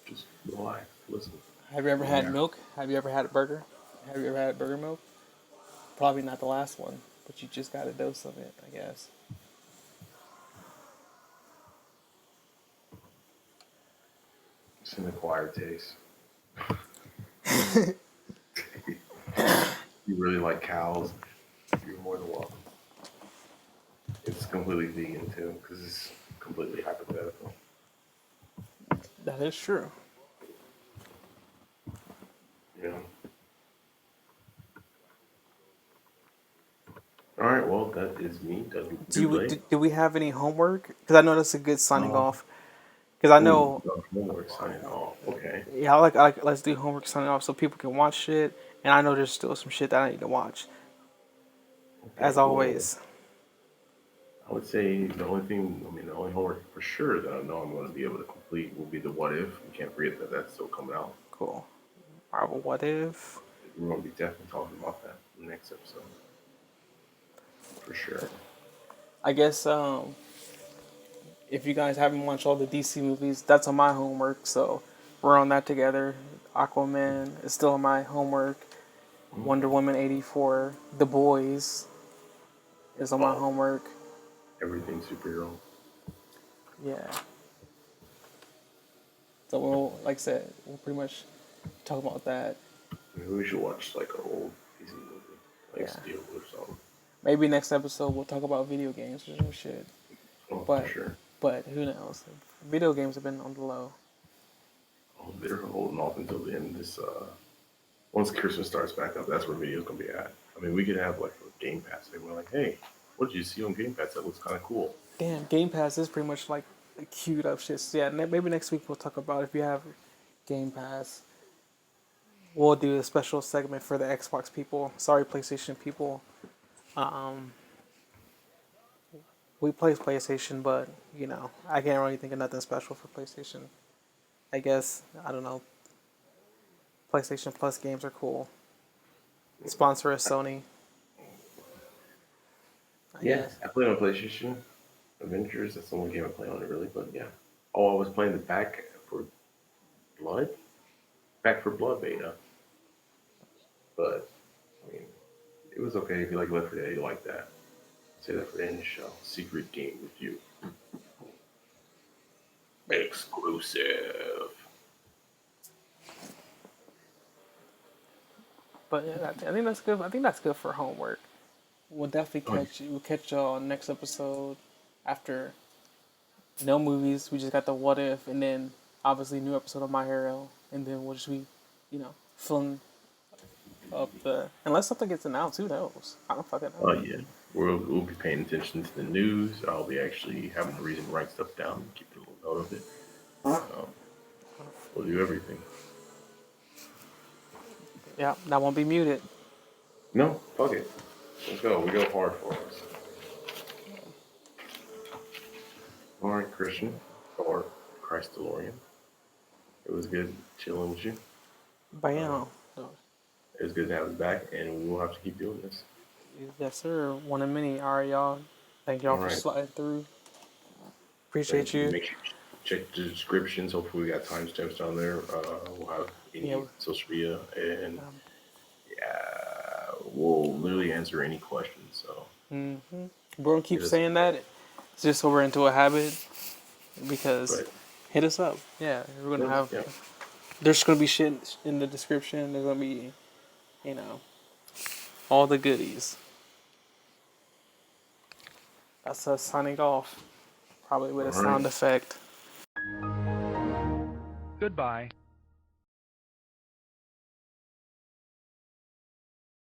just relax, listen. Have you ever had milk? Have you ever had a burger? Have you ever had burger milk? Probably not the last one, but you just got a dose of it, I guess. It's an acquired taste. You really like cows? You're more than welcome. It's completely vegan too, because it's completely hypothetical. That is true. Yeah. All right. Well, that is me. Do we have any homework? Because I know that's a good signing off. Because I know. Homework signing off. Okay. Yeah, I like. Let's do homework signing off so people can watch shit. And I know there's still some shit that I need to watch. Okay, As always. I would say the only homework for sure that I know I'm going to be able to complete will be the what if. You can't forget that that's still coming out. Cool. Marvel What If. We're going to be definitely talking about that in the next episode. For sure. I guess if you guys haven't watched all the DC movies, that's on my homework. So we're on that together. Aquaman is still on my homework. Wonder Woman 84. The Boys is on my homework. Everything superhero. Yeah. So we'll, like I said, we'll pretty much talk about that. Maybe we should watch like an old DC movie, like Steel or something. Maybe next episode we'll talk about video games or some shit. Oh, But for sure. but who knows? Video games have been on the low. Oh, they're holding off until the end of this. Once Christmas starts back up, that's where video's gonna be at. I mean, we could have like a Game Pass. They were like, hey, what did you see on Game Pass? That looks kind of cool. Damn, Game Pass is pretty much like queued up shit. So yeah, maybe next week we'll talk about if you have Game Pass. We'll do a special segment for the Xbox people. Sorry, PlayStation people. We play PlayStation, but you know, I can't really think of nothing special for PlayStation. I guess I don't know. PlayStation Plus games are cool. Sponsor is Sony. I guess. I played on PlayStation. Adventures, that's the only game I play on it really, but yeah. Oh, I was playing the Back for Blood beta. But, I mean, it was okay if you like Left 4 Dead, you like that. Say that for the end of the show. Secret game with you. Exclusive. But yeah, I think that's good. I think that's good for homework. We'll definitely catch y'all next episode after no movies. We just got the what if, and then obviously new episode of My Hero, and then we'll just be, filling up the unless something gets announced. Who knows? I don't fucking know. Oh yeah, we'll be paying attention to the news. I'll be actually having the reason to write stuff down, keep a little note of it. do everything. Yeah, that won't be muted. No, fuck it. Let's go. We go hard for us. All right, Christian, or Christ Delorean. It was good chilling with you. Bam. It was good to have you back, and we will have to keep doing this. Yes, sir. One of many. All right, y'all. Thank y'all All for right. sliding through. Appreciate Thank you. you. Make sure you check the descriptions. Hopefully, we got timestamps down there. We'll have any social media, and we'll literally answer any questions. So, We're gonna keep saying that. It's just so we're into a habit. Because hit us up. Yeah, we're gonna have. Yeah. There's gonna be shit in the description. There's gonna be, all the goodies. That's us signing off. Probably with a sound effect. Goodbye.